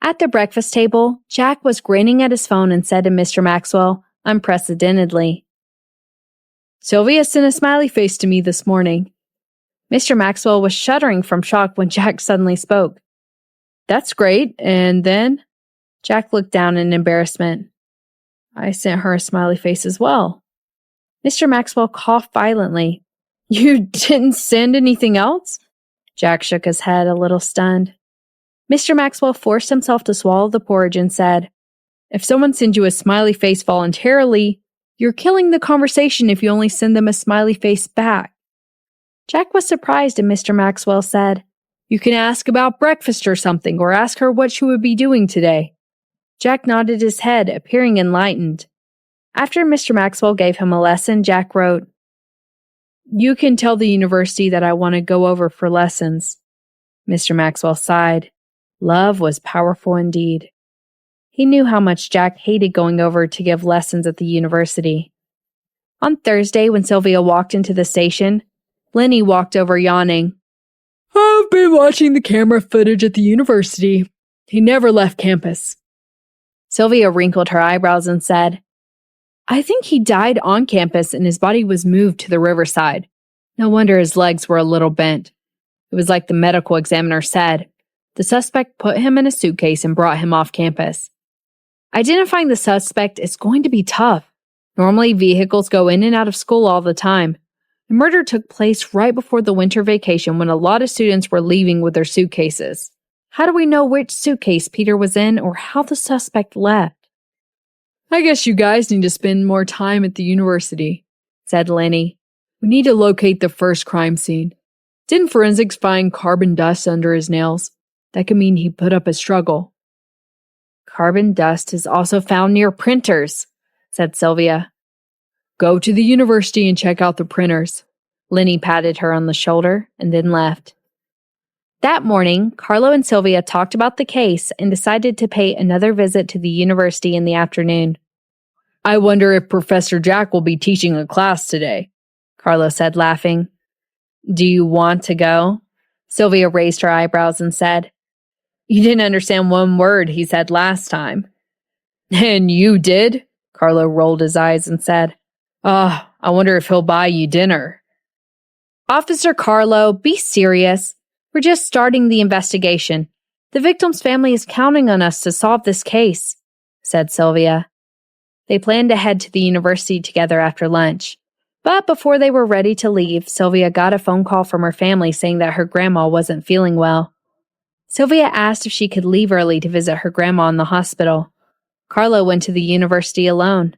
At the breakfast table, Jack was grinning at his phone and said to Mr. Maxwell, unprecedentedly, "Sylvia sent a smiley face to me this morning." Mr. Maxwell was shuddering from shock when Jack suddenly spoke. "That's great, and then?" Jack looked down in embarrassment. "I sent her a smiley face as well." Mr. Maxwell coughed violently. "You didn't send anything else?" Jack shook his head, a little stunned. Mr. Maxwell forced himself to swallow the porridge and said, "If someone sends you a smiley face voluntarily, you're killing the conversation if you only send them a smiley face back." Jack was surprised, and Mr. Maxwell said, "You can ask about breakfast or something, or ask her what she would be doing today." Jack nodded his head, appearing enlightened. After Mr. Maxwell gave him a lesson, Jack wrote, "You can tell the university that I want to go over for lessons." Mr. Maxwell sighed. Love was powerful indeed. He knew how much Jack hated going over to give lessons at the university. On Thursday, when Sylvia walked into the station, Lenny walked over yawning. "I've been watching the camera footage at the university. He never left campus." Sylvia wrinkled her eyebrows and said, "I think he died on campus and his body was moved to the riverside. No wonder his legs were a little bent. It was like the medical examiner said. The suspect put him in a suitcase and brought him off campus. Identifying the suspect is going to be tough. Normally, vehicles go in and out of school all the time. The murder took place right before the winter vacation when a lot of students were leaving with their suitcases. How do we know which suitcase Peter was in or how the suspect left?" "I guess you guys need to spend more time at the university," said Lenny. "We need to locate the first crime scene. Didn't forensics find carbon dust under his nails? That could mean he put up a struggle." "Carbon dust is also found near printers," said Sylvia. "Go to the university and check out the printers." Lenny patted her on the shoulder and then left. That morning, Carlo and Sylvia talked about the case and decided to pay another visit to the university in the afternoon. "I wonder if Professor Jack will be teaching a class today," Carlo said, laughing. "Do you want to go?" Sylvia raised her eyebrows and said, "You didn't understand one word he said last time." "And you did?" Carlo rolled his eyes and said, "I wonder if he'll buy you dinner." "Officer Carlo, be serious. We're just starting the investigation. The victim's family is counting on us to solve this case," said Sylvia. They planned to head to the university together after lunch. But before they were ready to leave, Sylvia got a phone call from her family saying that her grandma wasn't feeling well. Sylvia asked if she could leave early to visit her grandma in the hospital. Carlo went to the university alone.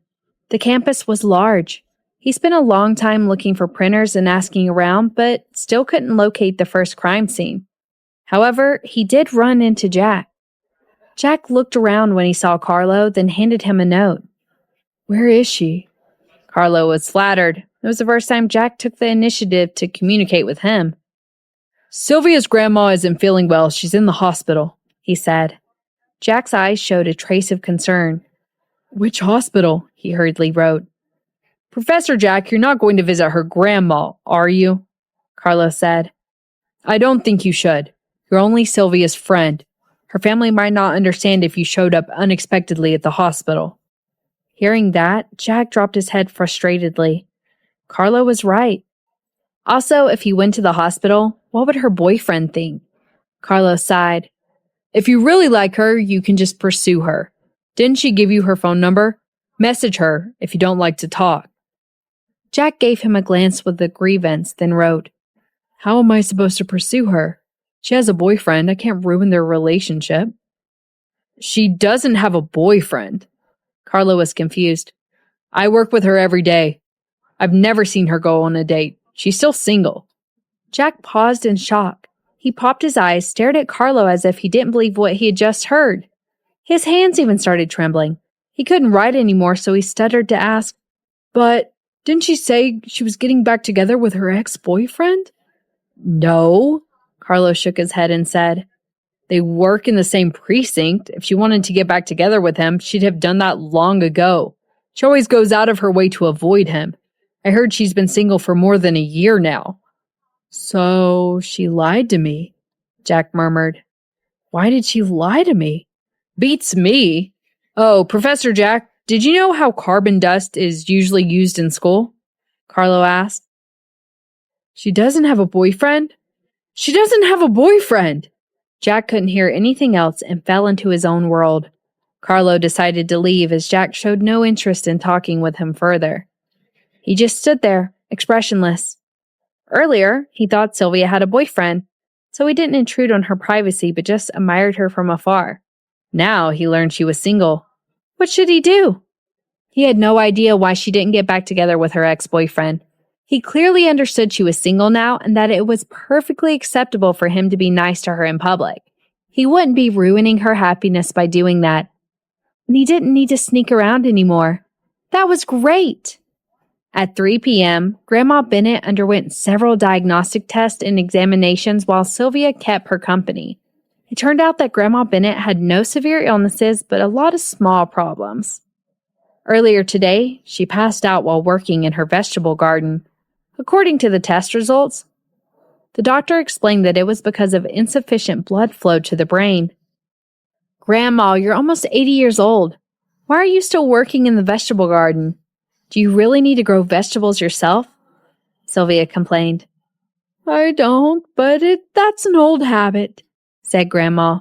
The campus was large. He spent a long time looking for printers and asking around, but still couldn't locate the first crime scene. However, he did run into Jack. Jack looked around when he saw Carlo, then handed him a note. "Where is she?" Carlo was flattered. It was the first time Jack took the initiative to communicate with him. "Sylvia's grandma isn't feeling well. She's in the hospital," he said. Jack's eyes showed a trace of concern. "Which hospital?" he hurriedly wrote. "Professor Jack, you're not going to visit her grandma, are you?" Carlo said. "I don't think you should. You're only Sylvia's friend. Her family might not understand if you showed up unexpectedly at the hospital." Hearing that, Jack dropped his head frustratedly. Carlo was right. Also, if he went to the hospital, what would her boyfriend think? Carlo sighed. "If you really like her, you can just pursue her. Didn't she give you her phone number? Message her if you don't like to talk." Jack gave him a glance with a grievance, then wrote, "How am I supposed to pursue her? She has a boyfriend. I can't ruin their relationship." "She doesn't have a boyfriend." Carlo was confused. "I work with her every day. I've never seen her go on a date. She's still single." Jack paused in shock. He popped his eyes, stared at Carlo as if he didn't believe what he had just heard. His hands even started trembling. He couldn't write anymore, so he stuttered to ask, "But didn't she say she was getting back together with her ex-boyfriend?" "No," Carlo shook his head and said. "They work in the same precinct. If she wanted to get back together with him, she'd have done that long ago. She always goes out of her way to avoid him. I heard she's been single for more than a year now." "So she lied to me," Jack murmured. "Why did she lie to me? Beats me. Oh, Professor Jack, did you know how carbon dust is usually used in school? Carlo asked. She doesn't have a boyfriend? She doesn't have a boyfriend! Jack couldn't hear anything else and fell into his own world. Carlo decided to leave as Jack showed no interest in talking with him further. He just stood there, expressionless. Earlier, he thought Sylvia had a boyfriend, so he didn't intrude on her privacy but just admired her from afar. Now he learned she was single. What should he do? He had no idea why she didn't get back together with her ex-boyfriend. He clearly understood she was single now and that it was perfectly acceptable for him to be nice to her in public. He wouldn't be ruining her happiness by doing that. And he didn't need to sneak around anymore. That was great! At 3 p.m., Grandma Bennett underwent several diagnostic tests and examinations while Sylvia kept her company. It turned out that Grandma Bennett had no severe illnesses, but a lot of small problems. Earlier today, she passed out while working in her vegetable garden. According to the test results, the doctor explained that it was because of insufficient blood flow to the brain. Grandma, you're almost 80 years old. Why are you still working in the vegetable garden? Do you really need to grow vegetables yourself? Sylvia complained. I don't, but that's an old habit, said Grandma.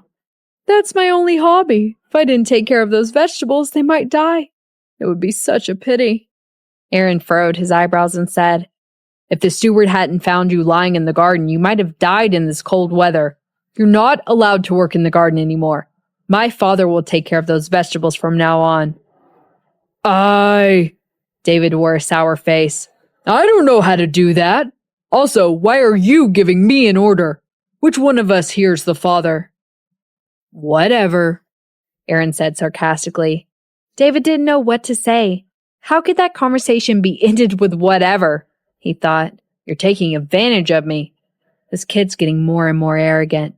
That's my only hobby. If I didn't take care of those vegetables, they might die. It would be such a pity. Aaron furrowed his eyebrows and said, If the steward hadn't found you lying in the garden, you might have died in this cold weather. You're not allowed to work in the garden anymore. My father will take care of those vegetables from now on. David wore a sour face. I don't know how to do that. Also, why are you giving me an order? Which one of us here's the father? Whatever, Aaron said sarcastically. David didn't know what to say. How could that conversation be ended with whatever? He thought. You're taking advantage of me. This kid's getting more and more arrogant.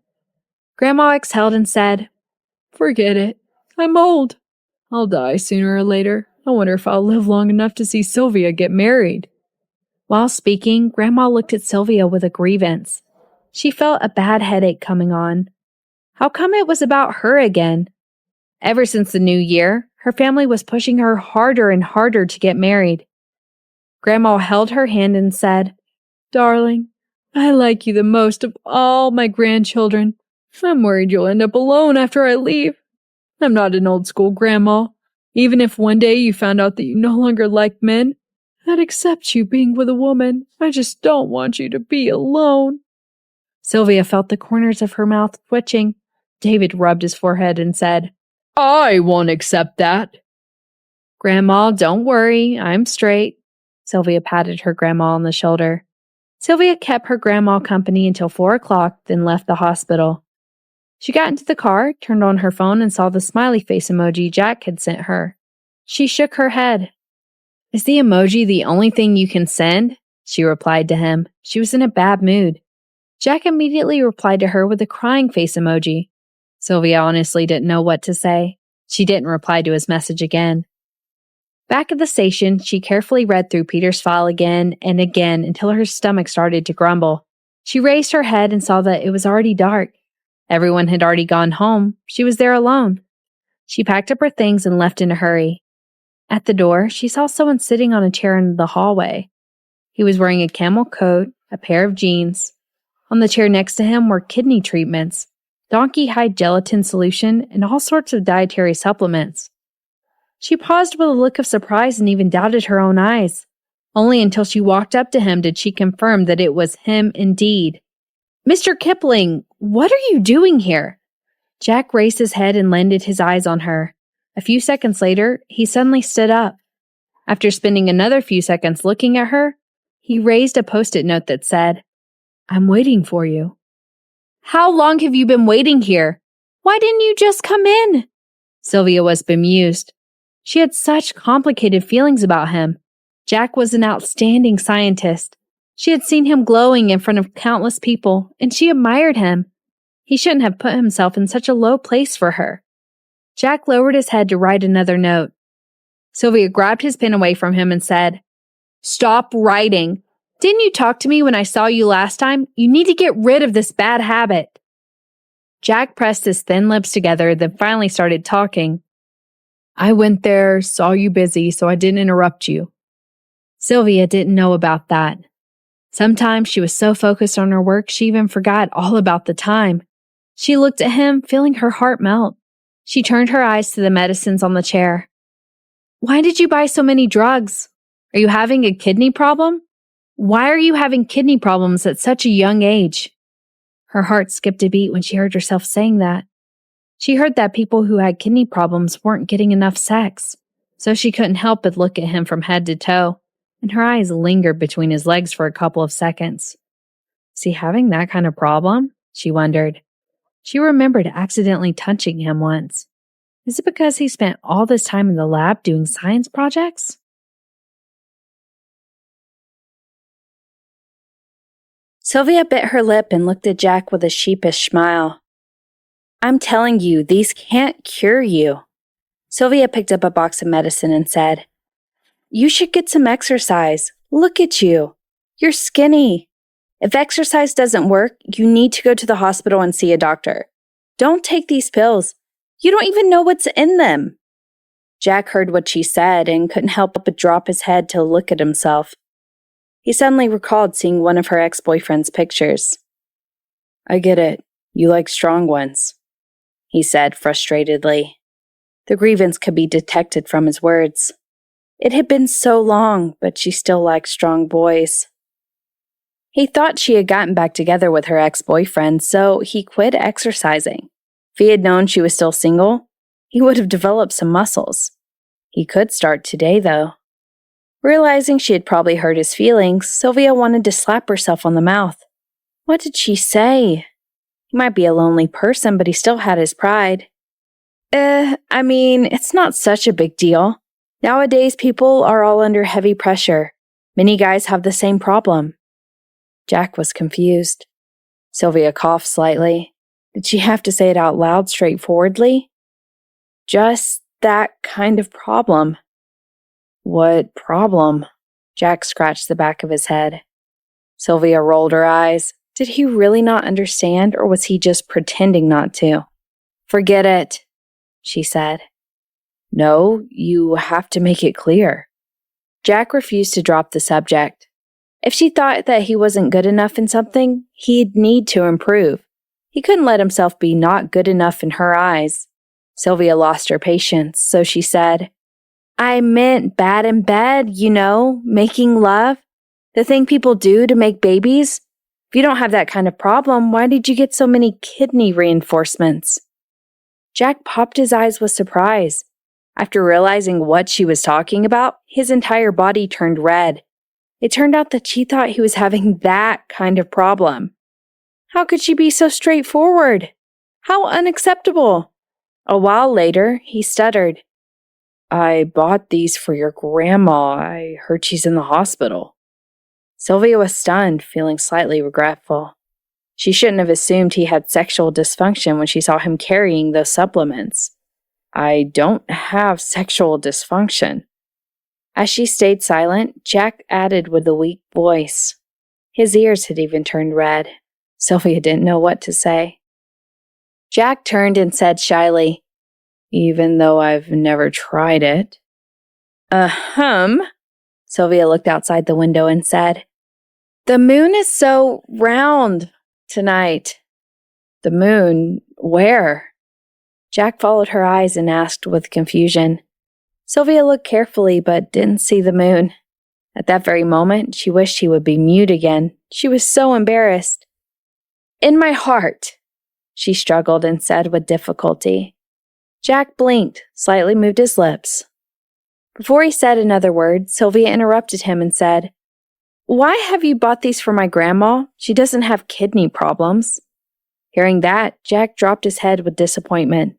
Grandma exhaled and said, Forget it. I'm old. I'll die sooner or later. I wonder if I'll live long enough to see Sylvia get married. While speaking, Grandma looked at Sylvia with a grievance. She felt a bad headache coming on. How come it was about her again? Ever since the new year, her family was pushing her harder and harder to get married. Grandma held her hand and said, Darling, I like you the most of all my grandchildren. I'm worried you'll end up alone after I leave. I'm not an old school grandma. Even if one day you found out that you no longer like men, I'd accept you being with a woman. I just don't want you to be alone. Sylvia felt the corners of her mouth twitching. David rubbed his forehead and said, I won't accept that. Grandma, don't worry. I'm straight. Sylvia patted her grandma on the shoulder. Sylvia kept her grandma company until 4 o'clock, then left the hospital. She got into the car, turned on her phone, and saw the smiley face emoji Jack had sent her. She shook her head. Is the emoji the only thing you can send? She replied to him. She was in a bad mood. Jack immediately replied to her with a crying face emoji. Sylvia honestly didn't know what to say. She didn't reply to his message again. Back at the station, she carefully read through Peter's file again and again until her stomach started to grumble. She raised her head and saw that it was already dark. Everyone had already gone home. She was there alone. She packed up her things and left in a hurry. At the door, she saw someone sitting on a chair in the hallway. He was wearing a camel coat, a pair of jeans. On the chair next to him were kidney treatments, donkey hide gelatin solution, and all sorts of dietary supplements. She paused with a look of surprise and even doubted her own eyes. Only until she walked up to him did she confirm that it was him indeed. Mr. Kipling, what are you doing here? Jack raised his head and landed his eyes on her. A few seconds later, he suddenly stood up. After spending another few seconds looking at her, he raised a post-it note that said, I'm waiting for you. How long have you been waiting here? Why didn't you just come in? Sylvia was bemused. She had such complicated feelings about him. Jack was an outstanding scientist. She had seen him glowing in front of countless people, and she admired him. He shouldn't have put himself in such a low place for her. Jack lowered his head to write another note. Sylvia grabbed his pen away from him and said, Stop writing. Didn't you talk to me when I saw you last time? You need to get rid of this bad habit. Jack pressed his thin lips together, then finally started talking. I went there, saw you busy, so I didn't interrupt you. Sylvia didn't know about that. Sometimes she was so focused on her work, she even forgot all about the time. She looked at him, feeling her heart melt. She turned her eyes to the medicines on the chair. Why did you buy so many drugs? Are you having a kidney problem? Why are you having kidney problems at such a young age? Her heart skipped a beat when she heard herself saying that. She heard that people who had kidney problems weren't getting enough sex, so she couldn't help but look at him from head to toe, and her eyes lingered between his legs for a couple of seconds. Is he having that kind of problem? She wondered. She remembered accidentally touching him once. Is it because he spent all this time in the lab doing science projects? Sylvia bit her lip and looked at Jack with a sheepish smile. I'm telling you, these can't cure you. Sylvia picked up a box of medicine and said, You should get some exercise. Look at you. You're skinny. If exercise doesn't work, you need to go to the hospital and see a doctor. Don't take these pills. You don't even know what's in them. Jack heard what she said and couldn't help but drop his head to look at himself. He suddenly recalled seeing one of her ex-boyfriend's pictures. I get it. You like strong ones, he said frustratedly. The grievance could be detected from his words. It had been so long, but she still liked strong boys. He thought she had gotten back together with her ex-boyfriend, so he quit exercising. If he had known she was still single, he would have developed some muscles. He could start today, though. Realizing she had probably hurt his feelings, Sylvia wanted to slap herself on the mouth. What did she say? He might be a lonely person, but he still had his pride. It's not such a big deal. Nowadays, people are all under heavy pressure. Many guys have the same problem. Jack was confused. Sylvia coughed slightly. Did she have to say it out loud straightforwardly? Just that kind of problem. What problem? Jack scratched the back of his head. Sylvia rolled her eyes. Did he really not understand, or was he just pretending not to? Forget it, she said. No, you have to make it clear. Jack refused to drop the subject. If she thought that he wasn't good enough in something, he'd need to improve. He couldn't let himself be not good enough in her eyes. Sylvia lost her patience, so she said, I meant bad in bed, making love. The thing people do to make babies. If you don't have that kind of problem, why did you get so many kidney reinforcements? Jack popped his eyes with surprise. After realizing what she was talking about, his entire body turned red. It turned out that she thought he was having that kind of problem. How could she be so straightforward? How unacceptable! A while later, he stuttered. I bought these for your grandma. I heard she's in the hospital. Sylvia was stunned, feeling slightly regretful. She shouldn't have assumed he had sexual dysfunction when she saw him carrying those supplements. I don't have sexual dysfunction. As she stayed silent, Jack added with a weak voice. His ears had even turned red. Sylvia didn't know what to say. Jack turned and said shyly, Even though I've never tried it. Sylvia looked outside the window and said, The moon is so round tonight. The moon? Where? Jack followed her eyes and asked with confusion. Sylvia looked carefully but didn't see the moon. At that very moment, she wished he would be mute again. She was so embarrassed. In my heart, she struggled and said with difficulty. Jack blinked, slightly moved his lips. Before he said another word, Sylvia interrupted him and said, Why have you bought these for my grandma? She doesn't have kidney problems. Hearing that, Jack dropped his head with disappointment.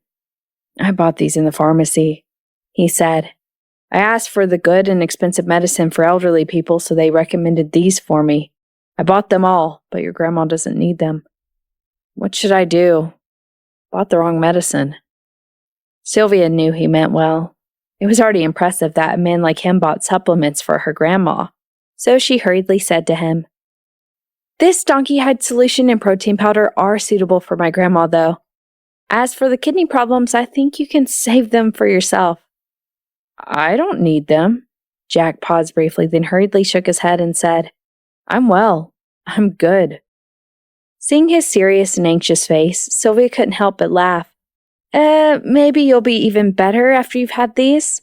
I bought these in the pharmacy, he said. I asked for the good and expensive medicine for elderly people, so they recommended these for me. I bought them all, but your grandma doesn't need them. What should I do? Bought the wrong medicine. Sylvia knew he meant well. It was already impressive that a man like him bought supplements for her grandma, so she hurriedly said to him, This donkey hide solution and protein powder are suitable for my grandma, though. As for the kidney problems, I think you can save them for yourself. I don't need them. Jack paused briefly, then hurriedly shook his head and said, I'm well. I'm good. Seeing his serious and anxious face, Sylvia couldn't help but laugh. Maybe you'll be even better after you've had these?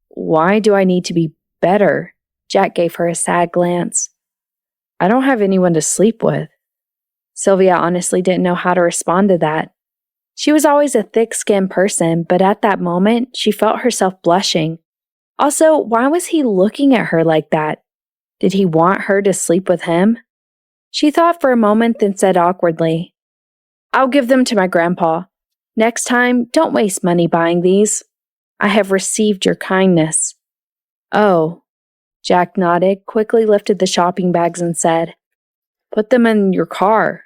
Why do I need to be better? Jack gave her a sad glance. I don't have anyone to sleep with. Sylvia honestly didn't know how to respond to that. She was always a thick-skinned person, but at that moment, she felt herself blushing. Also, why was he looking at her like that? Did he want her to sleep with him? She thought for a moment, then said awkwardly, I'll give them to my grandpa. Next time, don't waste money buying these. I have received your kindness. Oh. Jack nodded, quickly lifted the shopping bags and said, Put them in your car.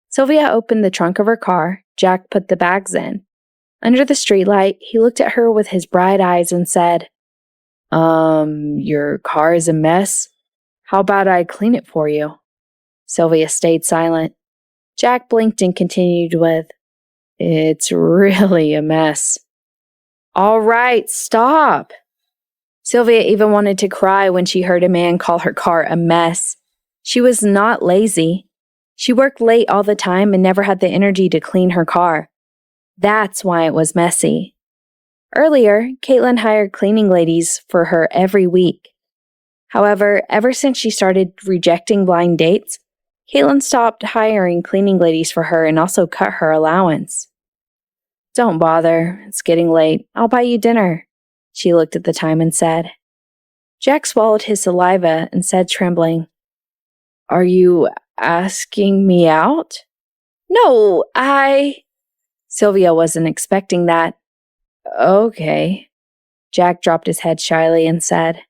Sylvia opened the trunk of her car. Jack put the bags in. Under the streetlight, he looked at her with his bright eyes and said, Your car is a mess? How about I clean it for you? Sylvia stayed silent. Jack blinked and continued with, It's really a mess. All right, stop. Sylvia even wanted to cry when she heard a man call her car a mess. She was not lazy. She worked late all the time and never had the energy to clean her car. That's why it was messy. Earlier, Caitlin hired cleaning ladies for her every week. However, ever since she started rejecting blind dates, Caitlin stopped hiring cleaning ladies for her and also cut her allowance. Don't bother, it's getting late. I'll buy you dinner. She looked at the time and said. Jack swallowed his saliva and said, trembling, Are you asking me out? No, Sylvia wasn't expecting that. Okay. Jack dropped his head shyly and said,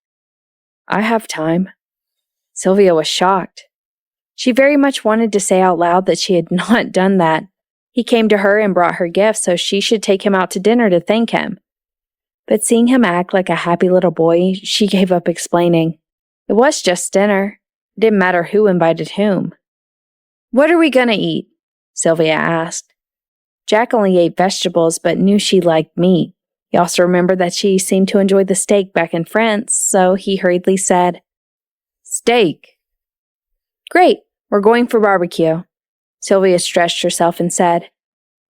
I have time. Sylvia was shocked. She very much wanted to say out loud that she had not done that. He came to her and brought her gifts, so she should take him out to dinner to thank him. But seeing him act like a happy little boy, she gave up explaining. It was just dinner. It didn't matter who invited whom. What are we going to eat? Sylvia asked. Jack only ate vegetables, but knew she liked meat. He also remembered that she seemed to enjoy the steak back in France, so he hurriedly said, Steak. Great, we're going for barbecue. Sylvia stretched herself and said,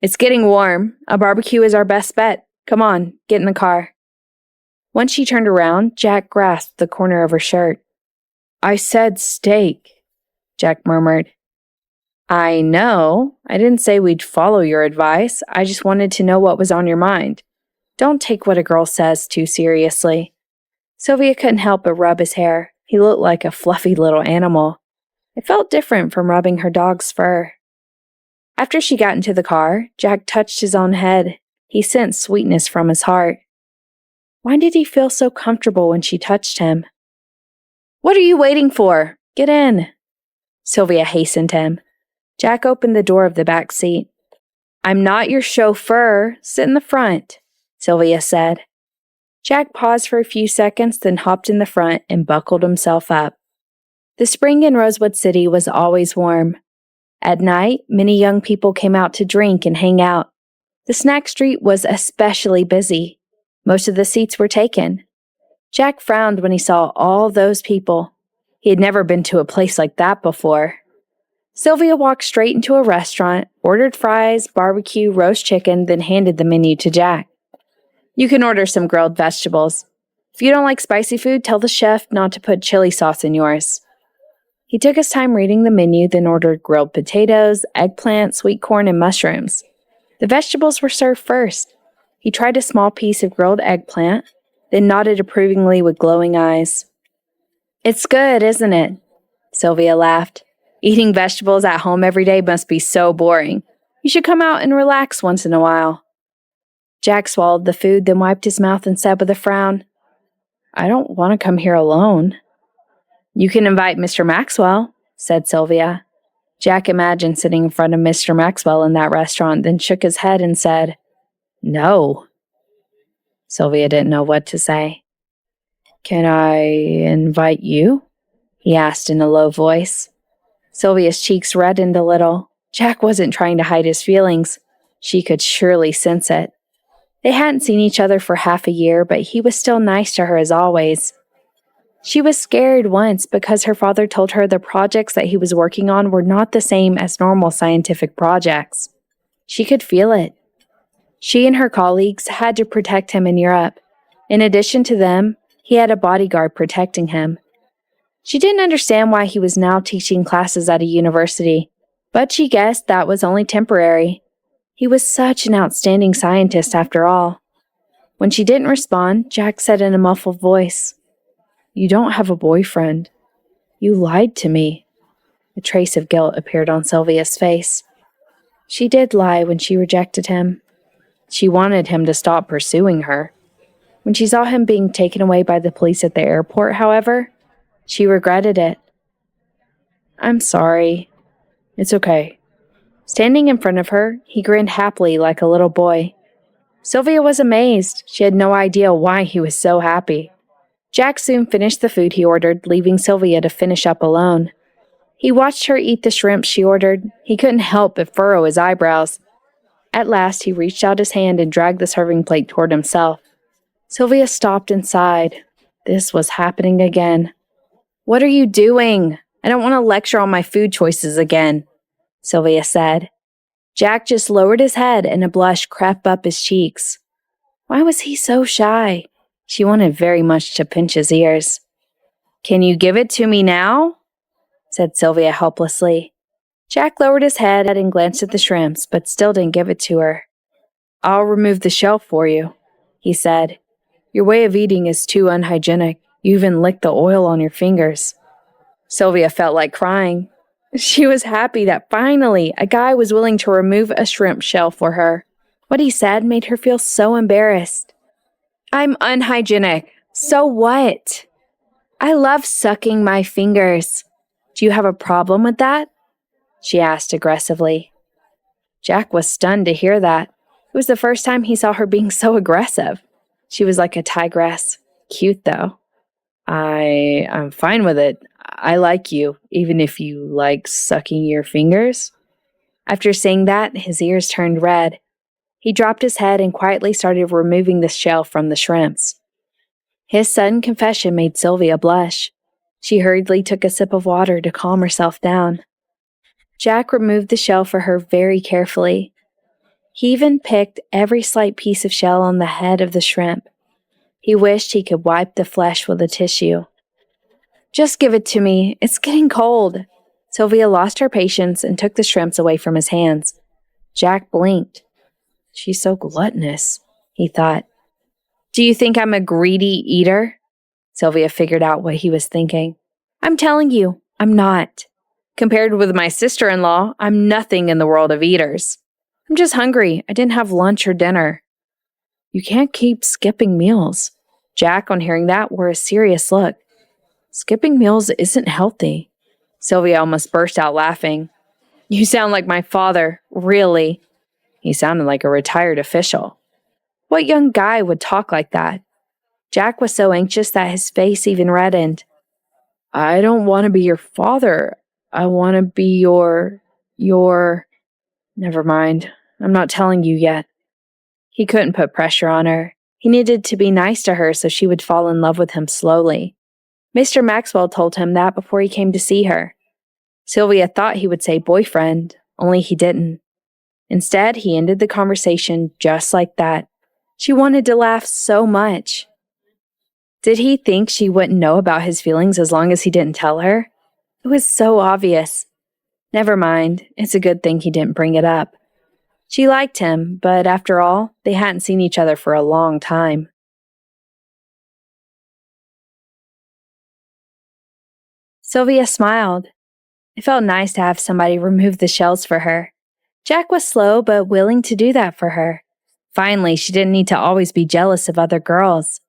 It's getting warm. A barbecue is our best bet. Come on, get in the car. Once she turned around, Jack grasped the corner of her shirt. I said steak, Jack murmured. I know. I didn't say we'd follow your advice. I just wanted to know what was on your mind. Don't take what a girl says too seriously. Sylvia couldn't help but rub his hair. He looked like a fluffy little animal. It felt different from rubbing her dog's fur. After she got into the car, Jack touched his own head. He sensed sweetness from his heart. Why did he feel so comfortable when she touched him? What are you waiting for? Get in. Sylvia hastened him. Jack opened the door of the back seat. I'm not your chauffeur. Sit in the front, Sylvia said. Jack paused for a few seconds, then hopped in the front and buckled himself up. The spring in Rosewood City was always warm. At night, many young people came out to drink and hang out. The snack street was especially busy. Most of the seats were taken. Jack frowned when he saw all those people. He had never been to a place like that before. Sylvia walked straight into a restaurant, ordered fries, barbecue, roast chicken, then handed the menu to Jack. You can order some grilled vegetables. If you don't like spicy food, tell the chef not to put chili sauce in yours. He took his time reading the menu, then ordered grilled potatoes, eggplant, sweet corn, and mushrooms. The vegetables were served first. He tried a small piece of grilled eggplant, then nodded approvingly with glowing eyes. It's good, isn't it? Sylvia laughed. Eating vegetables at home every day must be so boring. You should come out and relax once in a while. Jack swallowed the food, then wiped his mouth and said with a frown, I don't want to come here alone. You can invite Mr. Maxwell, said Sylvia. Jack imagined sitting in front of Mr. Maxwell in that restaurant, then shook his head and said, No. Sylvia didn't know what to say. Can I invite you? He asked in a low voice. Sylvia's cheeks reddened a little. Jack wasn't trying to hide his feelings. She could surely sense it. They hadn't seen each other for half a year, but he was still nice to her as always. She was scared once because her father told her the projects that he was working on were not the same as normal scientific projects. She could feel it. She and her colleagues had to protect him in Europe. In addition to them, he had a bodyguard protecting him. She didn't understand why he was now teaching classes at a university, but she guessed that was only temporary. He was such an outstanding scientist after all. When she didn't respond, Jack said in a muffled voice, "You don't have a boyfriend. You lied to me." A trace of guilt appeared on Sylvia's face. She did lie when she rejected him. She wanted him to stop pursuing her. When she saw him being taken away by the police at the airport, however, she regretted it. "I'm sorry." "It's okay." Standing in front of her, he grinned happily like a little boy. Sylvia was amazed. She had no idea why he was so happy. Jack soon finished the food he ordered, leaving Sylvia to finish up alone. He watched her eat the shrimp she ordered. He couldn't help but furrow his eyebrows. At last, he reached out his hand and dragged the serving plate toward himself. Sylvia stopped and sighed. This was happening again. "What are you doing? I don't want to lecture on my food choices again," Sylvia said. Jack just lowered his head and a blush crept up his cheeks. Why was he so shy? She wanted very much to pinch his ears. "Can you give it to me now?" said Sylvia helplessly. Jack lowered his head and glanced at the shrimps, but still didn't give it to her. "I'll remove the shell for you," he said. "Your way of eating is too unhygienic. You even licked the oil on your fingers." Sylvia felt like crying. She was happy that finally a guy was willing to remove a shrimp shell for her. What he said made her feel so embarrassed. "I'm unhygienic. So what? I love sucking my fingers. Do you have a problem with that?" she asked aggressively. Jack was stunned to hear that. It was the first time he saw her being so aggressive. She was like a tigress. Cute, though. I'm fine with it. I like you, even if you like sucking your fingers." After saying that, his ears turned red. He dropped his head and quietly started removing the shell from the shrimps. His sudden confession made Sylvia blush. She hurriedly took a sip of water to calm herself down. Jack removed the shell for her very carefully. He even picked every slight piece of shell on the head of the shrimp. He wished he could wipe the flesh with a tissue. "Just give it to me. It's getting cold." Sylvia lost her patience and took the shrimps away from his hands. Jack blinked. "She's so gluttonous," he thought. "Do you think I'm a greedy eater?" Sylvia figured out what he was thinking. "I'm telling you, I'm not. Compared with my sister-in-law, I'm nothing in the world of eaters. I'm just hungry. I didn't have lunch or dinner." "You can't keep skipping meals." Jack, on hearing that, wore a serious look. "Skipping meals isn't healthy." Sylvia almost burst out laughing. "You sound like my father, really." He sounded like a retired official. What young guy would talk like that? Jack was so anxious that his face even reddened. "I don't want to be your father. I want to be your... Never mind. I'm not telling you yet." He couldn't put pressure on her. He needed to be nice to her so she would fall in love with him slowly. Mr. Maxwell told him that before he came to see her. Sylvia thought he would say boyfriend, only he didn't. Instead, he ended the conversation just like that. She wanted to laugh so much. Did he think she wouldn't know about his feelings as long as he didn't tell her? It was so obvious. Never mind, it's a good thing he didn't bring it up. She liked him, but after all, they hadn't seen each other for a long time. Sylvia smiled. It felt nice to have somebody remove the shells for her. Jack was slow but willing to do that for her. Finally, she didn't need to always be jealous of other girls.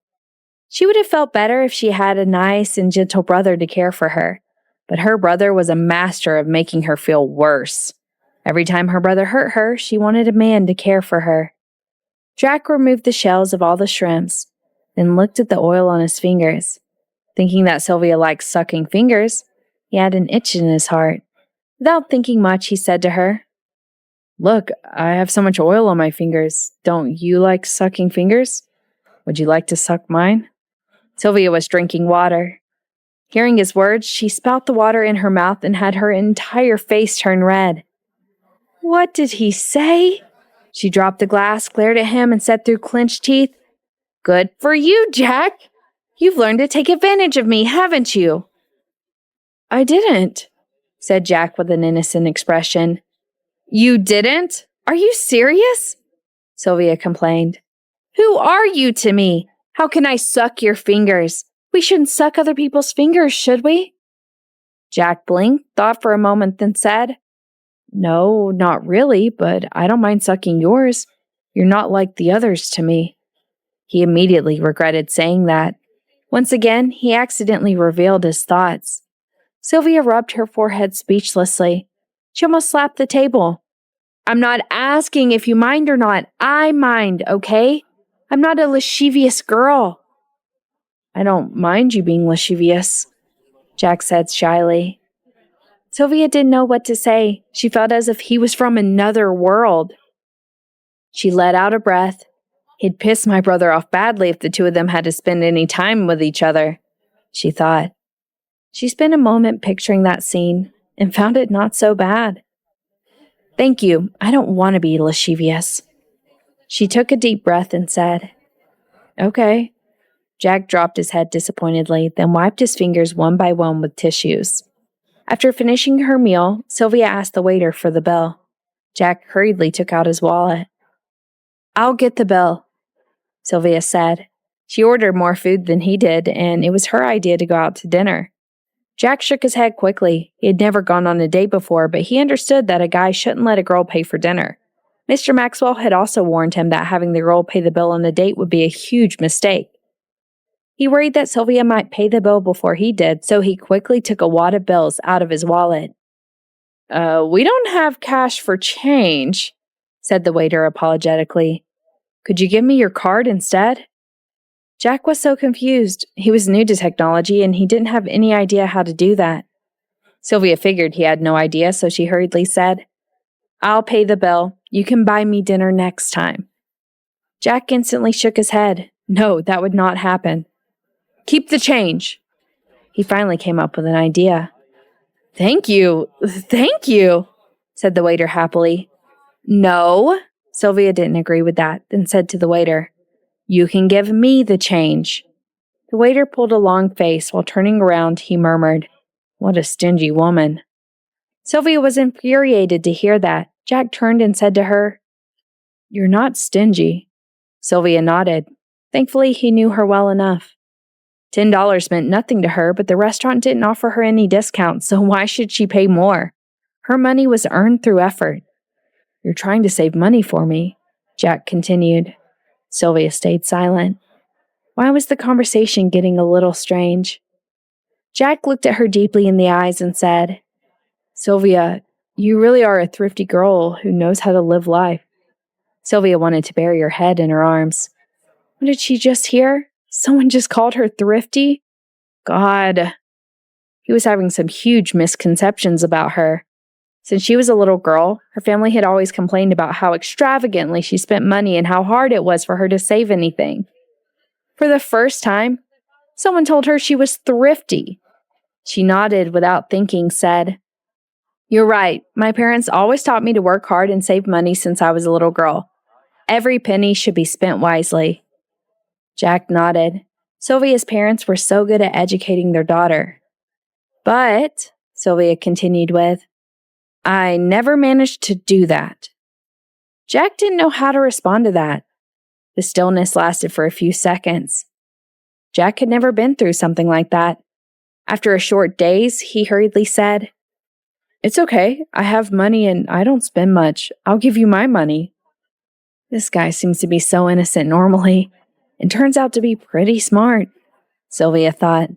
She would have felt better if she had a nice and gentle brother to care for her, but her brother was a master of making her feel worse. Every time her brother hurt her, she wanted a man to care for her. Jack removed the shells of all the shrimps, then looked at the oil on his fingers. Thinking that Sylvia liked sucking fingers, he had an itch in his heart. Without thinking much, he said to her, Look, I have so much oil on my fingers. Don't you like sucking fingers? Would you like to suck mine? Sylvia was drinking water. Hearing his words, she spat the water in her mouth and had her entire face turn red. What did he say? She dropped the glass, glared at him, and said through clenched teeth, Good for you, Jack. You've learned to take advantage of me, haven't you? I didn't, said Jack with an innocent expression. You didn't? Are you serious? Sylvia complained. Who are you to me? How can I suck your fingers? We shouldn't suck other people's fingers, should we? Jack blinked, thought for a moment, then said, No, not really, but I don't mind sucking yours. You're not like the others to me. He immediately regretted saying that. Once again, he accidentally revealed his thoughts. Sylvia rubbed her forehead speechlessly. She almost slapped the table. I'm not asking if you mind or not. I mind, okay? I'm not a lascivious girl. I don't mind you being lascivious, Jack said shyly. Sylvia didn't know what to say. She felt as if he was from another world. She let out a breath. He'd piss my brother off badly if the two of them had to spend any time with each other, she thought. She spent a moment picturing that scene and found it not so bad. Thank you. I don't want to be lascivious. She took a deep breath and said, Okay. Jack dropped his head disappointedly, then wiped his fingers one by one with tissues. After finishing her meal, Sylvia asked the waiter for the bill. Jack hurriedly took out his wallet. I'll get the bill, Sylvia said. She ordered more food than he did, and it was her idea to go out to dinner. Jack shook his head quickly. He had never gone on a date before, but he understood that a guy shouldn't let a girl pay for dinner. Mr. Maxwell had also warned him that having the girl pay the bill on a date would be a huge mistake. He worried that Sylvia might pay the bill before he did, so he quickly took a wad of bills out of his wallet. We don't have cash for change, said the waiter apologetically. Could you give me your card instead? Jack was so confused. He was new to technology, and he didn't have any idea how to do that. Sylvia figured he had no idea, so she hurriedly said, I'll pay the bill. You can buy me dinner next time. Jack instantly shook his head. No, that would not happen. Keep the change. He finally came up with an idea. Thank you, said the waiter happily. No, Sylvia didn't agree with that, then said to the waiter, You can give me the change. The waiter pulled a long face. While turning around, he murmured, What a stingy woman. Sylvia was infuriated to hear that. Jack turned and said to her, You're not stingy. Sylvia nodded. Thankfully, he knew her well enough. $10 meant nothing to her, but the restaurant didn't offer her any discounts, so why should she pay more? Her money was earned through effort. You're trying to save money for me, Jack continued. Sylvia stayed silent. Why was the conversation getting a little strange? Jack looked at her deeply in the eyes and said, Sylvia, you really are a thrifty girl who knows how to live life. Sylvia wanted to bury her head in her arms. What did she just hear? Someone just called her thrifty? God. He was having some huge misconceptions about her. Since she was a little girl, her family had always complained about how extravagantly she spent money and how hard it was for her to save anything. For the first time, someone told her she was thrifty. She nodded without thinking, said, You're right. My parents always taught me to work hard and save money since I was a little girl. Every penny should be spent wisely. Jack nodded. Sylvia's parents were so good at educating their daughter. But, Sylvia continued with, I never managed to do that. Jack didn't know how to respond to that. The stillness lasted for a few seconds. Jack had never been through something like that. After a short daze, he hurriedly said, It's okay. I have money and I don't spend much. I'll give you my money. This guy seems to be so innocent normally, and turns out to be pretty smart, Sylvia thought.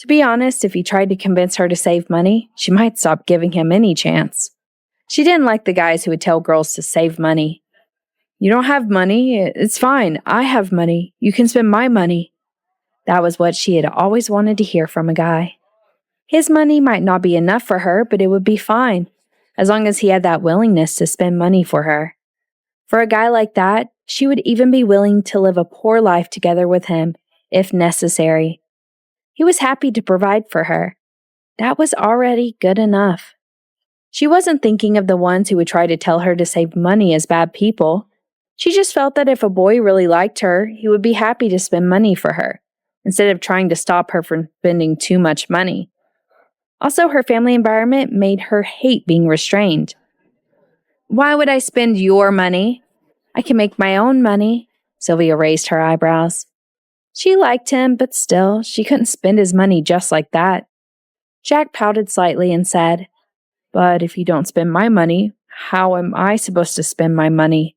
To be honest, if he tried to convince her to save money, she might stop giving him any chance. She didn't like the guys who would tell girls to save money. You don't have money? It's fine. I have money. You can spend my money. That was what she had always wanted to hear from a guy. His money might not be enough for her, but it would be fine. as long as he had that willingness to spend money for her. For a guy like that, she would even be willing to live a poor life together with him, if necessary. He was happy to provide for her. That was already good enough. She wasn't thinking of the ones who would try to tell her to save money as bad people. She just felt that if a boy really liked her, he would be happy to spend money for her, instead of trying to stop her from spending too much money. Also, her family environment made her hate being restrained. "Why would I spend your money? I can make my own money." Sylvia raised her eyebrows. She liked him, but still, she couldn't spend his money just like that. Jack pouted slightly and said, "But if you don't spend my money, how am I supposed to spend my money?"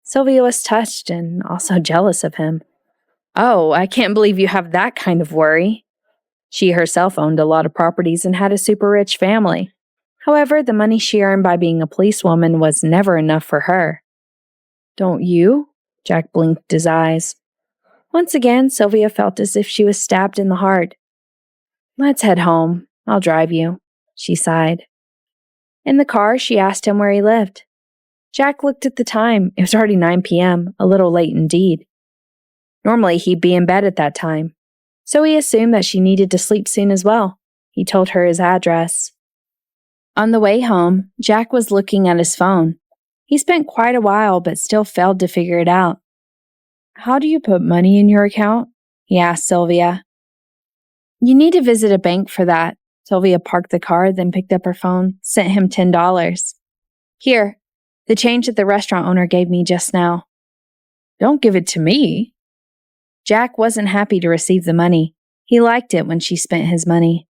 Sylvia was touched and also jealous of him. "Oh, I can't believe you have that kind of worry." She herself owned a lot of properties and had a super rich family. However, the money she earned by being a policewoman was never enough for her. "Don't you?" Jack blinked his eyes. Once again, Sylvia felt as if she was stabbed in the heart. "Let's head home. I'll drive you," she sighed. In the car, she asked him where he lived. Jack looked at the time. It was already 9 p.m., a little late indeed. Normally, he'd be in bed at that time, so he assumed that she needed to sleep soon as well. He told her his address. On the way home, Jack was looking at his phone. He spent quite a while, but still failed to figure it out. "How do you put money in your account?" he asked Sylvia. "You need to visit a bank for that." Sylvia parked the car, then picked up her phone, sent him $10. "Here, the change that the restaurant owner gave me just now." "Don't give it to me." Jack wasn't happy to receive the money. He liked it when she spent his money.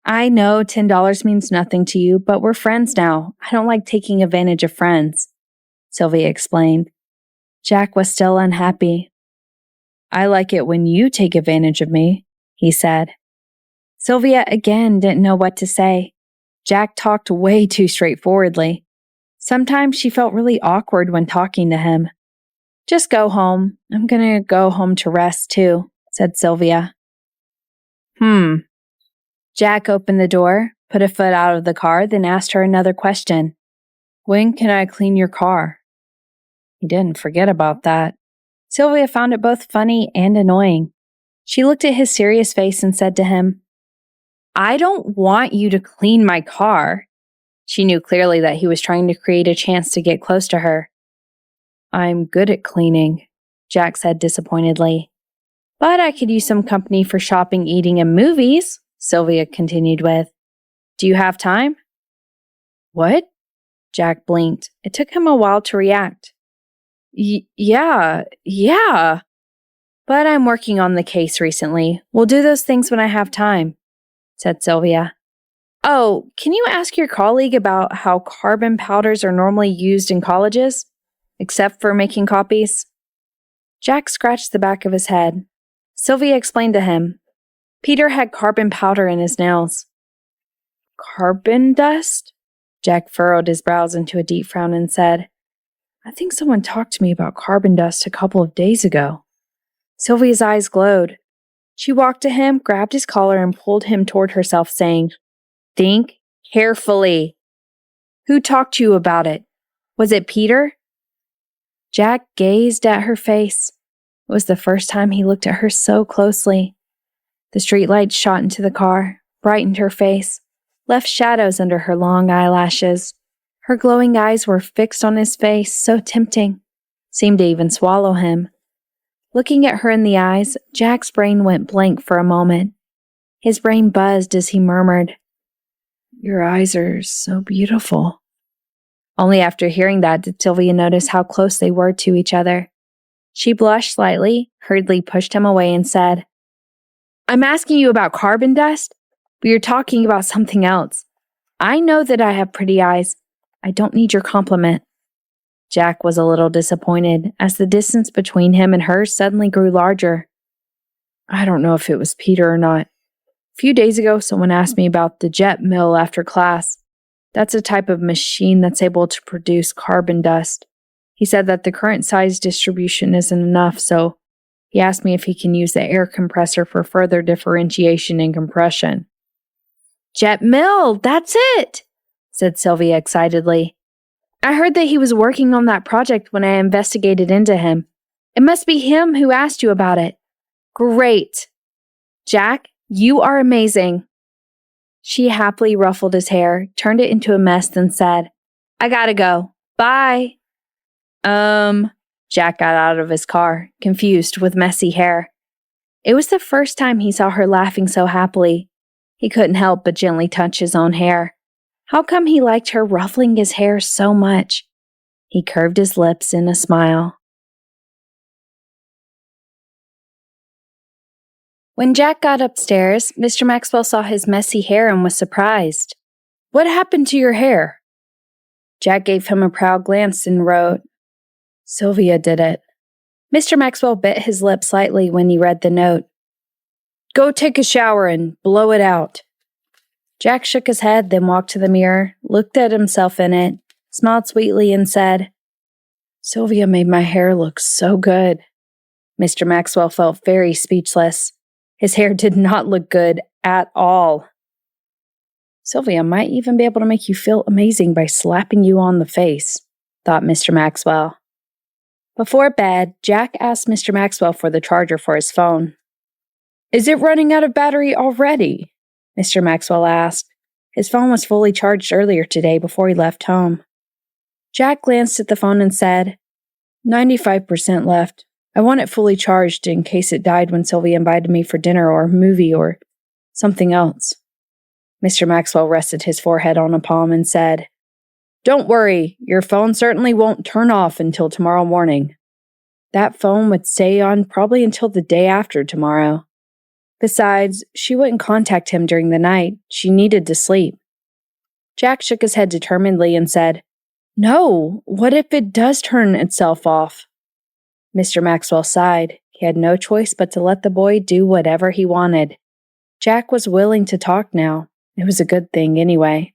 "I know $10 means nothing to you, but we're friends now. I don't like taking advantage of friends," Sylvia explained. Jack was still unhappy. "I like it when you take advantage of me," he said. Sylvia again didn't know what to say. Jack talked way too straightforwardly. Sometimes she felt really awkward when talking to him. "Just go home. I'm gonna go home to rest too," said Sylvia. Jack opened the door, put a foot out of the car, then asked her another question. "When can I clean your car?" He didn't forget about that. Sylvia found it both funny and annoying. She looked at his serious face and said to him, "I don't want you to clean my car." She knew clearly that he was trying to create a chance to get close to her. "I'm good at cleaning," Jack said disappointedly. "But I could use some company for shopping, eating, and movies," Sylvia continued with. "Do you have time?" "What?" Jack blinked. It took him a while to react. Yeah. But I'm working on the case recently. We'll do those things when I have time," said Sylvia. "Oh, can you ask your colleague about how carbon powders are normally used in colleges, except for making copies?" Jack scratched the back of his head. Sylvia explained to him. Peter had carbon powder in his nails. "Carbon dust?" Jack furrowed his brows into a deep frown and said, "I think someone talked to me about carbon dust a couple of days ago." Sylvia's eyes glowed. She walked to him, grabbed his collar, and pulled him toward herself, saying, "Think carefully. Who talked to you about it? Was it Peter?" Jack gazed at her face. It was the first time he looked at her so closely. The streetlights shot into the car, brightened her face, left shadows under her long eyelashes. Her glowing eyes were fixed on his face, so tempting, seemed to even swallow him. Looking at her in the eyes, Jack's brain went blank for a moment. His brain buzzed as he murmured, "Your eyes are so beautiful." Only after hearing that did Sylvia notice how close they were to each other. She blushed slightly, hurriedly pushed him away and said, "I'm asking you about carbon dust, but you're talking about something else. I know that I have pretty eyes. I don't need your compliment." Jack was a little disappointed as the distance between him and her suddenly grew larger. "I don't know if it was Peter or not. A few days ago, someone asked me about the jet mill after class. That's a type of machine that's able to produce carbon dust. He said that the current size distribution isn't enough, so he asked me if he can use the air compressor for further differentiation and compression." "Jet mill, that's it!" said Sylvia excitedly. I heard that he was working on that project when I investigated into him. It must be him who asked you about it. Great. Jack, you are amazing. She happily ruffled his hair, turned it into a mess, then said, I gotta go. Bye. Jack got out of his car, confused with messy hair. It was the first time he saw her laughing so happily. He couldn't help but gently touch his own hair. How come he liked her ruffling his hair so much? He curved his lips in a smile. When Jack got upstairs, Mr. Maxwell saw his messy hair and was surprised. What happened to your hair? Jack gave him a proud glance and wrote, Sylvia did it. Mr. Maxwell bit his lip slightly when he read the note. Go take a shower and blow it out. Jack shook his head, then walked to the mirror, looked at himself in it, smiled sweetly, and said, Sylvia made my hair look so good. Mr. Maxwell felt very speechless. His hair did not look good at all. Sylvia might even be able to make you feel amazing by slapping you on the face, thought Mr. Maxwell. Before bed, Jack asked Mr. Maxwell for the charger for his phone. Is it running out of battery already? Mr. Maxwell asked. His phone was fully charged earlier today before he left home. Jack glanced at the phone and said, 95% left. I want it fully charged in case it died when Sylvia invited me for dinner or a movie or something else. Mr. Maxwell rested his forehead on a palm and said, Don't worry, your phone certainly won't turn off until tomorrow morning. That phone would stay on probably until the day after tomorrow. Besides, she wouldn't contact him during the night. She needed to sleep. Jack shook his head determinedly and said, No, what if it does turn itself off? Mr. Maxwell sighed. He had no choice but to let the boy do whatever he wanted. Jack was willing to talk now. It was a good thing anyway.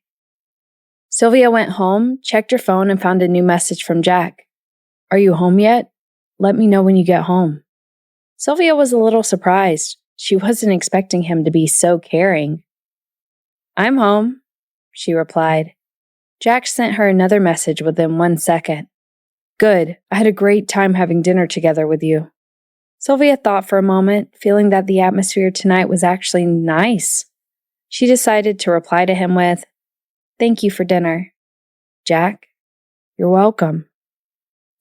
Sylvia went home, checked her phone, and found a new message from Jack. Are you home yet? Let me know when you get home. Sylvia was a little surprised. She wasn't expecting him to be so caring. I'm home, she replied. Jack sent her another message within 1 second. Good. I had a great time having dinner together with you. Sylvia thought for a moment, feeling that the atmosphere tonight was actually nice. She decided to reply to him with, Thank you for dinner. Jack, you're welcome.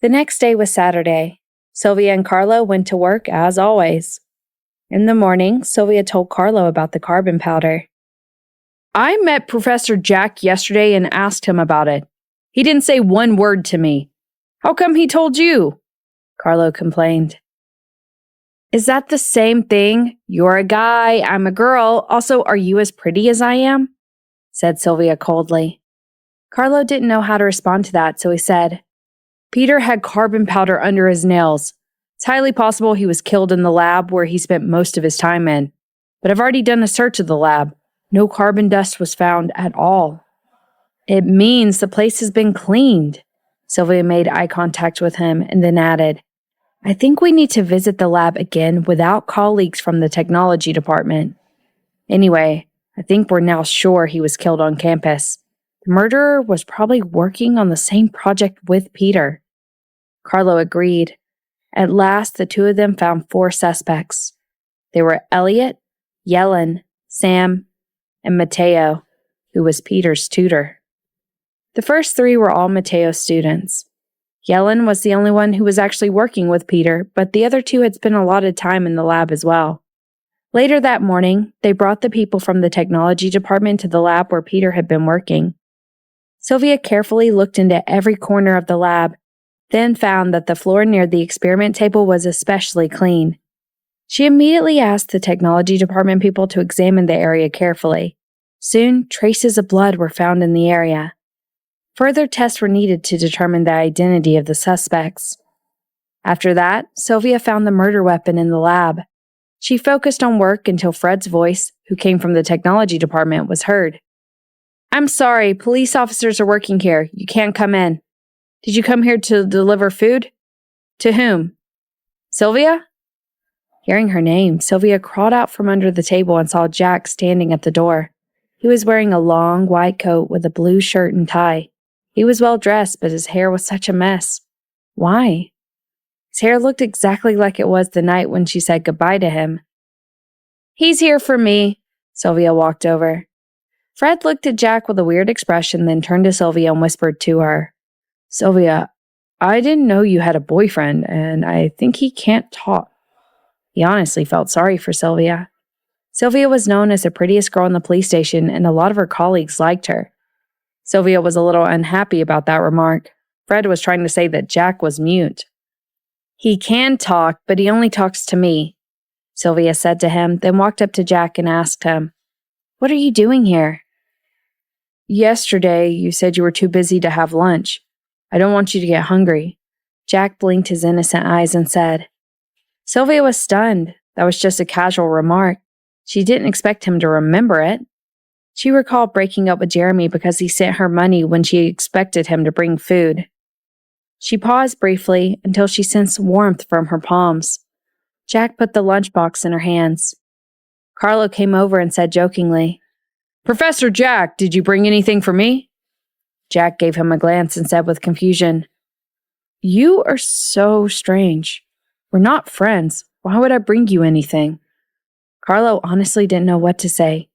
The next day was Saturday. Sylvia and Carlo went to work as always. In the morning, Sylvia told Carlo about the carbon powder. I met Professor Jack yesterday and asked him about it. He didn't say one word to me. How come he told you? Carlo complained. Is that the same thing? You're a guy, I'm a girl. Also, are you as pretty as I am? Said Sylvia coldly. Carlo didn't know how to respond to that, so he said, Peter had carbon powder under his nails. It's highly possible he was killed in the lab where he spent most of his time in. But I've already done a search of the lab. No carbon dust was found at all. It means the place has been cleaned. Sylvia made eye contact with him and then added, I think we need to visit the lab again without colleagues from the technology department. Anyway, I think we're now sure he was killed on campus. The murderer was probably working on the same project with Peter. Carlo agreed. At last, the two of them found 4 suspects. They were Elliot, Yellen, Sam, and Mateo, who was Peter's tutor. The first 3 were all Mateo's students. Yellen was the only one who was actually working with Peter, but the other 2 had spent a lot of time in the lab as well. Later that morning, they brought the people from the technology department to the lab where Peter had been working. Sylvia carefully looked into every corner of the lab, then found that the floor near the experiment table was especially clean. She immediately asked the technology department people to examine the area carefully. Soon, traces of blood were found in the area. Further tests were needed to determine the identity of the suspects. After that, Sylvia found the murder weapon in the lab. She focused on work until Fred's voice, who came from the technology department, was heard. I'm sorry, police officers are working here. You can't come in. Did you come here to deliver food? To whom? Sylvia? Hearing her name, Sylvia crawled out from under the table and saw Jack standing at the door. He was wearing a long white coat with a blue shirt and tie. He was well dressed, but his hair was such a mess. Why? His hair looked exactly like it was the night when she said goodbye to him. "He's here for me." Sylvia walked over. Fred looked at Jack with a weird expression, then turned to Sylvia and whispered to her, "Sylvia, I didn't know you had a boyfriend, and I think he can't talk." He honestly felt sorry for Sylvia. Sylvia was known as the prettiest girl in the police station, and a lot of her colleagues liked her. Sylvia was a little unhappy about that remark. Fred was trying to say that Jack was mute. "He can talk, but he only talks to me," Sylvia said to him, then walked up to Jack and asked him, "What are you doing here?" "Yesterday, you said you were too busy to have lunch. I don't want you to get hungry." Jack blinked his innocent eyes and said. Sylvia was stunned. That was just a casual remark. She didn't expect him to remember it. She recalled breaking up with Jeremy because he sent her money when she expected him to bring food. She paused briefly until she sensed warmth from her palms. Jack put the lunchbox in her hands. Carlo came over and said jokingly, "Professor Jack, did you bring anything for me?" Jack gave him a glance and said with confusion, "You are so strange. We're not friends. Why would I bring you anything?" Carlo honestly didn't know what to say.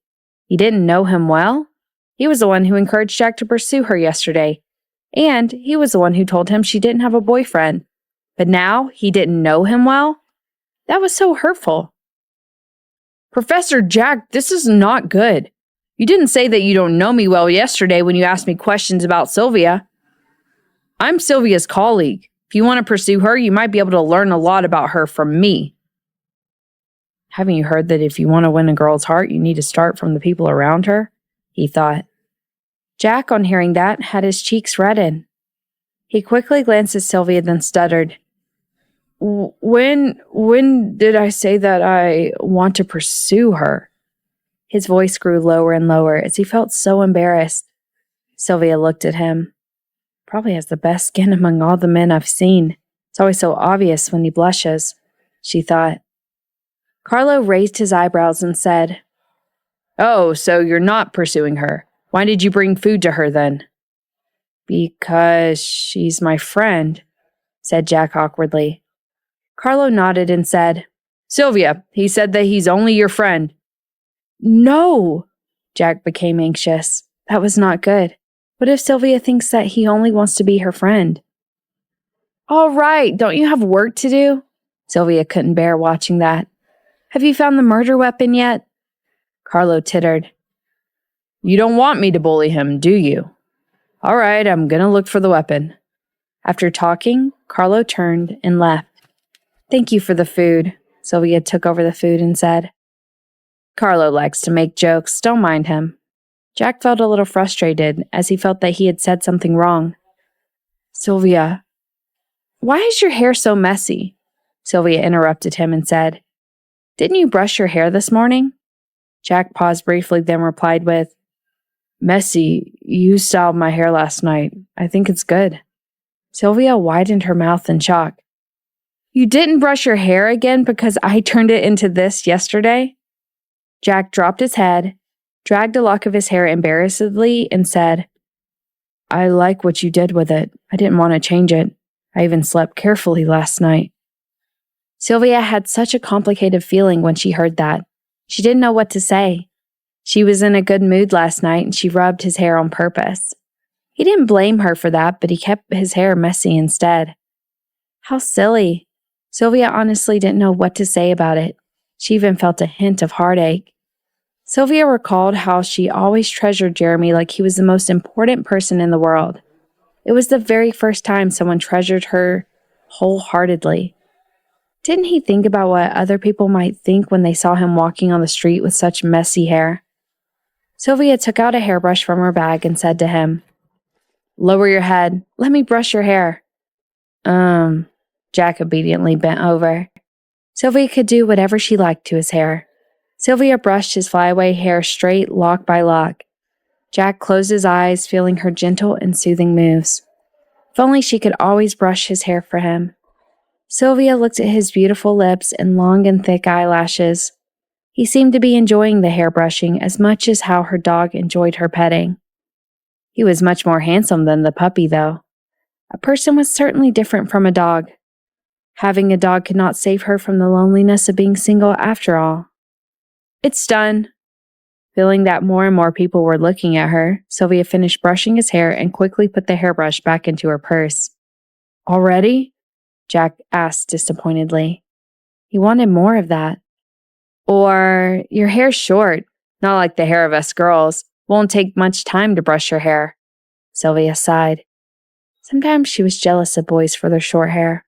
He didn't know him well. He was the one who encouraged Jack to pursue her yesterday. And he was the one who told him she didn't have a boyfriend. But now he didn't know him well? That was so hurtful. "Professor Jack, this is not good. You didn't say that you don't know me well yesterday when you asked me questions about Sylvia. I'm Sylvia's colleague. If you want to pursue her, you might be able to learn a lot about her from me." Haven't you heard that if you want to win a girl's heart, you need to start from the people around her? He thought. Jack, on hearing that, had his cheeks redden. He quickly glanced at Sylvia, then stuttered. When did I say that I want to pursue her?" His voice grew lower and lower as he felt so embarrassed. Sylvia looked at him. "Probably has the best skin among all the men I've seen. It's always so obvious when he blushes," she thought. Carlo raised his eyebrows and said, "Oh, so you're not pursuing her. Why did you bring food to her then?" "Because she's my friend," said Jack awkwardly. Carlo nodded and said, "Sylvia, he said that he's only your friend." "No!" Jack became anxious. That was not good. What if Sylvia thinks that he only wants to be her friend? "All right, don't you have work to do?" Sylvia couldn't bear watching that. "Have you found the murder weapon yet?" Carlo tittered. "You don't want me to bully him, do you? All right, I'm gonna look for the weapon." After talking, Carlo turned and left. "Thank you for the food." Sylvia took over the food and said, "Carlo likes to make jokes, don't mind him." Jack felt a little frustrated as he felt that he had said something wrong. "Sylvia, why is your hair so messy?" Sylvia interrupted him and said, "Didn't you brush your hair this morning?" Jack paused briefly, then replied with, "Messy, you styled my hair last night. I think it's good." Sylvia widened her mouth in shock. "You didn't brush your hair again because I turned it into this yesterday?" Jack dropped his head, dragged a lock of his hair embarrassedly, and said, "I like what you did with it. I didn't want to change it. I even slept carefully last night." Sylvia had such a complicated feeling when she heard that. She didn't know what to say. She was in a good mood last night and she rubbed his hair on purpose. He didn't blame her for that, but he kept his hair messy instead. How silly. Sylvia honestly didn't know what to say about it. She even felt a hint of heartache. Sylvia recalled how she always treasured Jeremy like he was the most important person in the world. It was the very first time someone treasured her wholeheartedly. Didn't he think about what other people might think when they saw him walking on the street with such messy hair? Sylvia took out a hairbrush from her bag and said to him, "Lower your head. Let me brush your hair." Jack obediently bent over. Sylvia could do whatever she liked to his hair. Sylvia brushed his flyaway hair straight, lock by lock. Jack closed his eyes, feeling her gentle and soothing moves. If only she could always brush his hair for him. Sylvia looked at his beautiful lips and long and thick eyelashes. He seemed to be enjoying the hair brushing as much as how her dog enjoyed her petting. He was much more handsome than the puppy, though. A person was certainly different from a dog. Having a dog could not save her from the loneliness of being single after all. It's done. Feeling that more and more people were looking at her, Sylvia finished brushing his hair and quickly put the hairbrush back into her purse. Already? Jack asked disappointedly. He wanted more of that. Or, your hair's short, not like the hair of us girls. Won't take much time to brush your hair. Sylvia sighed. Sometimes she was jealous of boys for their short hair.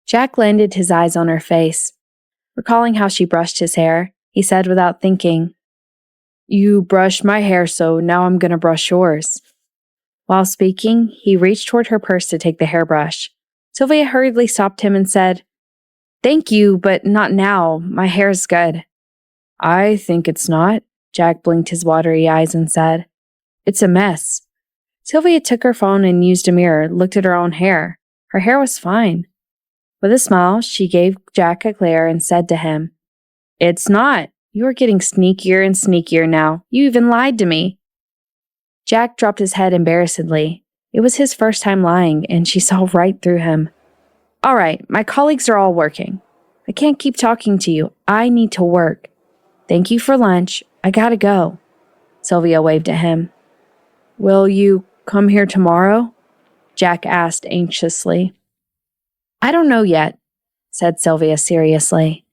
Jack landed his eyes on her face. Recalling how she brushed his hair, he said without thinking, You brushed my hair, so now I'm going to brush yours. While speaking, he reached toward her purse to take the hairbrush. Sylvia hurriedly stopped him and said, Thank you, but not now. My hair's good. I think it's not, Jack blinked his watery eyes and said. It's a mess. Sylvia took her phone and used a mirror, looked at her own hair. Her hair was fine. With a smile, she gave Jack a glare and said to him, It's not. You are getting sneakier and sneakier now. You even lied to me. Jack dropped his head embarrassedly. It was his first time lying, and she saw right through him. All right, my colleagues are all working. I can't keep talking to you. I need to work. Thank you for lunch. I gotta go. Sylvia waved at him. Will you come here tomorrow? Jack asked anxiously. I don't know yet, said Sylvia seriously.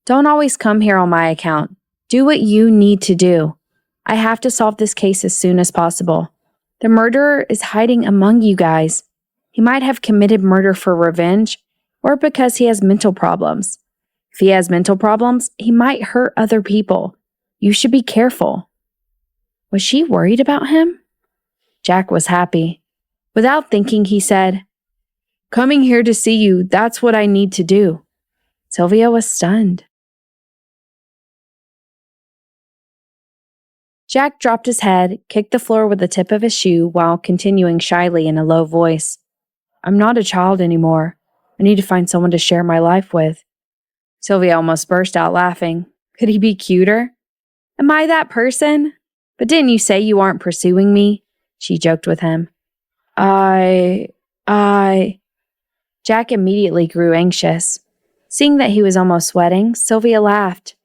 Don't always come here on my account. Do what you need to do. I have to solve this case as soon as possible. The murderer is hiding among you guys. He might have committed murder for revenge or because he has mental problems. If he has mental problems, he might hurt other people. You should be careful. Was she worried about him? Jack was happy. Without thinking, he said, Coming here to see you, that's what I need to do. Sylvia was stunned. Jack dropped his head, kicked the floor with the tip of his shoe while continuing shyly in a low voice. I'm not a child anymore. I need to find someone to share my life with. Sylvia almost burst out laughing. Could he be cuter? Am I that person? But didn't you say you aren't pursuing me? She joked with him. Jack immediately grew anxious. Seeing that he was almost sweating, Sylvia laughed.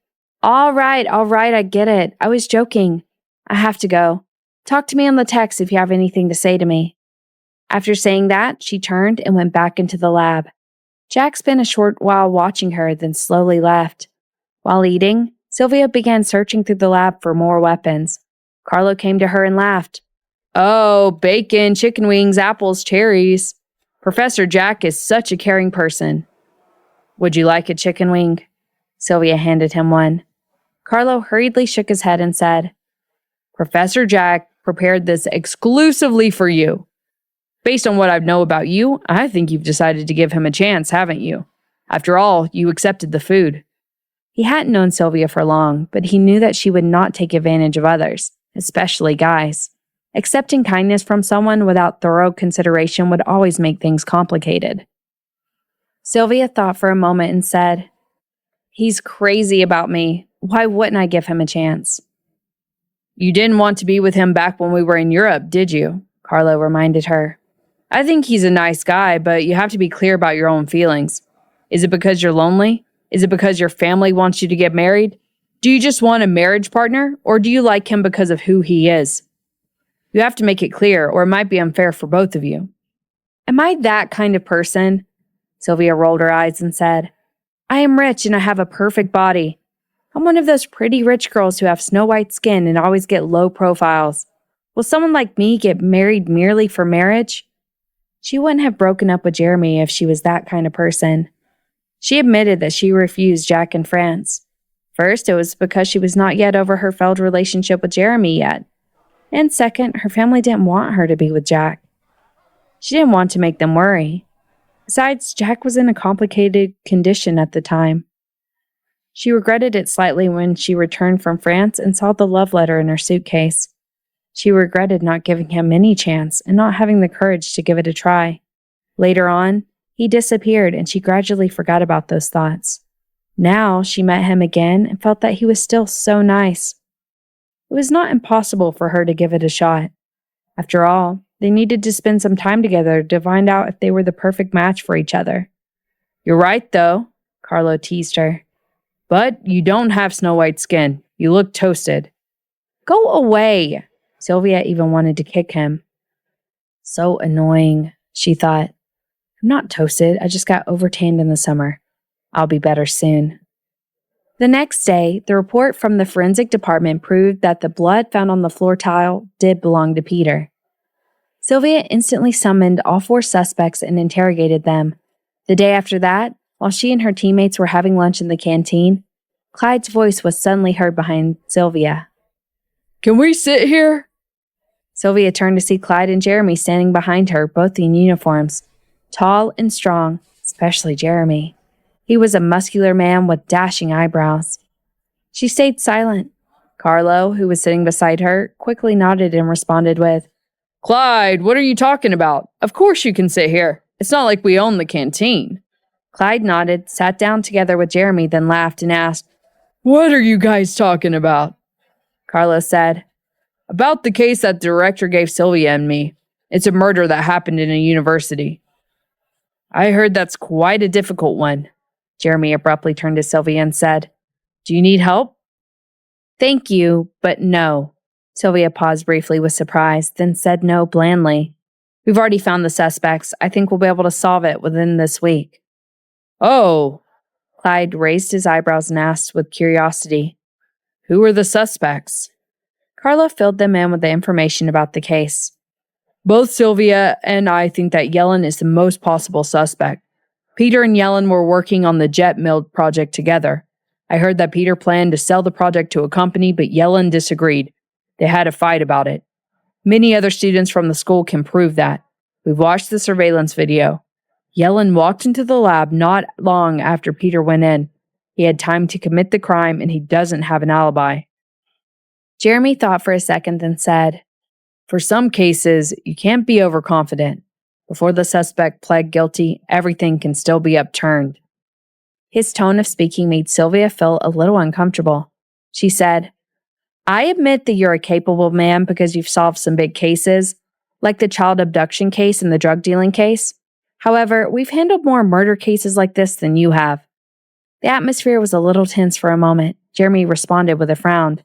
All right, I get it. I was joking. I have to go. Talk to me on the text if you have anything to say to me. After saying that, she turned and went back into the lab. Jack spent a short while watching her, then slowly left. While eating, Sylvia began searching through the lab for more weapons. Carlo came to her and laughed. Oh, bacon, chicken wings, apples, cherries. Professor Jack is such a caring person. Would you like a chicken wing? Sylvia handed him one. Carlo hurriedly shook his head and said, Professor Jack prepared this exclusively for you. Based on what I know about you, I think you've decided to give him a chance, haven't you? After all, you accepted the food. He hadn't known Sylvia for long, but he knew that she would not take advantage of others, especially guys. Accepting kindness from someone without thorough consideration would always make things complicated. Sylvia thought for a moment and said, He's crazy about me. Why wouldn't I give him a chance? You didn't want to be with him back when we were in Europe, did you? Carlo reminded her. I think he's a nice guy, but you have to be clear about your own feelings. Is it because you're lonely? Is it because your family wants you to get married? Do you just want a marriage partner, or do you like him because of who he is? You have to make it clear, or it might be unfair for both of you. Am I that kind of person? Sylvia rolled her eyes and said, I am rich and I have a perfect body. I'm one of those pretty rich girls who have snow white skin and always get low profiles. Will someone like me get married merely for marriage? She wouldn't have broken up with Jeremy if she was that kind of person. She admitted that she refused Jack in France. First, it was because she was not yet over her failed relationship with Jeremy yet. And second, her family didn't want her to be with Jack. She didn't want to make them worry. Besides, Jack was in a complicated condition at the time. She regretted it slightly when she returned from France and saw the love letter in her suitcase. She regretted not giving him any chance and not having the courage to give it a try. Later on, he disappeared and she gradually forgot about those thoughts. Now she met him again and felt that he was still so nice. It was not impossible for her to give it a shot. After all, they needed to spend some time together to find out if they were the perfect match for each other. "You're right, though," Carlo teased her. "But you don't have snow white skin. You look toasted." "Go away." Sylvia even wanted to kick him. So annoying, she thought. "I'm not toasted. I just got overtanned in the summer. I'll be better soon." The next day, the report from the forensic department proved that the blood found on the floor tile did belong to Peter. Sylvia instantly summoned all 4 suspects and interrogated them. The day after that, while she and her teammates were having lunch in the canteen, Clyde's voice was suddenly heard behind Sylvia. "Can we sit here?" Sylvia turned to see Clyde and Jeremy standing behind her, both in uniforms, tall and strong, especially Jeremy. He was a muscular man with dashing eyebrows. She stayed silent. Carlo, who was sitting beside her, quickly nodded and responded with, "Clyde, what are you talking about? Of course you can sit here. It's not like we own the canteen." Clyde nodded, sat down together with Jeremy, then laughed and asked, "What are you guys talking about?" Carlo said, "About the case that the director gave Sylvia and me. It's a murder that happened in a university." "I heard that's quite a difficult one." Jeremy abruptly turned to Sylvia and said, "Do you need help?" "Thank you, but no." Sylvia paused briefly with surprise, then said no blandly. "We've already found the suspects. I think we'll be able to solve it within this week." "Oh." Clyde raised his eyebrows and asked with curiosity, "Who are the suspects?" Carlo filled them in with the information about the case. "Both Sylvia and I think that Yellen is the most possible suspect. Peter and Yellen were working on the jet mill project together. I heard that Peter planned to sell the project to a company, but Yellen disagreed. They had a fight about it. Many other students from the school can prove that. We've watched the surveillance video. Yellen walked into the lab not long after Peter went in. He had time to commit the crime, and he doesn't have an alibi." Jeremy thought for a second, then said, "For some cases, you can't be overconfident. Before the suspect pled guilty, everything can still be upturned." His tone of speaking made Sylvia feel a little uncomfortable. She said, "I admit that you're a capable man because you've solved some big cases, like the child abduction case and the drug dealing case. However, we've handled more murder cases like this than you have." The atmosphere was a little tense for a moment. Jeremy responded with a frown.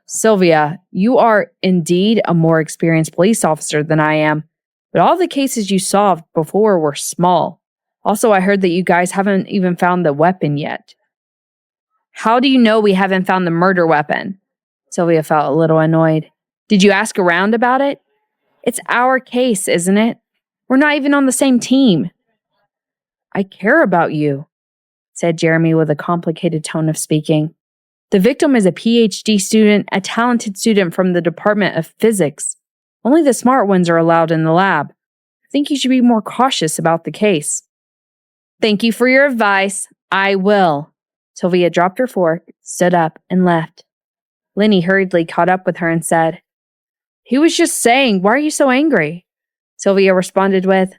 "Sylvia, you are indeed a more experienced police officer than I am, but all the cases you solved before were small. Also, I heard that you guys haven't even found the weapon yet." "How do you know we haven't found the murder weapon?" Sylvia felt a little annoyed. "Did you ask around about it? It's our case, isn't it? We're not even on the same team." "I care about you," said Jeremy with a complicated tone of speaking. "The victim is a PhD student, a talented student from the Department of Physics. Only the smart ones are allowed in the lab. I think you should be more cautious about the case." "Thank you for your advice. I will." Sylvia dropped her fork, stood up, and left. Lenny hurriedly caught up with her and said, "He was just saying, why are you so angry?" Sylvia responded with,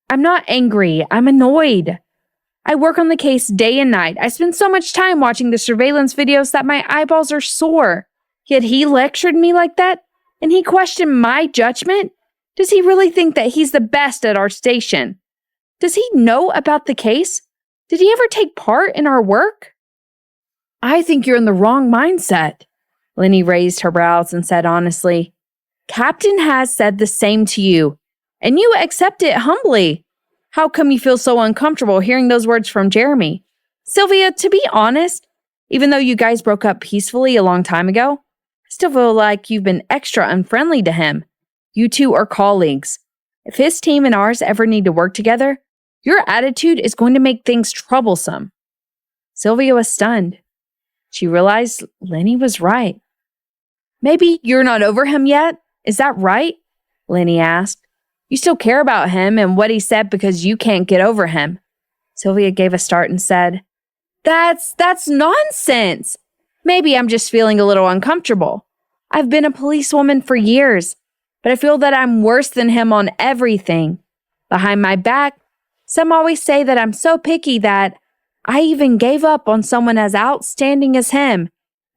"I'm not angry. I'm annoyed. I work on the case day and night. I spend so much time watching the surveillance videos that my eyeballs are sore. Yet he lectured me like that, and he questioned my judgment? Does he really think that he's the best at our station? Does he know about the case? Did he ever take part in our work?" "I think you're in the wrong mindset." Lenny raised her brows and said honestly, "Captain has said the same to you, and you accept it humbly. How come you feel so uncomfortable hearing those words from Jeremy? Sylvia, to be honest, even though you guys broke up peacefully a long time ago, I still feel like you've been extra unfriendly to him. You two are colleagues. If his team and ours ever need to work together, your attitude is going to make things troublesome." Sylvia was stunned. She realized Lenny was right. "Maybe you're not over him yet? Is that right?" Lenny asked. "You still care about him and what he said because you can't get over him." Sylvia gave a start and said, That's nonsense. Maybe I'm just feeling a little uncomfortable. I've been a policewoman for years, but I feel that I'm worse than him on everything. Behind my back, some always say that I'm so picky that I even gave up on someone as outstanding as him.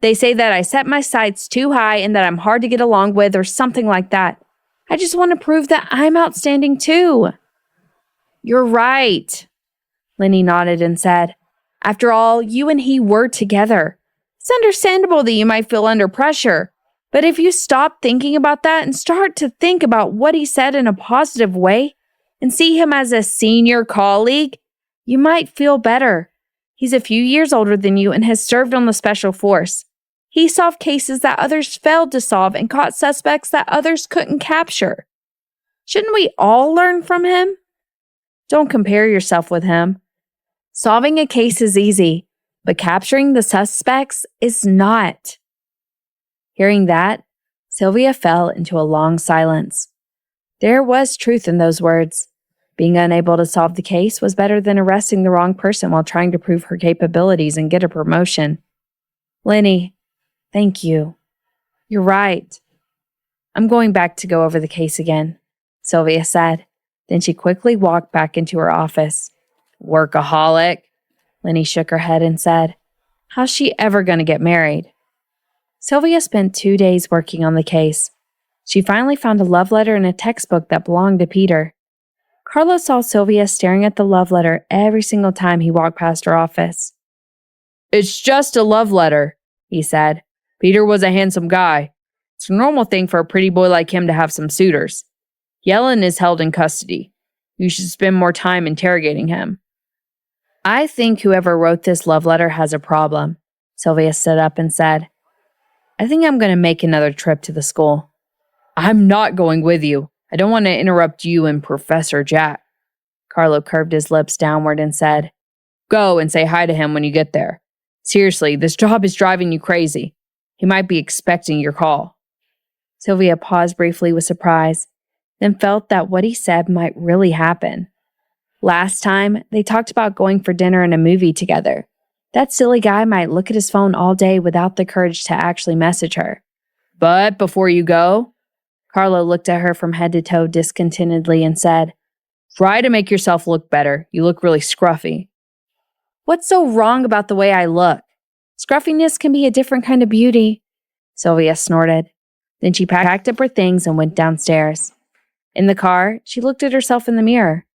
They say that I set my sights too high and that I'm hard to get along with or something like that. I just want to prove that I'm outstanding too." "You're right," Lenny nodded and said. "After all, you and he were together. It's understandable that you might feel under pressure. But if you stop thinking about that and start to think about what he said in a positive way and see him as a senior colleague, you might feel better. He's a few years older than you and has served on the special force. He solved cases that others failed to solve and caught suspects that others couldn't capture. Shouldn't we all learn from him? Don't compare yourself with him. Solving a case is easy, but capturing the suspects is not." Hearing that, Sylvia fell into a long silence. There was truth in those words. Being unable to solve the case was better than arresting the wrong person while trying to prove her capabilities and get a promotion. "Lenny, thank you. You're right. I'm going back to go over the case again," Sylvia said. Then she quickly walked back into her office. "Workaholic," Lenny shook her head and said. "How's she ever going to get married?" Sylvia spent 2 days working on the case. She finally found a love letter in a textbook that belonged to Peter. Carlos saw Sylvia staring at the love letter every single time he walked past her office. "It's just a love letter," he said. "Peter was a handsome guy. It's a normal thing for a pretty boy like him to have some suitors. Yellen is held in custody. You should spend more time interrogating him." "I think whoever wrote this love letter has a problem," Sylvia stood up and said. "I think I'm going to make another trip to the school." "I'm not going with you. I don't want to interrupt you and Professor Jack." Carlo curved his lips downward and said, "Go and say hi to him when you get there. Seriously, this job is driving you crazy. He might be expecting your call." Sylvia paused briefly with surprise, then felt that what he said might really happen. Last time, they talked about going for dinner and a movie together. That silly guy might look at his phone all day without the courage to actually message her. "But before you go," Carlo looked at her from head to toe discontentedly and said, "Try to make yourself look better. You look really scruffy." "What's so wrong about the way I look? Scruffiness can be a different kind of beauty," Sylvia snorted. Then she packed up her things and went downstairs. In the car, she looked at herself in the mirror.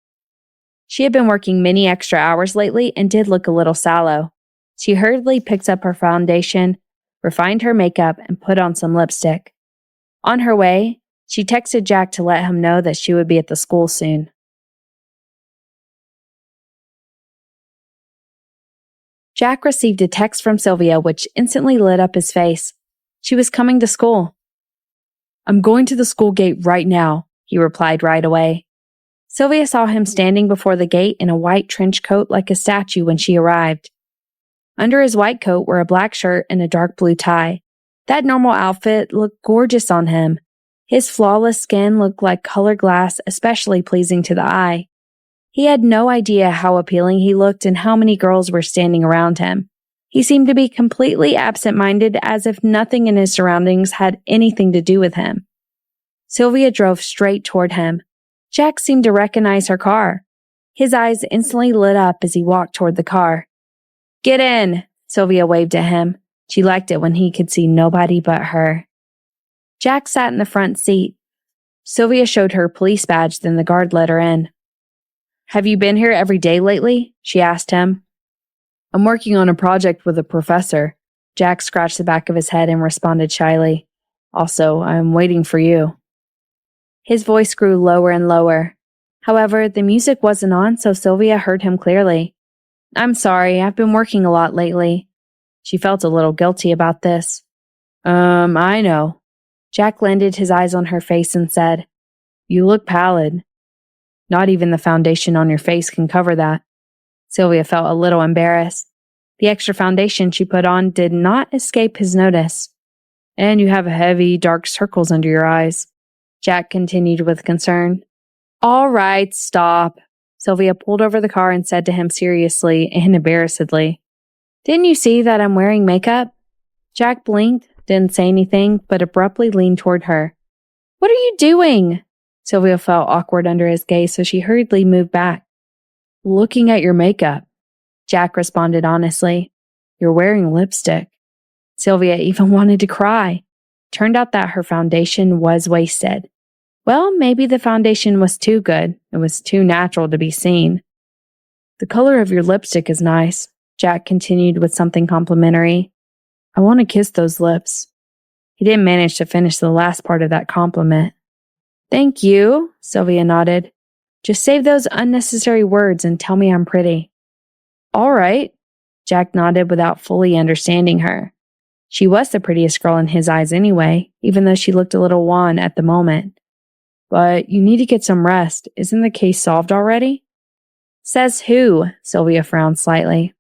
She had been working many extra hours lately and did look a little sallow. She hurriedly picked up her foundation, refined her makeup, and put on some lipstick. On her way, she texted Jack to let him know that she would be at the school soon. Jack received a text from Sylvia which instantly lit up his face. She was coming to school. "I'm going to the school gate right now," he replied right away. Sylvia saw him standing before the gate in a white trench coat like a statue when she arrived. Under his white coat were a black shirt and a dark blue tie. That normal outfit looked gorgeous on him. His flawless skin looked like colored glass, especially pleasing to the eye. He had no idea how appealing he looked and how many girls were standing around him. He seemed to be completely absent-minded, as if nothing in his surroundings had anything to do with him. Sylvia drove straight toward him. Jack seemed to recognize her car. His eyes instantly lit up as he walked toward the car. "Get in," Sylvia waved at him. She liked it when he could see nobody but her. Jack sat in the front seat. Sylvia showed her police badge, then the guard let her in. "Have you been here every day lately?" she asked him. "I'm working on a project with a professor." Jack scratched the back of his head and responded shyly. "Also, I'm waiting for you." His voice grew lower and lower. However, the music wasn't on, so Sylvia heard him clearly. "I'm sorry, I've been working a lot lately." She felt a little guilty about this. I know." Jack landed his eyes on her face and said, "You look pallid." "Not even the foundation on your face can cover that." Sylvia felt a little embarrassed. The extra foundation she put on did not escape his notice. "And you have heavy, dark circles under your eyes," Jack continued with concern. "All right, stop." Sylvia pulled over the car and said to him seriously and embarrassedly, "Didn't you see that I'm wearing makeup?" Jack blinked, didn't say anything, but abruptly leaned toward her. "What are you doing?" Sylvia felt awkward under his gaze, so she hurriedly moved back. "Looking at your makeup." Jack responded honestly. You're wearing lipstick. Sylvia even wanted to cry. Turned out that her foundation was wasted. Well, maybe the foundation was too good. It was too natural to be seen. The color of your lipstick is nice, Jack continued with something complimentary. I want to kiss those lips. He didn't manage to finish the last part of that compliment. Thank you, Sylvia nodded. Just save those unnecessary words and tell me I'm pretty. All right, Jack nodded without fully understanding her. She was the prettiest girl in his eyes anyway, even though she looked a little wan at the moment. But you need to get some rest. Isn't the case solved already? Says who? Sylvia frowned slightly.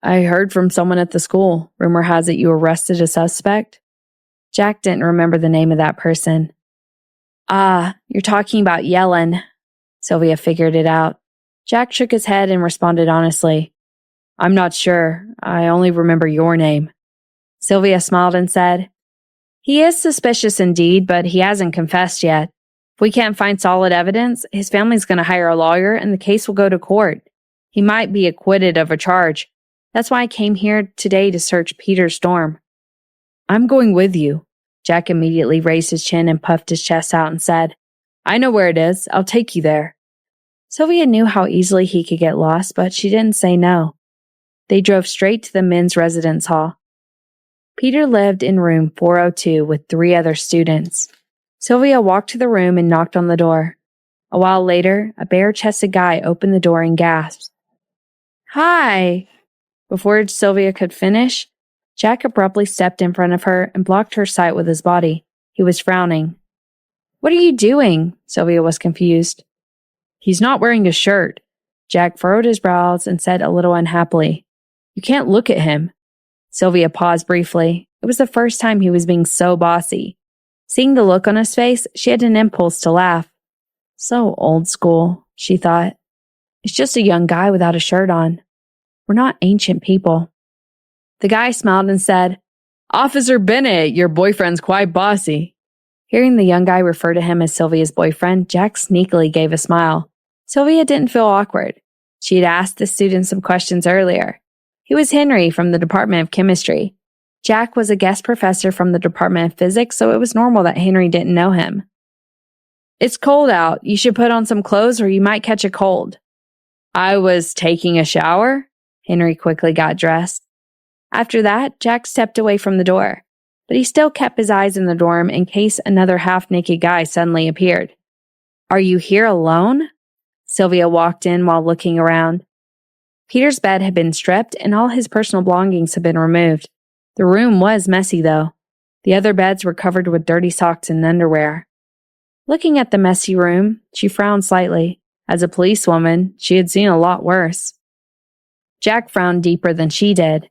I heard from someone at the school. Rumor has it you arrested a suspect. Jack didn't remember the name of that person. Ah, you're talking about Yellen. Sylvia figured it out. Jack shook his head and responded honestly. I'm not sure. I only remember your name. Sylvia smiled and said, He is suspicious indeed, but he hasn't confessed yet. If we can't find solid evidence, his family's going to hire a lawyer and the case will go to court. He might be acquitted of a charge. That's why I came here today to search Peter's dorm. I'm going with you. Jack immediately raised his chin and puffed his chest out and said, I know where it is. I'll take you there. Sylvia knew how easily he could get lost, but she didn't say no. They drove straight to the men's residence hall. Peter lived in room 402 with 3 other students. Sylvia walked to the room and knocked on the door. A while later, a bare-chested guy opened the door and gasped. Hi! Before Sylvia could finish, Jack abruptly stepped in front of her and blocked her sight with his body. He was frowning. What are you doing? Sylvia was confused. He's not wearing a shirt. Jack furrowed his brows and said a little unhappily, You can't look at him. Sylvia paused briefly. It was the first time he was being so bossy. Seeing the look on his face, she had an impulse to laugh. So old school, she thought. It's just a young guy without a shirt on. We're not ancient people. The guy smiled and said, Officer Bennett, your boyfriend's quite bossy. Hearing the young guy refer to him as Sylvia's boyfriend, Jack sneakily gave a smile. Sylvia didn't feel awkward. She had asked the student some questions earlier. He was Henry from the Department of Chemistry. Jack was a guest professor from the Department of Physics, so it was normal that Henry didn't know him. It's cold out. You should put on some clothes or you might catch a cold. I was taking a shower. Henry quickly got dressed. After that, Jack stepped away from the door, but he still kept his eyes in the dorm in case another half-naked guy suddenly appeared. Are you here alone? Sylvia walked in while looking around. Peter's bed had been stripped and all his personal belongings had been removed. The room was messy, though. The other beds were covered with dirty socks and underwear. Looking at the messy room, she frowned slightly. As a policewoman, she had seen a lot worse. Jack frowned deeper than she did.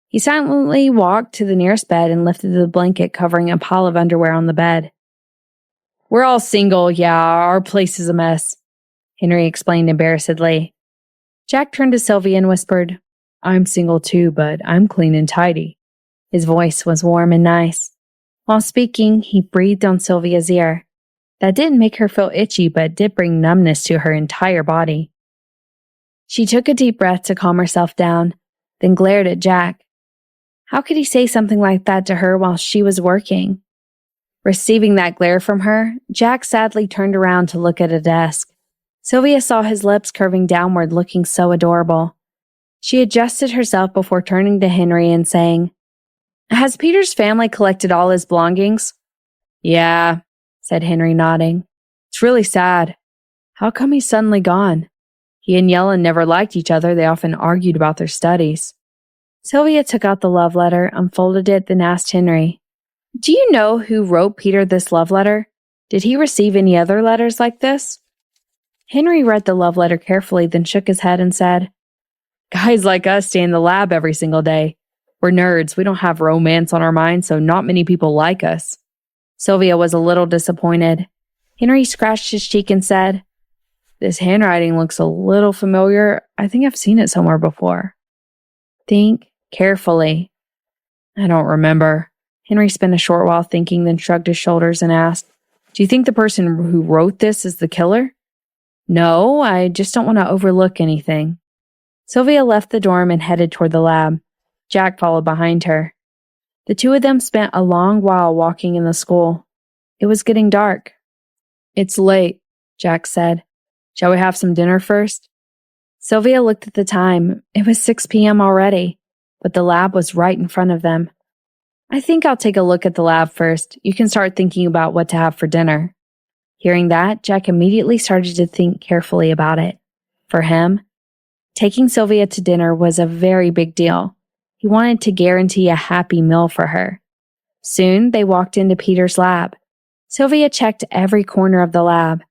He silently walked to the nearest bed and lifted the blanket covering a pile of underwear on the bed. We're all single, yeah, our place is a mess, Henry explained embarrassedly. Jack turned to Sylvia and whispered, I'm single too, but I'm clean and tidy. His voice was warm and nice. While speaking, he breathed on Sylvia's ear. That didn't make her feel itchy, but did bring numbness to her entire body. She took a deep breath to calm herself down, then glared at Jack. How could he say something like that to her while she was working? Receiving that glare from her, Jack sadly turned around to look at a desk. Sylvia saw his lips curving downward, looking so adorable. She adjusted herself before turning to Henry and saying, Has Peter's family collected all his belongings? Yeah, said Henry, nodding. It's really sad. How come he's suddenly gone? He and Yellen never liked each other. They often argued about their studies. Sylvia took out the love letter, unfolded it, then asked Henry, Do you know who wrote Peter this love letter? Did he receive any other letters like this? Henry read the love letter carefully, then shook his head and said, Guys like us stay in the lab every single day. We're nerds. We don't have romance on our minds, so not many people like us. Sylvia was a little disappointed. Henry scratched his cheek and said, This handwriting looks a little familiar. I think I've seen it somewhere before. Think carefully. I don't remember. Henry spent a short while thinking, then shrugged his shoulders and asked, Do you think the person who wrote this is the killer? No, I just don't want to overlook anything. Sylvia left the dorm and headed toward the lab. Jack followed behind her. The two of them spent a long while walking in the school. It was getting dark. "It's late," Jack said. "Shall we have some dinner first?" Sylvia looked at the time. It was 6 p.m. already, but the lab was right in front of them. "I think I'll take a look at the lab first. You can start thinking about what to have for dinner." Hearing that, Jack immediately started to think carefully about it. For him, taking Sylvia to dinner was a very big deal. He wanted to guarantee a happy meal for her. Soon, they walked into Peter's lab. Sylvia checked every corner of the lab.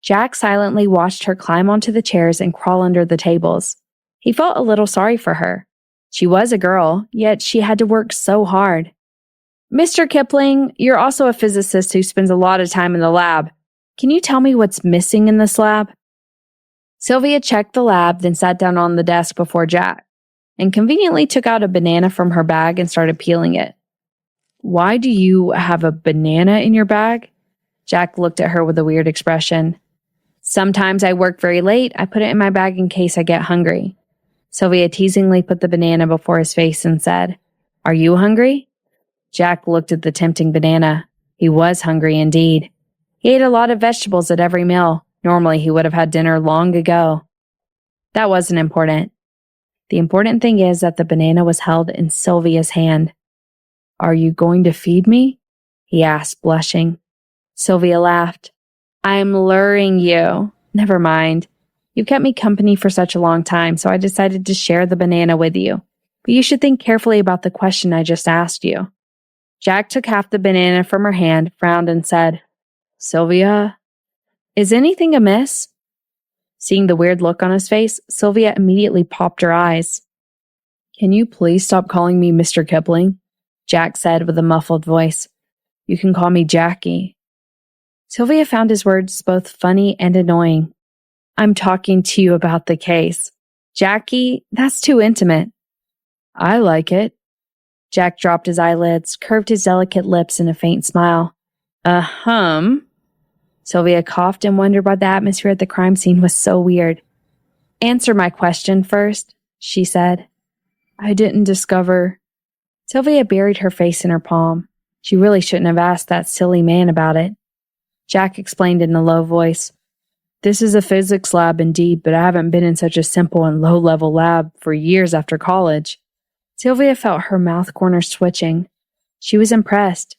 Jack silently watched her climb onto the chairs and crawl under the tables. He felt a little sorry for her. She was a girl, yet she had to work so hard. "Mr. Kipling, you're also a physicist who spends a lot of time in the lab. Can you tell me what's missing in this lab?" Sylvia checked the lab, then sat down on the desk before Jack, and conveniently took out a banana from her bag and started peeling it. "Why do you have a banana in your bag?" Jack looked at her with a weird expression. "Sometimes I work very late. I put it in my bag in case I get hungry." Sylvia teasingly put the banana before his face and said, "Are you hungry?" Jack looked at the tempting banana. He was hungry indeed. He ate a lot of vegetables at every meal. Normally, he would have had dinner long ago. That wasn't important. The important thing is that the banana was held in Sylvia's hand. "Are you going to feed me?" he asked, blushing. Sylvia laughed. "I'm luring you." "Never mind. You've kept me company for such a long time, so I decided to share the banana with you. But you should think carefully about the question I just asked you." Jack took half the banana from her hand, frowned, and said, "Sylvia, is anything amiss?" Seeing the weird look on his face, Sylvia immediately popped her eyes. "Can you please stop calling me Mr. Kipling?" Jack said with a muffled voice. "You can call me Jackie." Sylvia found his words both funny and annoying. "I'm talking to you about the case. Jackie, that's too intimate." "I like it." Jack dropped his eyelids, curved his delicate lips in a faint smile. Sylvia coughed and wondered why the atmosphere at the crime scene was so weird. "Answer my question first," she said. "I didn't discover—" Sylvia buried her face in her palm. She really shouldn't have asked that silly man about it. Jack explained in a low voice. "This is a physics lab indeed, but I haven't been in such a simple and low-level lab for years after college." Sylvia felt her mouth corners twitching. She was impressed.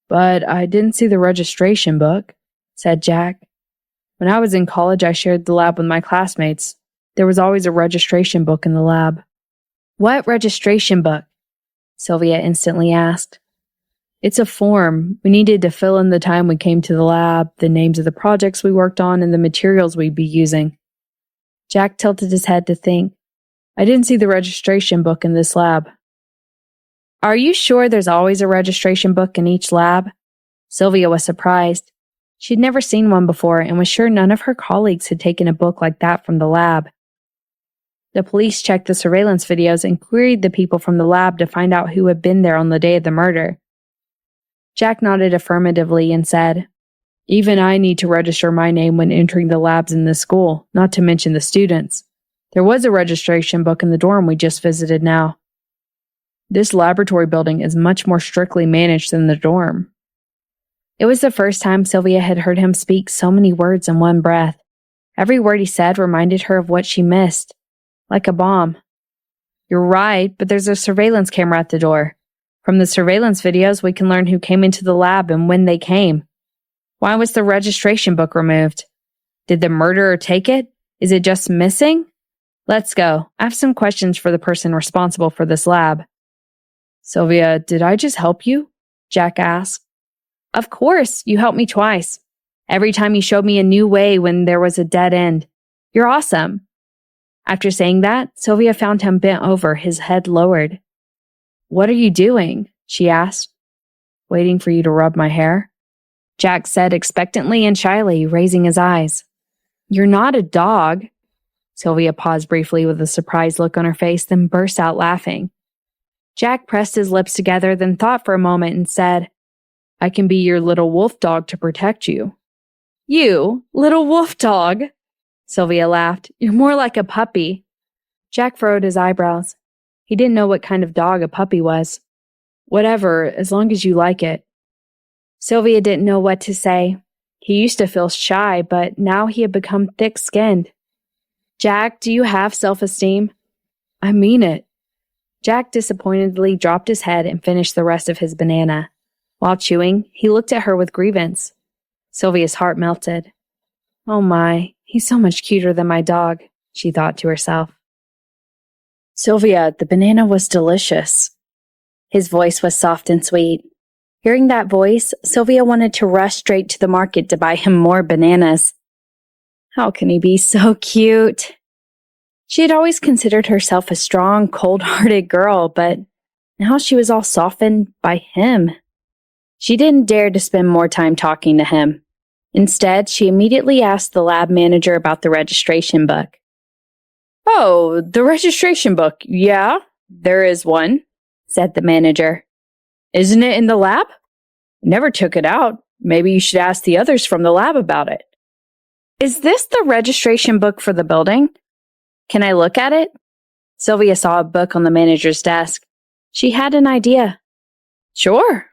"But I didn't see the registration book," said Jack. "When I was in college, I shared the lab with my classmates. There was always a registration book in the lab." "What registration book?" Sylvia instantly asked. "It's a form. We needed to fill in the time we came to the lab, the names of the projects we worked on, and the materials we'd be using." Jack tilted his head to think. "I didn't see the registration book in this lab." "Are you sure there's always a registration book in each lab?" Sylvia was surprised. She'd never seen one before and was sure none of her colleagues had taken a book like that from the lab. The police checked the surveillance videos and queried the people from the lab to find out who had been there on the day of the murder. Jack nodded affirmatively and said, "Even I need to register my name when entering the labs in this school, not to mention the students. There was a registration book in the dorm we just visited now. This laboratory building is much more strictly managed than the dorm." It was the first time Sylvia had heard him speak so many words in one breath. Every word he said reminded her of what she missed, like a bomb. "You're right, but there's a surveillance camera at the door. From the surveillance videos, we can learn who came into the lab and when they came. Why was the registration book removed? Did the murderer take it? Is it just missing? Let's go. I have some questions for the person responsible for this lab." "Sylvia, did I just help you?" Jack asked. "Of course, you helped me twice. Every time you showed me a new way when there was a dead end. You're awesome." After saying that, Sylvia found him bent over, his head lowered. "What are you doing?" she asked. "Waiting for you to rub my hair," Jack said expectantly and shyly, raising his eyes. "You're not a dog." Sylvia paused briefly with a surprised look on her face, then burst out laughing. Jack pressed his lips together, then thought for a moment and said, "I can be your little wolf dog to protect you." "You, little wolf dog?" Sylvia laughed. "You're more like a puppy." Jack furrowed his eyebrows. He didn't know what kind of dog a puppy was. Whatever, as long as you like it. Sylvia didn't know what to say. He used to feel shy, but now he had become thick-skinned. Jack, do you have self-esteem? I mean it. Jack disappointedly dropped his head and finished the rest of his banana. While chewing, he looked at her with grievance. Sylvia's heart melted. Oh my, he's so much cuter than my dog, she thought to herself. Sylvia, the banana was delicious. His voice was soft and sweet. Hearing that voice, Sylvia wanted to rush straight to the market to buy him more bananas. How can he be so cute? She had always considered herself a strong, cold-hearted girl, but now she was all softened by him. She didn't dare to spend more time talking to him. Instead, she immediately asked the lab manager about the registration book. Oh, the registration book, yeah, there is one, said the manager. Isn't it in the lab? I never took it out. Maybe you should ask the others from the lab about it. Is this the registration book for the building? Can I look at it? Sylvia saw a book on the manager's desk. She had an idea. Sure.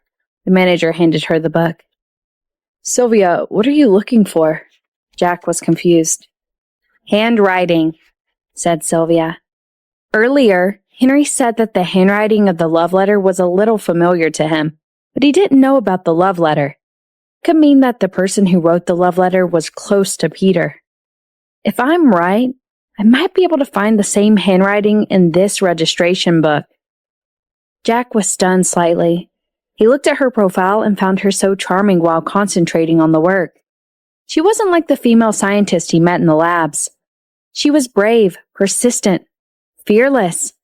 The manager handed her the book. Sylvia, what are you looking for? Jack was confused. Handwriting, said Sylvia. Earlier, Henry said that the handwriting of the love letter was a little familiar to him, but he didn't know about the love letter. It could mean that the person who wrote the love letter was close to Peter. If I'm right, I might be able to find the same handwriting in this registration book. Jack was stunned slightly. He looked at her profile and found her so charming while concentrating on the work. She wasn't like the female scientist he met in the labs. She was brave, persistent, fearless.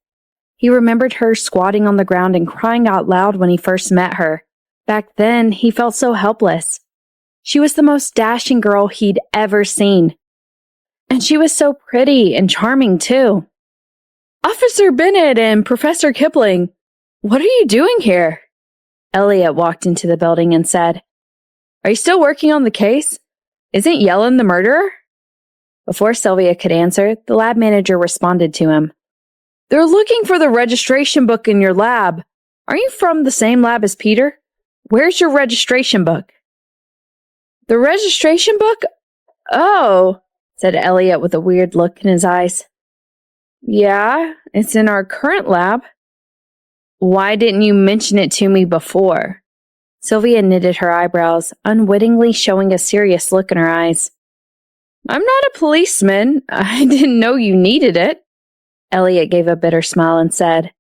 He remembered her squatting on the ground and crying out loud when he first met her. Back then, he felt so helpless. She was the most dashing girl he'd ever seen. And she was so pretty and charming, too. Officer Bennett and Professor Kipling, what are you doing here? Elliot walked into the building and said, Are you still working on the case? Isn't Yellen the murderer? Before Sylvia could answer, the lab manager responded to him. They're looking for the registration book in your lab. Are you from the same lab as Peter? Where's your registration book? The registration book? Oh, said Elliot with a weird look in his eyes. Yeah, it's in our current lab. Why didn't you mention it to me before? Sylvia knitted her eyebrows, unwittingly showing a serious look in her eyes. I'm not a policeman. I didn't know you needed it. Elliot gave a bitter smile and said,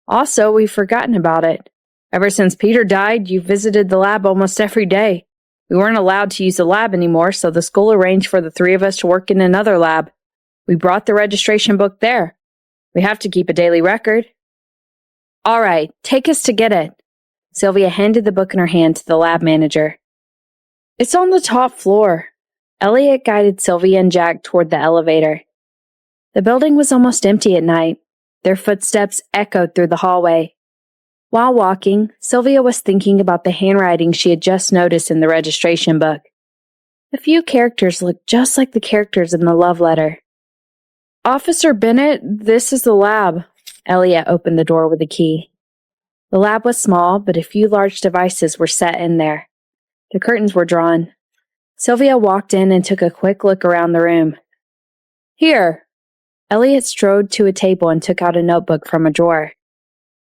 Also, we've forgotten about it. Ever since Peter died, you visited the lab almost every day. We weren't allowed to use the lab anymore, so the school arranged for the three of us to work in another lab. We brought the registration book there. We have to keep a daily record. All right, take us to get it. Sylvia handed the book in her hand to the lab manager. It's on the top floor. Elliot guided Sylvia and Jack toward the elevator. The building was almost empty at night. Their footsteps echoed through the hallway. While walking, Sylvia was thinking about the handwriting she had just noticed in the registration book. A few characters looked just like the characters in the love letter. Officer Bennett, this is the lab. Elliot opened the door with a key. The lab was small, but a few large devices were set in there. The curtains were drawn. Sylvia walked in and took a quick look around the room. Here. Elliot strode to a table and took out a notebook from a drawer.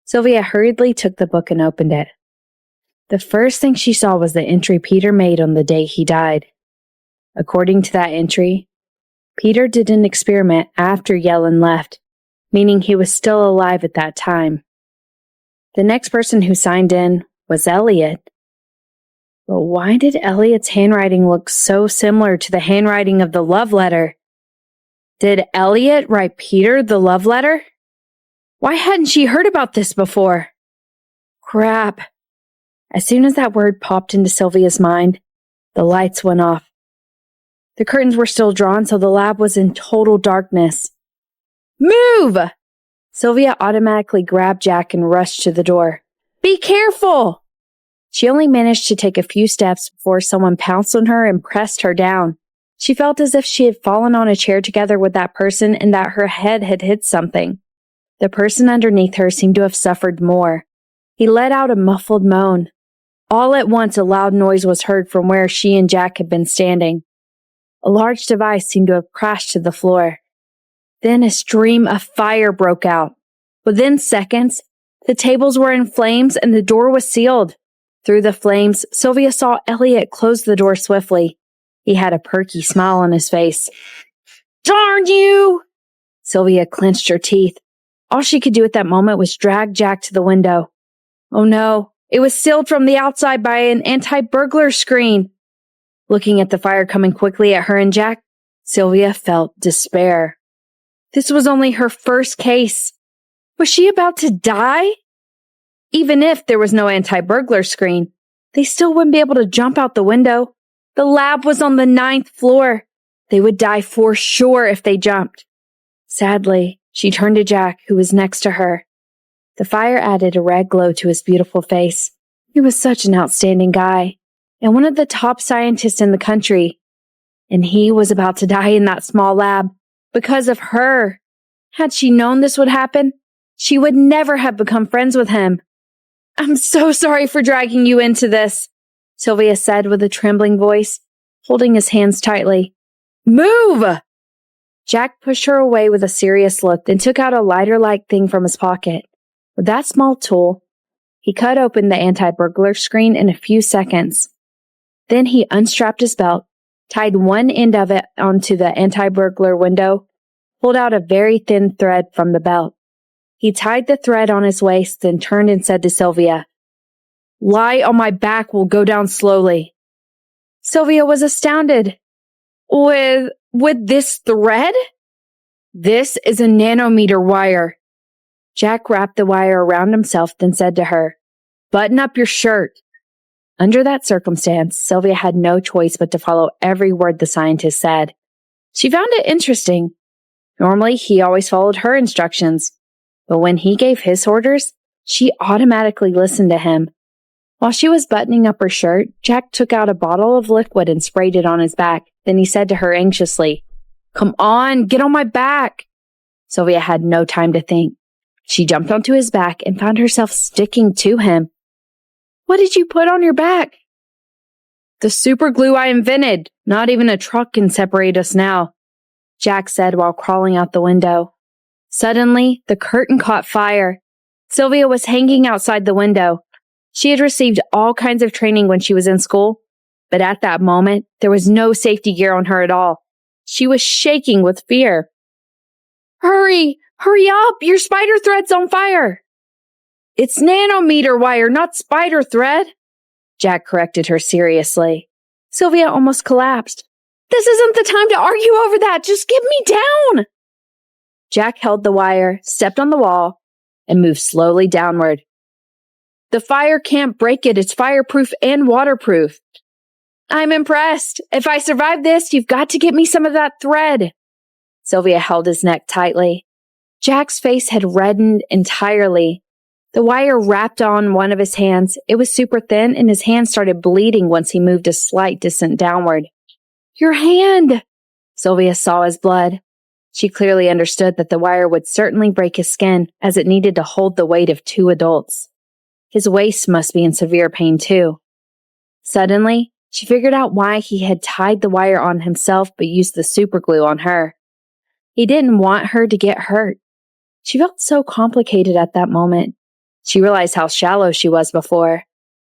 Sylvia hurriedly took the book and opened it. The first thing she saw was the entry Peter made on the day he died. According to that entry, Peter did an experiment after Yellen left, meaning he was still alive at that time. The next person who signed in was Elliot. But why did Elliot's handwriting look so similar to the handwriting of the love letter? Did Elliot write Peter the love letter? Why hadn't she heard about this before? Crap. As soon as that word popped into Sylvia's mind, the lights went off. The curtains were still drawn, so the lab was in total darkness. Move! Sylvia automatically grabbed Jack and rushed to the door. Be careful! She only managed to take a few steps before someone pounced on her and pressed her down. She felt as if she had fallen on a chair together with that person and that her head had hit something. The person underneath her seemed to have suffered more. He let out a muffled moan. All at once, a loud noise was heard from where she and Jack had been standing. A large device seemed to have crashed to the floor. Then a stream of fire broke out. Within seconds, the tables were in flames and the door was sealed. Through the flames, Sylvia saw Elliot close the door swiftly. He had a perky smile on his face. "Darn you!" Sylvia clenched her teeth. All she could do at that moment was drag Jack to the window. Oh no, it was sealed from the outside by an anti-burglar screen. Looking at the fire coming quickly at her and Jack, Sylvia felt despair. This was only her first case. Was she about to die? Even if there was no anti-burglar screen, they still wouldn't be able to jump out the window. The lab was on the 9th floor. They would die for sure if they jumped. Sadly, she turned to Jack, who was next to her. The fire added a red glow to his beautiful face. He was such an outstanding guy, and one of the top scientists in the country. And he was about to die in that small lab because of her. Had she known this would happen, she would never have become friends with him. "I'm so sorry for dragging you into this," Sylvia said with a trembling voice, holding his hands tightly. "Move!" Jack pushed her away with a serious look, then took out a lighter-like thing from his pocket. With that small tool, he cut open the anti-burglar screen in a few seconds. Then he unstrapped his belt, tied one end of it onto the anti-burglar window, pulled out a very thin thread from the belt. He tied the thread on his waist, then turned and said to Sylvia, "Lie on my back, we'll go down slowly." Sylvia was astounded. With this thread? "This is a nanometer wire." Jack wrapped the wire around himself, then said to her, "Button up your shirt." Under that circumstance, Sylvia had no choice but to follow every word the scientist said. She found it interesting. Normally, he always followed her instructions, but when he gave his orders, she automatically listened to him. While she was buttoning up her shirt, Jack took out a bottle of liquid and sprayed it on his back. Then he said to her anxiously, "Come on, get on my back." Sylvia had no time to think. She jumped onto his back and found herself sticking to him. "What did you put on your back?" "The super glue I invented. Not even a truck can separate us now," Jack said while crawling out the window. Suddenly, the curtain caught fire. Sylvia was hanging outside the window. She had received all kinds of training when she was in school, but at that moment, there was no safety gear on her at all. She was shaking with fear. Hurry up! Your spider thread's on fire!" "It's nanometer wire, not spider thread," Jack corrected her seriously. Sylvia almost collapsed. "This isn't the time to argue over that! Just get me down!" Jack held the wire, stepped on the wall, and moved slowly downward. "The fire can't break it. It's fireproof and waterproof." "I'm impressed. If I survive this, you've got to get me some of that thread." Sylvia held his neck tightly. Jack's face had reddened entirely. The wire wrapped on one of his hands. It was super thin, and his hand started bleeding once he moved a slight distance downward. "Your hand!" Sylvia saw his blood. She clearly understood that the wire would certainly break his skin, as it needed to hold the weight of 2 adults. His waist must be in severe pain too. Suddenly, she figured out why he had tied the wire on himself but used the superglue on her. He didn't want her to get hurt. She felt so complicated at that moment. She realized how shallow she was before.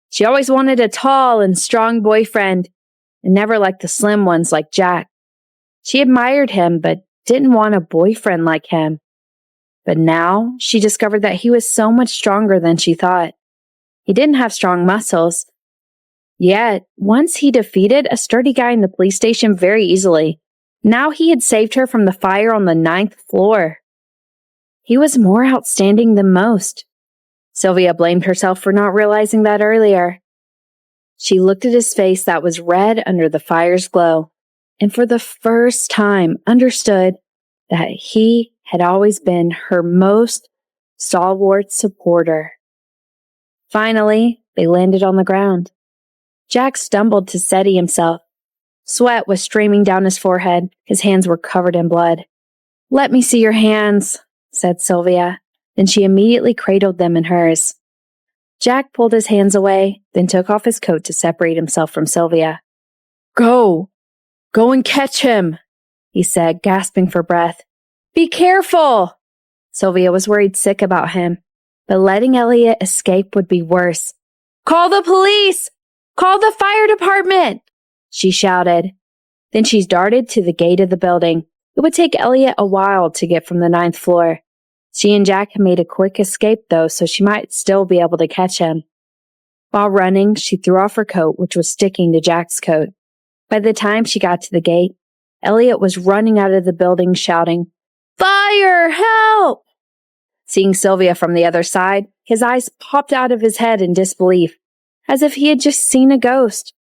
She always wanted a tall and strong boyfriend, and never liked the slim ones like Jack. She admired him, but didn't want a boyfriend like him. But now she discovered that he was so much stronger than she thought. He didn't have strong muscles. Yet, once he defeated a sturdy guy in the police station very easily. Now he had saved her from the fire on the 9th floor. He was more outstanding than most. Sylvia blamed herself for not realizing that earlier. She looked at his face that was red under the fire's glow, and for the first time understood that he had always been her most stalwart supporter. Finally, they landed on the ground. Jack stumbled to steady himself. Sweat was streaming down his forehead. His hands were covered in blood. "Let me see your hands," said Sylvia. Then she immediately cradled them in hers. Jack pulled his hands away, then took off his coat to separate himself from Sylvia. Go and catch him," he said, gasping for breath. "Be careful!" Sylvia was worried sick about him, but letting Elliot escape would be worse. "Call the police! Call the fire department!" she shouted. Then she darted to the gate of the building. It would take Elliot a while to get from the 9th floor. She and Jack had made a quick escape, though, so she might still be able to catch him. While running, she threw off her coat, which was sticking to Jack's coat. By the time she got to the gate, Elliot was running out of the building shouting, "Fire! Help!" Seeing Sylvia from the other side, his eyes popped out of his head in disbelief, as if he had just seen a ghost.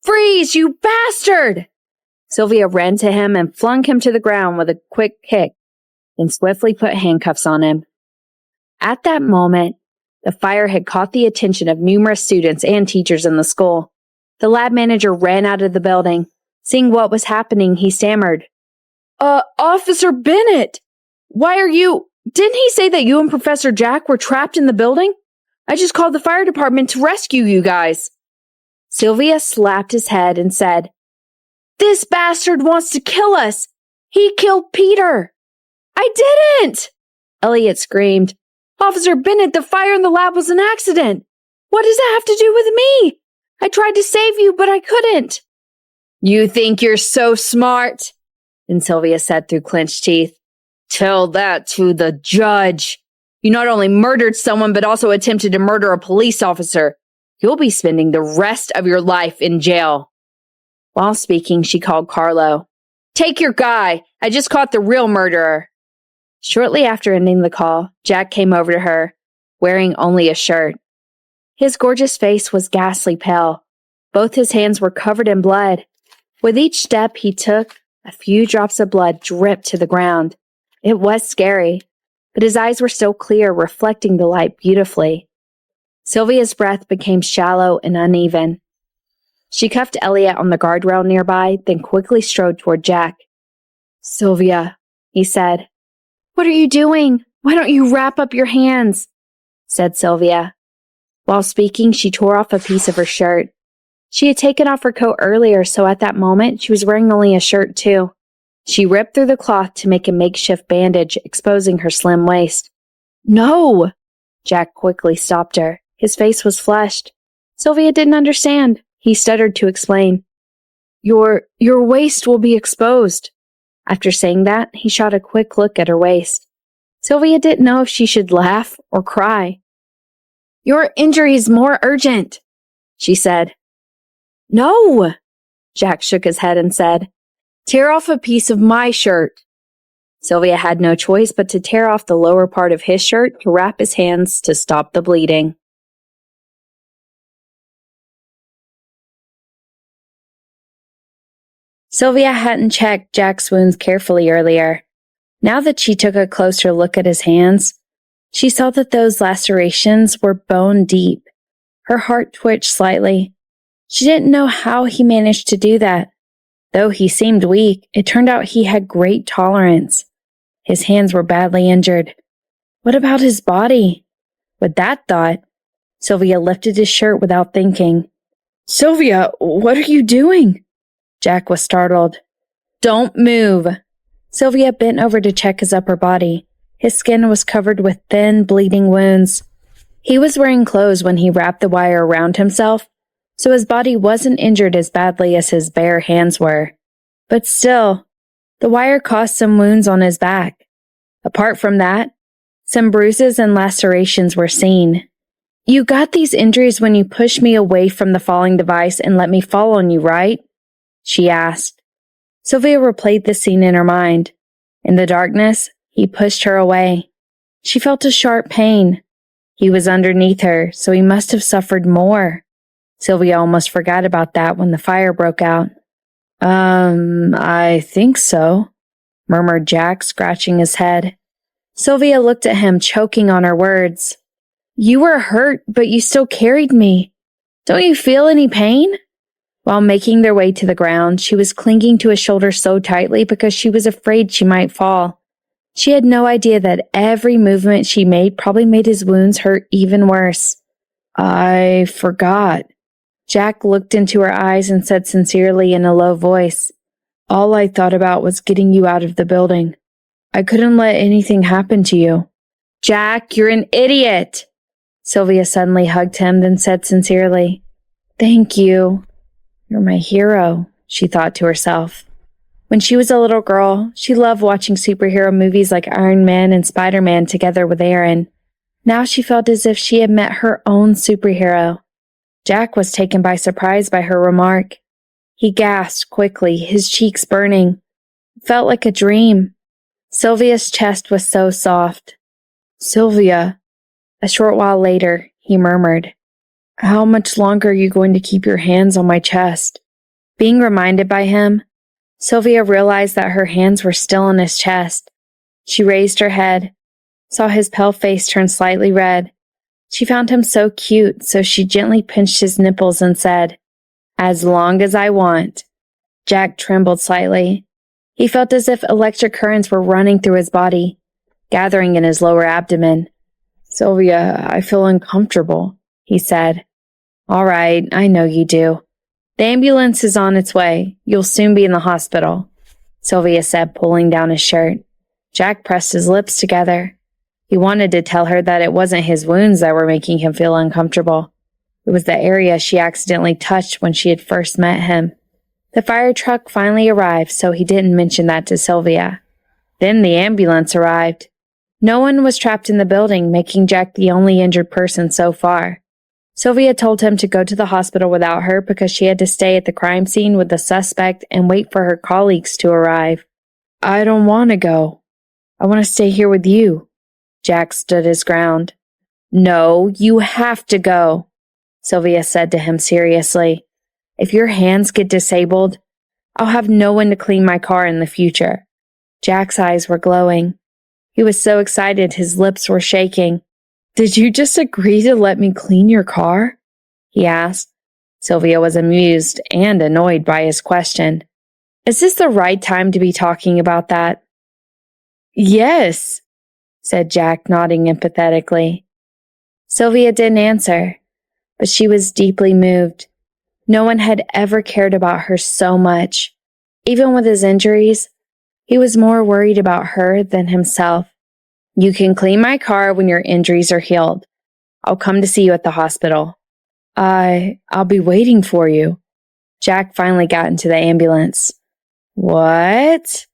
"Freeze, you bastard!" Sylvia ran to him and flung him to the ground with a quick kick, then swiftly put handcuffs on him. At that moment, the fire had caught the attention of numerous students and teachers in the school. The lab manager ran out of the building. Seeing what was happening, he stammered, Officer Bennett! Didn't he say that you and Professor Jack were trapped in the building? I just called the fire department to rescue you guys." Sylvia slapped his head and said, "This bastard wants to kill us! He killed Peter!" "I didn't!" Elliot screamed. "Officer Bennett, the fire in the lab was an accident! What does that have to do with me? I tried to save you, but I couldn't." "You think you're so smart?" And Sylvia said through clenched teeth. "Tell that to the judge. You not only murdered someone, but also attempted to murder a police officer. You'll be spending the rest of your life in jail." While speaking, she called Carlo. "Take your guy. I just caught the real murderer." Shortly after ending the call, Jack came over to her, wearing only a shirt. His gorgeous face was ghastly pale. Both his hands were covered in blood. With each step he took, a few drops of blood dripped to the ground. It was scary, but his eyes were still clear, reflecting the light beautifully. Sylvia's breath became shallow and uneven. She cuffed Elliot on the guardrail nearby, then quickly strode toward Jack. "Sylvia," he said. "What are you doing? Why don't you wrap up your hands?" said Sylvia. While speaking, she tore off a piece of her shirt. She had taken off her coat earlier, so at that moment, she was wearing only a shirt too. She ripped through the cloth to make a makeshift bandage, exposing her slim waist. "No!" Jack quickly stopped her. His face was flushed. Sylvia didn't understand. He stuttered to explain. Your waist will be exposed." After saying that, he shot a quick look at her waist. Sylvia didn't know if she should laugh or cry. "Your injury is more urgent," she said. "No!" Jack shook his head and said, "Tear off a piece of my shirt." Sylvia had no choice but to tear off the lower part of his shirt to wrap his hands to stop the bleeding. Sylvia hadn't checked Jack's wounds carefully earlier. Now that she took a closer look at his hands, she saw that those lacerations were bone deep. Her heart twitched slightly. She didn't know how he managed to do that. Though he seemed weak, it turned out he had great tolerance. His hands were badly injured. What about his body? With that thought, Sylvia lifted his shirt without thinking. "Sylvia, what are you doing?" Jack was startled. "Don't move." Sylvia bent over to check his upper body. His skin was covered with thin, bleeding wounds. He was wearing clothes when he wrapped the wire around himself, so his body wasn't injured as badly as his bare hands were. But still, the wire caused some wounds on his back. Apart from that, some bruises and lacerations were seen. "You got these injuries when you pushed me away from the falling device and let me fall on you, right?" she asked. Sylvia replayed the scene in her mind. In the darkness, he pushed her away. She felt a sharp pain. He was underneath her, so he must have suffered more. Sylvia almost forgot about that when the fire broke out. I think so," murmured Jack, scratching his head. Sylvia looked at him, choking on her words. "You were hurt, but you still carried me. Don't you feel any pain?" While making their way to the ground, she was clinging to his shoulder so tightly because she was afraid she might fall. She had no idea that every movement she made probably made his wounds hurt even worse. I forgot. Jack looked into her eyes and said sincerely in a low voice, all I thought about was getting you out of the building. I couldn't let anything happen to you. Jack, you're an idiot! Sylvia suddenly hugged him, then said sincerely, Thank you. You're my hero, she thought to herself. When she was a little girl, she loved watching superhero movies like Iron Man and Spider-Man together with Aaron. Now she felt as if she had met her own superhero. Jack was taken by surprise by her remark. He gasped quickly, his cheeks burning. It felt like a dream. Sylvia's chest was so soft. Sylvia. A short while later, he murmured, How much longer are you going to keep your hands on my chest? Being reminded by him, Sylvia realized that her hands were still on his chest. She raised her head, saw his pale face turn slightly red. She found him so cute, so she gently pinched his nipples and said, As long as I want. Jack trembled slightly. He felt as if electric currents were running through his body, gathering in his lower abdomen. Sylvia, I feel uncomfortable, he said. All right, I know you do. The ambulance is on its way. You'll soon be in the hospital, Sylvia said, pulling down his shirt. Jack pressed his lips together. He wanted to tell her that it wasn't his wounds that were making him feel uncomfortable. It was the area she accidentally touched when she had first met him. The fire truck finally arrived, so he didn't mention that to Sylvia. Then the ambulance arrived. No one was trapped in the building, making Jack the only injured person so far. Sylvia told him to go to the hospital without her because she had to stay at the crime scene with the suspect and wait for her colleagues to arrive. I don't want to go. I want to stay here with you. Jack stood his ground. No, you have to go, Sylvia said to him seriously. If your hands get disabled, I'll have no one to clean my car in the future. Jack's eyes were glowing. He was so excited his lips were shaking. Did you just agree to let me clean your car? He asked. Sylvia was amused and annoyed by his question. Is this the right time to be talking about that? Yes, said Jack, nodding empathetically. Sylvia didn't answer, but she was deeply moved. No one had ever cared about her so much. Even with his injuries, he was more worried about her than himself. You can clean my car when your injuries are healed. I'll come to see you at the hospital. I'll be waiting for you. Jack finally got into the ambulance. What?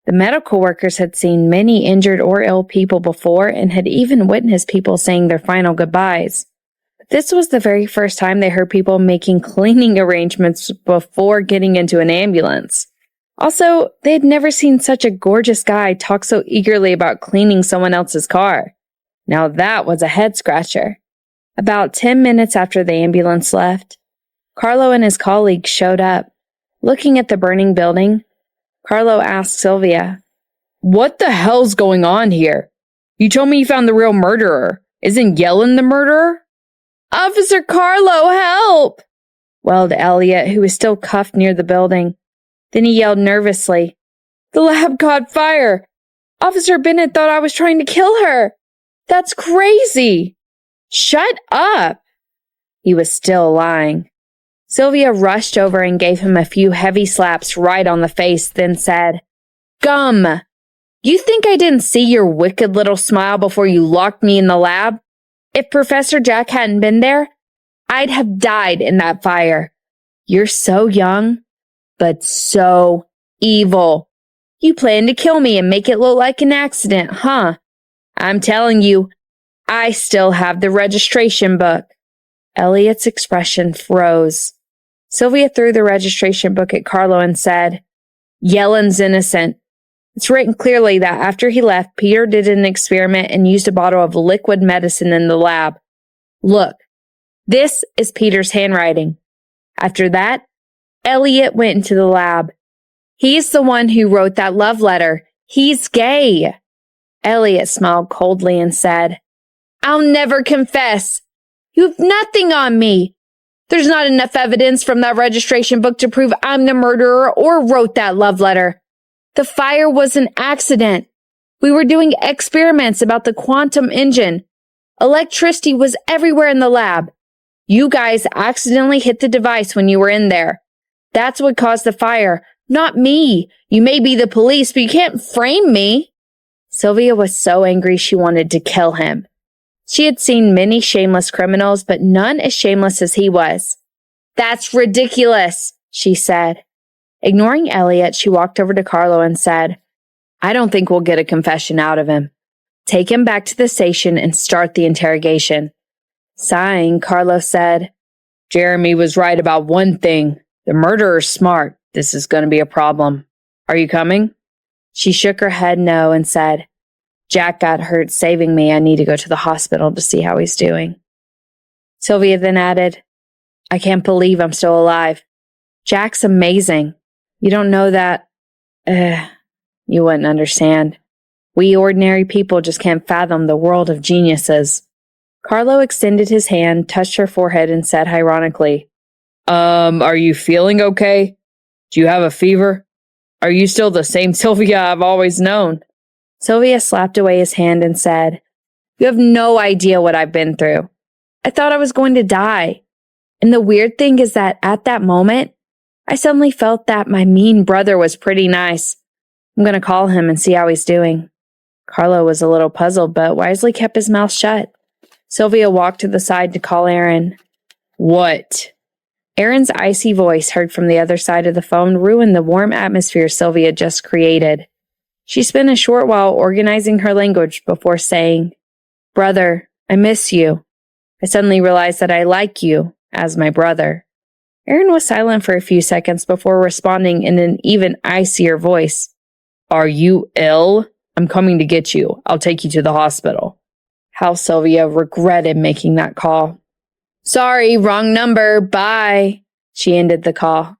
The medical workers had seen many injured or ill people before and had even witnessed people saying their final goodbyes. But this was the very first time they heard people making cleaning arrangements before getting into an ambulance. Also, they had never seen such a gorgeous guy talk so eagerly about cleaning someone else's car. Now that was a head-scratcher. About 10 minutes after the ambulance left, Carlo and his colleagues showed up. Looking at the burning building, Carlo asked Sylvia, What the hell's going on here? You told me you found the real murderer. Isn't Yellen the murderer? Officer Carlo, help! Wailed Elliot, who was still cuffed near the building. Then he yelled nervously, The lab caught fire! Officer Bennett thought I was trying to kill her! That's crazy! Shut up! He was still lying. Sylvia rushed over and gave him a few heavy slaps right on the face, then said, Gum! You think I didn't see your wicked little smile before you locked me in the lab? If Professor Jack hadn't been there, I'd have died in that fire. You're so young, but so evil. You plan to kill me and make it look like an accident, huh? I'm telling you, I still have the registration book. Elliot's expression froze. Sylvia threw the registration book at Carlo and said, Yellen's innocent. It's written clearly that after he left, Peter did an experiment and used a bottle of liquid medicine in the lab. Look, this is Peter's handwriting. After that, Elliot went into the lab. He's the one who wrote that love letter. He's gay. Elliot smiled coldly and said, I'll never confess. You have nothing on me. There's not enough evidence from that registration book to prove I'm the murderer or wrote that love letter. The fire was an accident. We were doing experiments about the quantum engine. Electricity was everywhere in the lab. You guys accidentally hit the device when you were in there. That's what caused the fire, not me. You may be the police, but you can't frame me." Sylvia was so angry she wanted to kill him. She had seen many shameless criminals, but none as shameless as he was. "That's ridiculous," she said. Ignoring Elliot, she walked over to Carlo and said, "I don't think we'll get a confession out of him. Take him back to the station and start the interrogation." Sighing, Carlo said, "Jeremy was right about one thing. The murderer's smart. This is going to be a problem. Are you coming?" She shook her head no and said, "Jack got hurt saving me. I need to go to the hospital to see how he's doing." Sylvia then added, "I can't believe I'm still alive. Jack's amazing. You don't know that. You wouldn't understand. We ordinary people just can't fathom the world of geniuses." Carlo extended his hand, touched her forehead, and said ironically, Are you feeling okay? Do you have a fever? Are you still the same Sylvia I've always known?" Sylvia slapped away his hand and said, "You have no idea what I've been through. I thought I was going to die. And the weird thing is that at that moment, I suddenly felt that my mean brother was pretty nice. I'm going to call him and see how he's doing." Carlo was a little puzzled, but wisely kept his mouth shut. Sylvia walked to the side to call Aaron. "What?" Aaron's icy voice, heard from the other side of the phone, ruined the warm atmosphere Sylvia just created. She spent a short while organizing her language before saying, "Brother, I miss you. I suddenly realized that I like you as my brother." Aaron was silent for a few seconds before responding in an even icier voice. "Are you ill? I'm coming to get you. I'll take you to the hospital." How Sylvia regretted making that call. "Sorry, wrong number. Bye." She ended the call.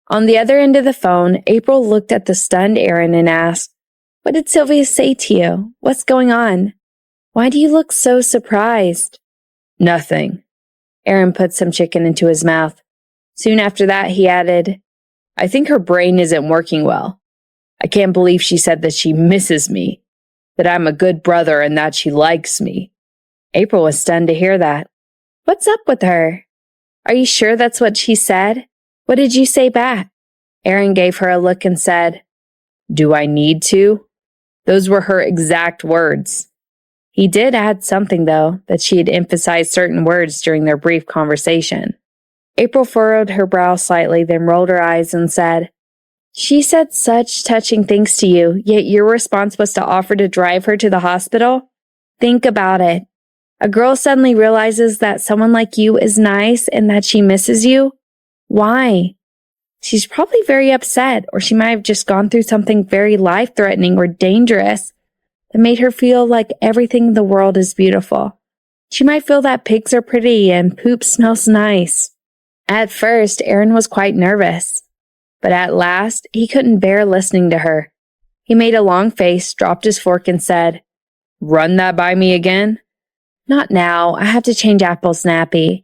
On the other end of the phone, April looked at the stunned Aaron and asked, "What did Sylvia say to you? What's going on? Why do you look so surprised?" "Nothing." Aaron put some chicken into his mouth. Soon after that, he added, "I think her brain isn't working well. I can't believe she said that she misses me, that I'm a good brother and that she likes me." April was stunned to hear that. "What's up with her? Are you sure that's what she said? What did you say back?" Aaron gave her a look and said, "Do I need to?" Those were her exact words. He did add something, though, that she had emphasized certain words during their brief conversation. April furrowed her brow slightly, then rolled her eyes and said, "She said such touching things to you, yet your response was to offer to drive her to the hospital? Think about it. A girl suddenly realizes that someone like you is nice and that she misses you? Why? She's probably very upset, or she might have just gone through something very life-threatening or dangerous that made her feel like everything in the world is beautiful. She might feel that pigs are pretty and poop smells nice." At first, Aaron was quite nervous, but at last, he couldn't bear listening to her. He made a long face, dropped his fork, and said, "Run that by me again?" "Not now. I have to change Apple's nappy.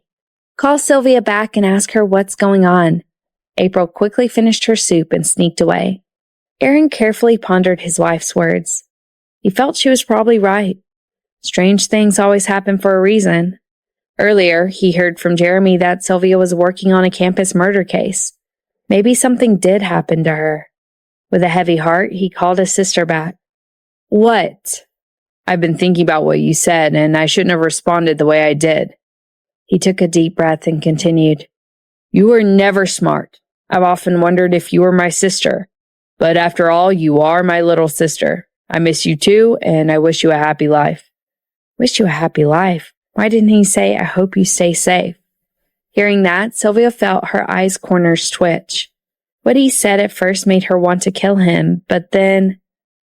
Call Sylvia back and ask her what's going on." April quickly finished her soup and sneaked away. Aaron carefully pondered his wife's words. He felt she was probably right. Strange things always happen for a reason. Earlier, he heard from Jeremy that Sylvia was working on a campus murder case. Maybe something did happen to her. With a heavy heart, he called his sister back. "What?" "I've been thinking about what you said, and I shouldn't have responded the way I did." He took a deep breath and continued, "You were never smart. I've often wondered if you were my sister. But after all, you are my little sister. I miss you too, and I wish you a happy life." Wish you a happy life? Why didn't he say, "I hope you stay safe"? Hearing that, Sylvia felt her eyes' corners twitch. What he said at first made her want to kill him, but then,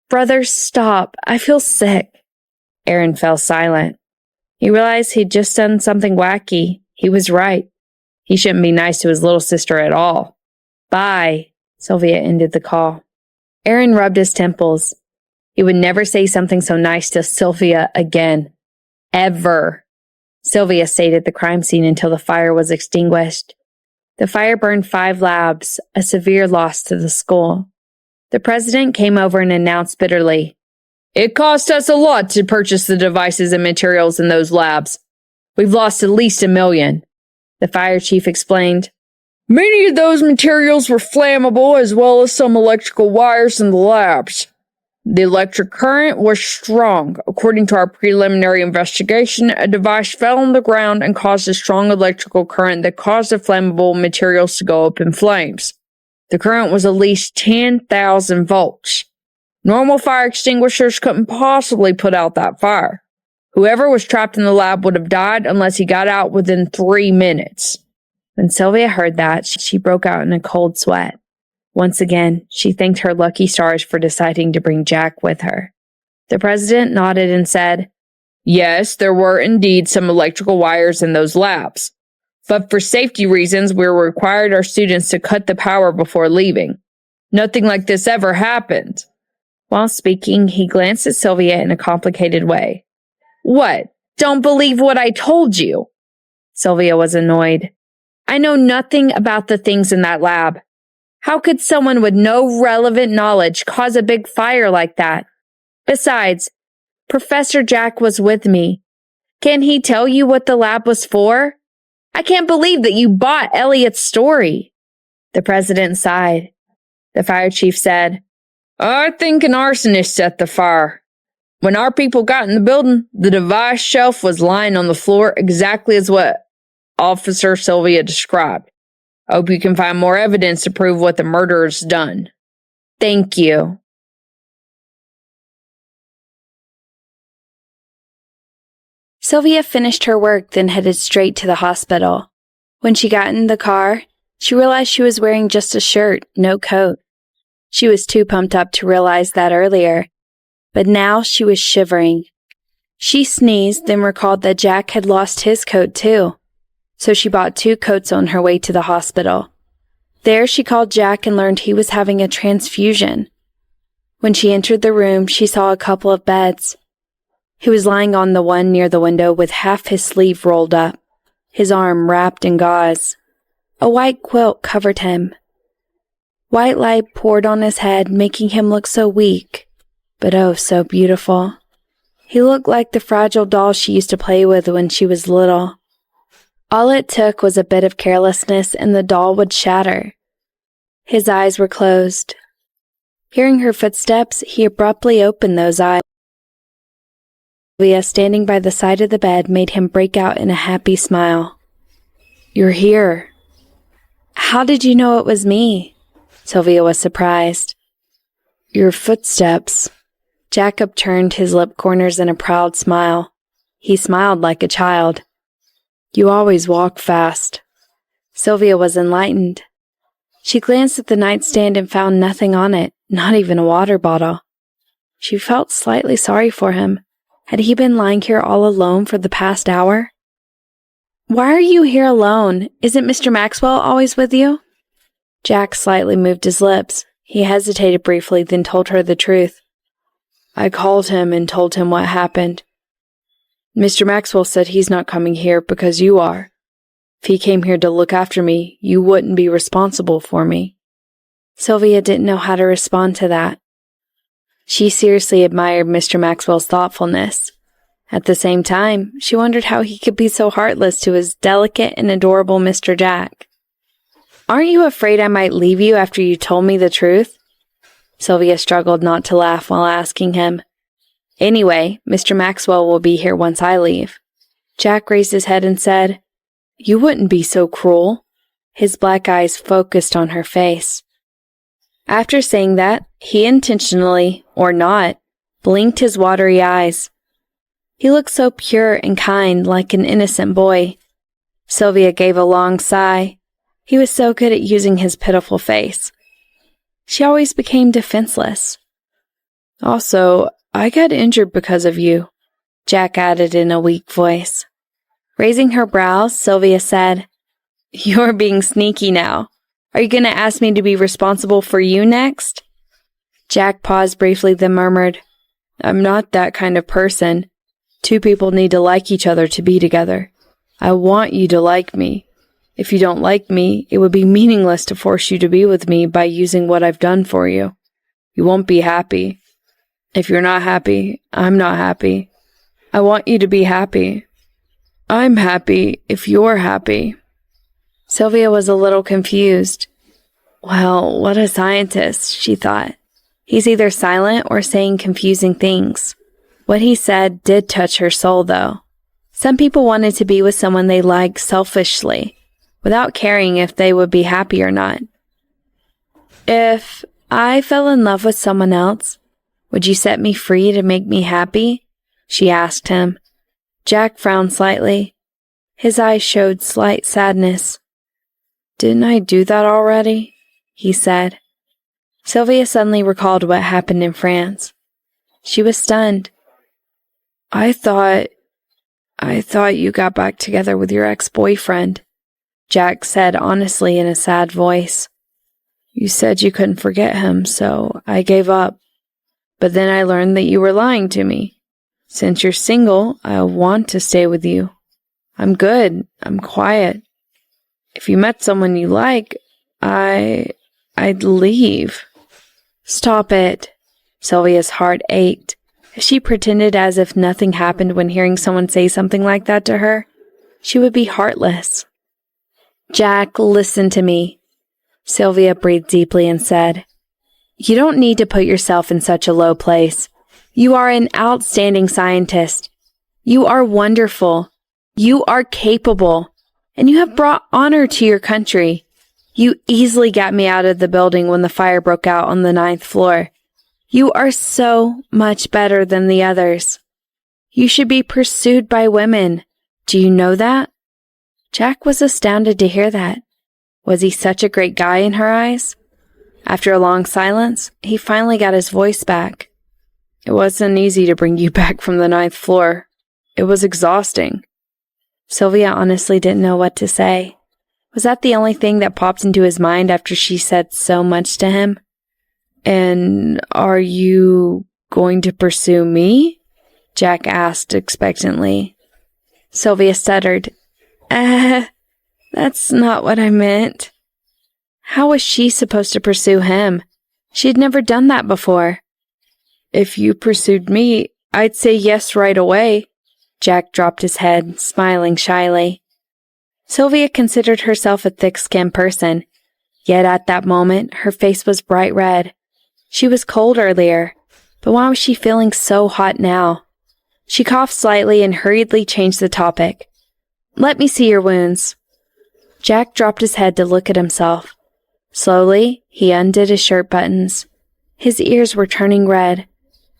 "Brother, stop. I feel sick." Aaron fell silent. He realized he'd just done something wacky. He was right. He shouldn't be nice to his little sister at all. "Bye." Sylvia ended the call. Aaron rubbed his temples. He would never say something so nice to Sylvia again. Ever. Sylvia stayed at the crime scene until the fire was extinguished. The fire burned 5 labs, a severe loss to the school. The president came over and announced bitterly, "It cost us a lot to purchase the devices and materials in those labs. We've lost at least $1 million. The fire chief explained, "Many of those materials were flammable, as well as some electrical wires in the labs. The electric current was strong. According to our preliminary investigation, a device fell on the ground and caused a strong electrical current that caused the flammable materials to go up in flames. The current was at least 10,000 volts. Normal fire extinguishers couldn't possibly put out that fire. Whoever was trapped in the lab would have died unless he got out within 3 minutes." When Sylvia heard that, she broke out in a cold sweat. Once again, she thanked her lucky stars for deciding to bring Jack with her. The president nodded and said, "Yes, there were indeed some electrical wires in those labs. But for safety reasons, we required our students to cut the power before leaving. Nothing like this ever happened." While speaking, he glanced at Sylvia in a complicated way. "What? Don't believe what I told you?" Sylvia was annoyed. "I know nothing about the things in that lab. How could someone with no relevant knowledge cause a big fire like that? Besides, Professor Jack was with me. Can he tell you what the lab was for? I can't believe that you bought Elliot's story." The president sighed. The fire chief said, "I think an arsonist set the fire. When our people got in the building, the device shelf was lying on the floor exactly as what Officer Sylvia described. I hope you can find more evidence to prove what the murderer's done. Thank you." Sylvia finished her work, then headed straight to the hospital. When she got in the car, she realized she was wearing just a shirt, no coat. She was too pumped up to realize that earlier, but now she was shivering. She sneezed, then recalled that Jack had lost his coat too. So she bought 2 coats on her way to the hospital. There she called Jack and learned he was having a transfusion. When she entered the room, she saw a couple of beds. He was lying on the one near the window with half his sleeve rolled up, his arm wrapped in gauze. A white quilt covered him. White light poured on his head, making him look so weak, but oh, so beautiful. He looked like the fragile doll she used to play with when she was little. All it took was a bit of carelessness and the doll would shatter. His eyes were closed. Hearing her footsteps, he abruptly opened those eyes. Sylvia, standing by the side of the bed, made him break out in a happy smile. "You're here." "How did you know it was me?" Sylvia was surprised. "Your footsteps." Jack upturned his lip corners in a proud smile. He smiled like a child. "You always walk fast." Sylvia was enlightened. She glanced at the nightstand and found nothing on it, not even a water bottle. She felt slightly sorry for him. Had he been lying here all alone for the past hour? "Why are you here alone? Isn't Mr. Maxwell always with you?" Jack slightly moved his lips. He hesitated briefly, then told her the truth. "I called him and told him what happened. Mr. Maxwell said he's not coming here because you are. If he came here to look after me, you wouldn't be responsible for me." Sylvia didn't know how to respond to that. She seriously admired Mr. Maxwell's thoughtfulness. At the same time, she wondered how he could be so heartless to his delicate and adorable Mr. Jack. "Aren't you afraid I might leave you after you told me the truth?" Sylvia struggled not to laugh while asking him. "Anyway, Mr. Maxwell will be here once I leave." Jack raised his head and said, "You wouldn't be so cruel." His black eyes focused on her face. After saying that, he intentionally, or not, blinked his watery eyes. He looked so pure and kind, like an innocent boy. Sylvia gave a long sigh. He was so good at using his pitiful face. She always became defenseless. "Also, I got injured because of you," Jack added in a weak voice. Raising her brows, Sylvia said, "You're being sneaky now. Are you going to ask me to be responsible for you next?" Jack paused briefly, then murmured, "I'm not that kind of person. Two people need to like each other to be together. I want you to like me. If you don't like me, it would be meaningless to force you to be with me by using what I've done for you. You won't be happy. If you're not happy, I'm not happy. I want you to be happy. I'm happy if you're happy." Sylvia was a little confused. Well, what a scientist, she thought. He's either silent or saying confusing things. What he said did touch her soul, though. Some people wanted to be with someone they liked selfishly, without caring if they would be happy or not. "If I fell in love with someone else, would you set me free to make me happy?" she asked him. Jack frowned slightly. His eyes showed slight sadness. "Didn't I do that already?" he said. Sylvia suddenly recalled what happened in France. She was stunned. I thought you got back together with your ex-boyfriend," Jack said honestly in a sad voice. "You said you couldn't forget him, so I gave up. But then I learned that you were lying to me. Since you're single, I want to stay with you. I'm good. I'm quiet. If you met someone you like, I'd leave." "Stop it." Sylvia's heart ached. If she pretended as if nothing happened when hearing someone say something like that to her, she would be heartless. "Jack, listen to me." Sylvia breathed deeply and said, "You don't need to put yourself in such a low place. You are an outstanding scientist. You are wonderful. You are capable. And you have brought honor to your country. You easily got me out of the building when the fire broke out on the 9th floor. You are so much better than the others. You should be pursued by women. Do you know that?" Jack was astounded to hear that. Was he such a great guy in her eyes? After a long silence, he finally got his voice back. "It wasn't easy to bring you back from the 9th floor. It was exhausting." Sylvia honestly didn't know what to say. Was that the only thing that popped into his mind after she said so much to him? "And are you going to pursue me?" Jack asked expectantly. Sylvia stuttered. That's not what I meant." How was she supposed to pursue him? She had never done that before. "If you pursued me, I'd say yes right away." Jack dropped his head, smiling shyly. Sylvia considered herself a thick-skinned person, yet at that moment her face was bright red. She was cold earlier, but why was she feeling so hot now? She coughed slightly and hurriedly changed the topic. "Let me see your wounds." Jack dropped his head to look at himself. Slowly, he undid his shirt buttons. His ears were turning red.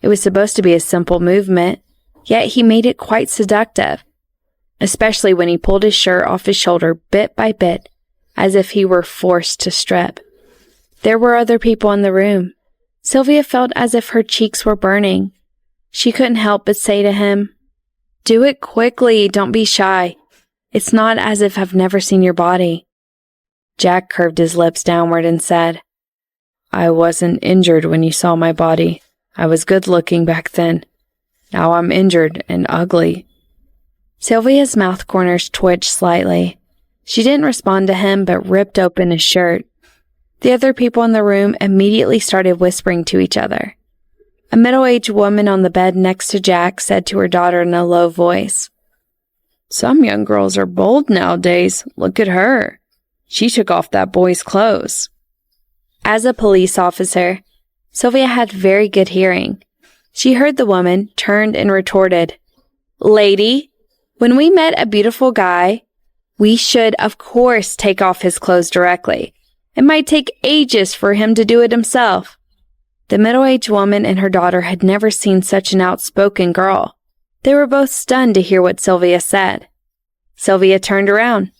It was supposed to be a simple movement, yet he made it quite seductive, especially when he pulled his shirt off his shoulder bit by bit, as if he were forced to strip. There were other people in the room. Sylvia felt as if her cheeks were burning. She couldn't help but say to him, "Do it quickly, don't be shy. It's not as if I've never seen your body." Jack curved his lips downward and said, "I wasn't injured when you saw my body. I was good looking back then. Now I'm injured and ugly." Sylvia's mouth corners twitched slightly. She didn't respond to him, but ripped open his shirt. The other people in the room immediately started whispering to each other. A middle-aged woman on the bed next to Jack said to her daughter in a low voice, "Some young girls are bold nowadays. Look at her. She took off that boy's clothes." As a police officer, Sylvia had very good hearing. She heard the woman, turned and retorted, "Lady, when we met a beautiful guy, we should, of course, take off his clothes directly. It might take ages for him to do it himself." The middle-aged woman and her daughter had never seen such an outspoken girl. They were both stunned to hear what Sylvia said. Sylvia turned around.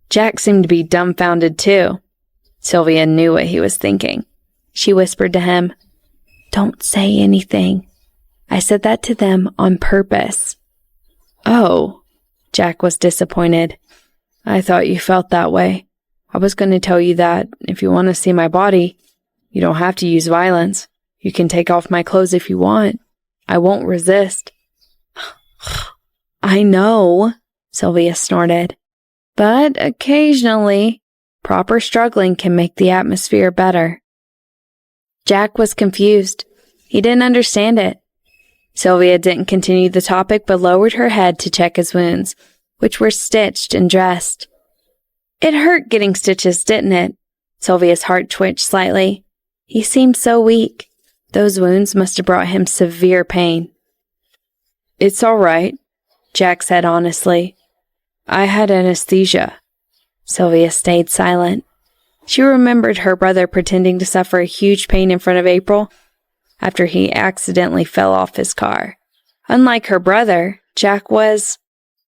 Jack seemed to be dumbfounded too. Sylvia knew what he was thinking. She whispered to him, "Don't say anything. I said that to them on purpose." "Oh," Jack was disappointed. "I thought you felt that way. I was going to tell you that if you want to see my body, you don't have to use violence. You can take off my clothes if you want. I won't resist." I know, Sylvia snorted. But occasionally, proper struggling can make the atmosphere better. Jack was confused. He didn't understand it. Sylvia didn't continue the topic but lowered her head to check his wounds, which were stitched and dressed. It hurt getting stitches, didn't it? Sylvia's heart twitched slightly. He seemed so weak. Those wounds must have brought him severe pain. It's all right, Jack said honestly. I had anesthesia. Sylvia stayed silent. She remembered her brother pretending to suffer a huge pain in front of April after he accidentally fell off his car. Unlike her brother, Jack was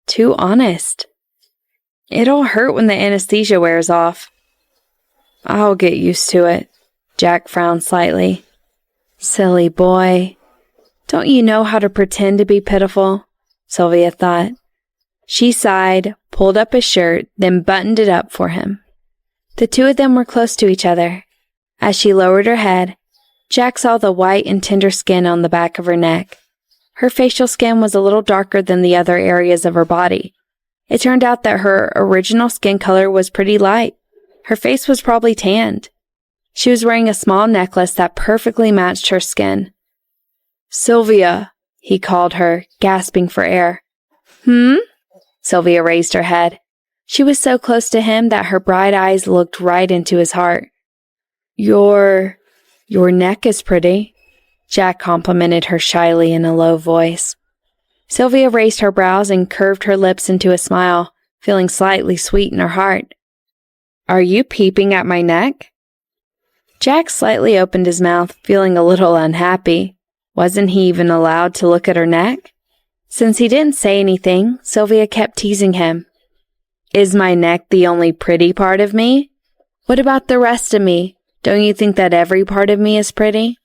too honest. It'll hurt when the anesthesia wears off. I'll get used to it. Jack frowned slightly. Silly boy. Don't you know how to pretend to be pitiful? Sylvia thought. She sighed, pulled up his shirt, then buttoned it up for him. The two of them were close to each other. As she lowered her head, Jack saw the white and tender skin on the back of her neck. Her facial skin was a little darker than the other areas of her body. It turned out that her original skin color was pretty light. Her face was probably tanned. She was wearing a small necklace that perfectly matched her skin. Sylvia, he called her, gasping for air. Sylvia raised her head. She was so close to him that her bright eyes looked right into his heart. Your neck is pretty, Jack complimented her shyly in a low voice. Sylvia raised her brows and curved her lips into a smile, feeling slightly sweet in her heart. Are you peeping at my neck? Jack slightly opened his mouth, feeling a little unhappy. Wasn't he even allowed to look at her neck? Since he didn't say anything, Sylvia kept teasing him. Is my neck the only pretty part of me? What about the rest of me? Don't you think that every part of me is pretty?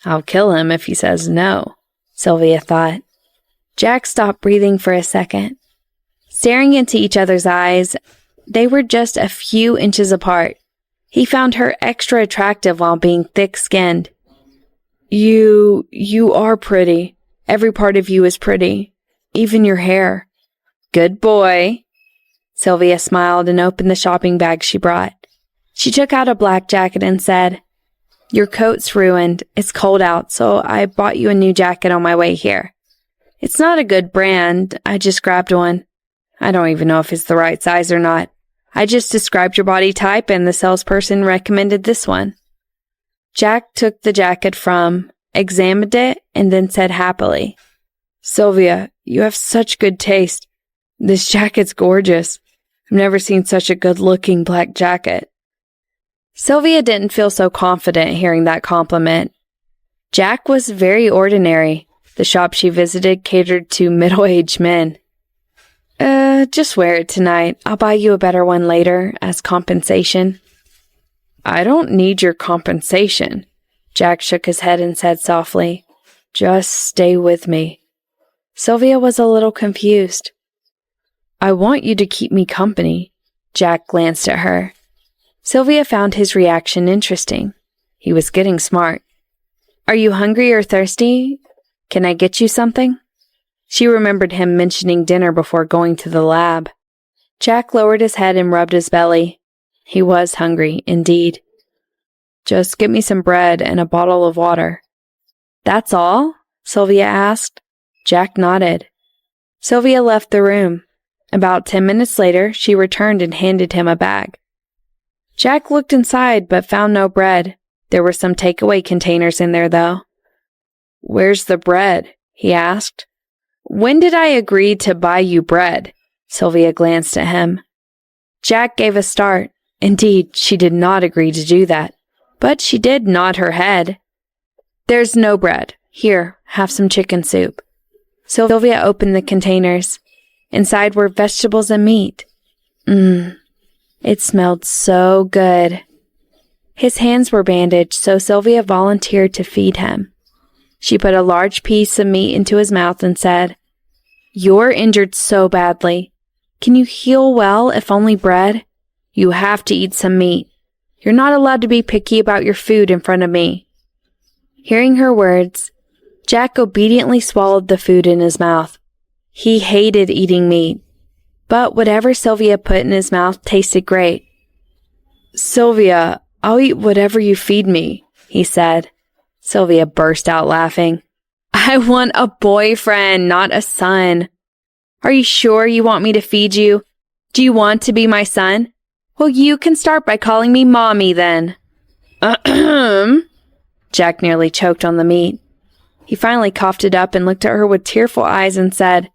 I'll kill him if he says no, Sylvia thought. Jack stopped breathing for a second. Staring into each other's eyes, they were just a few inches apart. He found her extra attractive while being thick-skinned. You are pretty. Every part of you is pretty. Even your hair. Good boy. Sylvia smiled and opened the shopping bag she brought. She took out a black jacket and said, Your coat's ruined. It's cold out, so I bought you a new jacket on my way here. It's not a good brand. I just grabbed one. I don't even know if it's the right size or not. I just described your body type and the salesperson recommended this one. Jack took the jacket examined it, and then said happily, Sylvia, you have such good taste. This jacket's gorgeous. I've never seen such a good-looking black jacket. Sylvia didn't feel so confident hearing that compliment. Jack was very ordinary. The shop she visited catered to middle-aged men. Just wear it tonight. I'll buy you a better one later as compensation. I don't need your compensation. Jack shook his head and said softly, Just stay with me. Sylvia was a little confused. I want you to keep me company. Jack glanced at her. Sylvia found his reaction interesting. He was getting smart. Are you hungry or thirsty? Can I get you something? She remembered him mentioning dinner before going to the lab. Jack lowered his head and rubbed his belly. He was hungry, indeed. Just get me some bread and a bottle of water. That's all? Sylvia asked. Jack nodded. Sylvia left the room. About 10 minutes later, she returned and handed him a bag. Jack looked inside but found no bread. There were some takeaway containers in there, though. Where's the bread? He asked. When did I agree to buy you bread? Sylvia glanced at him. Jack gave a start. Indeed, she did not agree to do that. But she did nod her head. There's no bread. Here, have some chicken soup. Sylvia opened the containers. Inside were vegetables and meat. It smelled so good. His hands were bandaged, so Sylvia volunteered to feed him. She put a large piece of meat into his mouth and said, You're injured so badly. Can you heal well if only bread? You have to eat some meat. You're not allowed to be picky about your food in front of me. Hearing her words, Jack obediently swallowed the food in his mouth. He hated eating meat, but whatever Sylvia put in his mouth tasted great. "Sylvia, I'll eat whatever you feed me," he said. Sylvia burst out laughing. "I want a boyfriend, not a son. Are you sure you want me to feed you? Do you want to be my son? Well, you can start by calling me Mommy then." Ahem. Jack nearly choked on the meat. He finally coughed it up and looked at her with tearful eyes and said,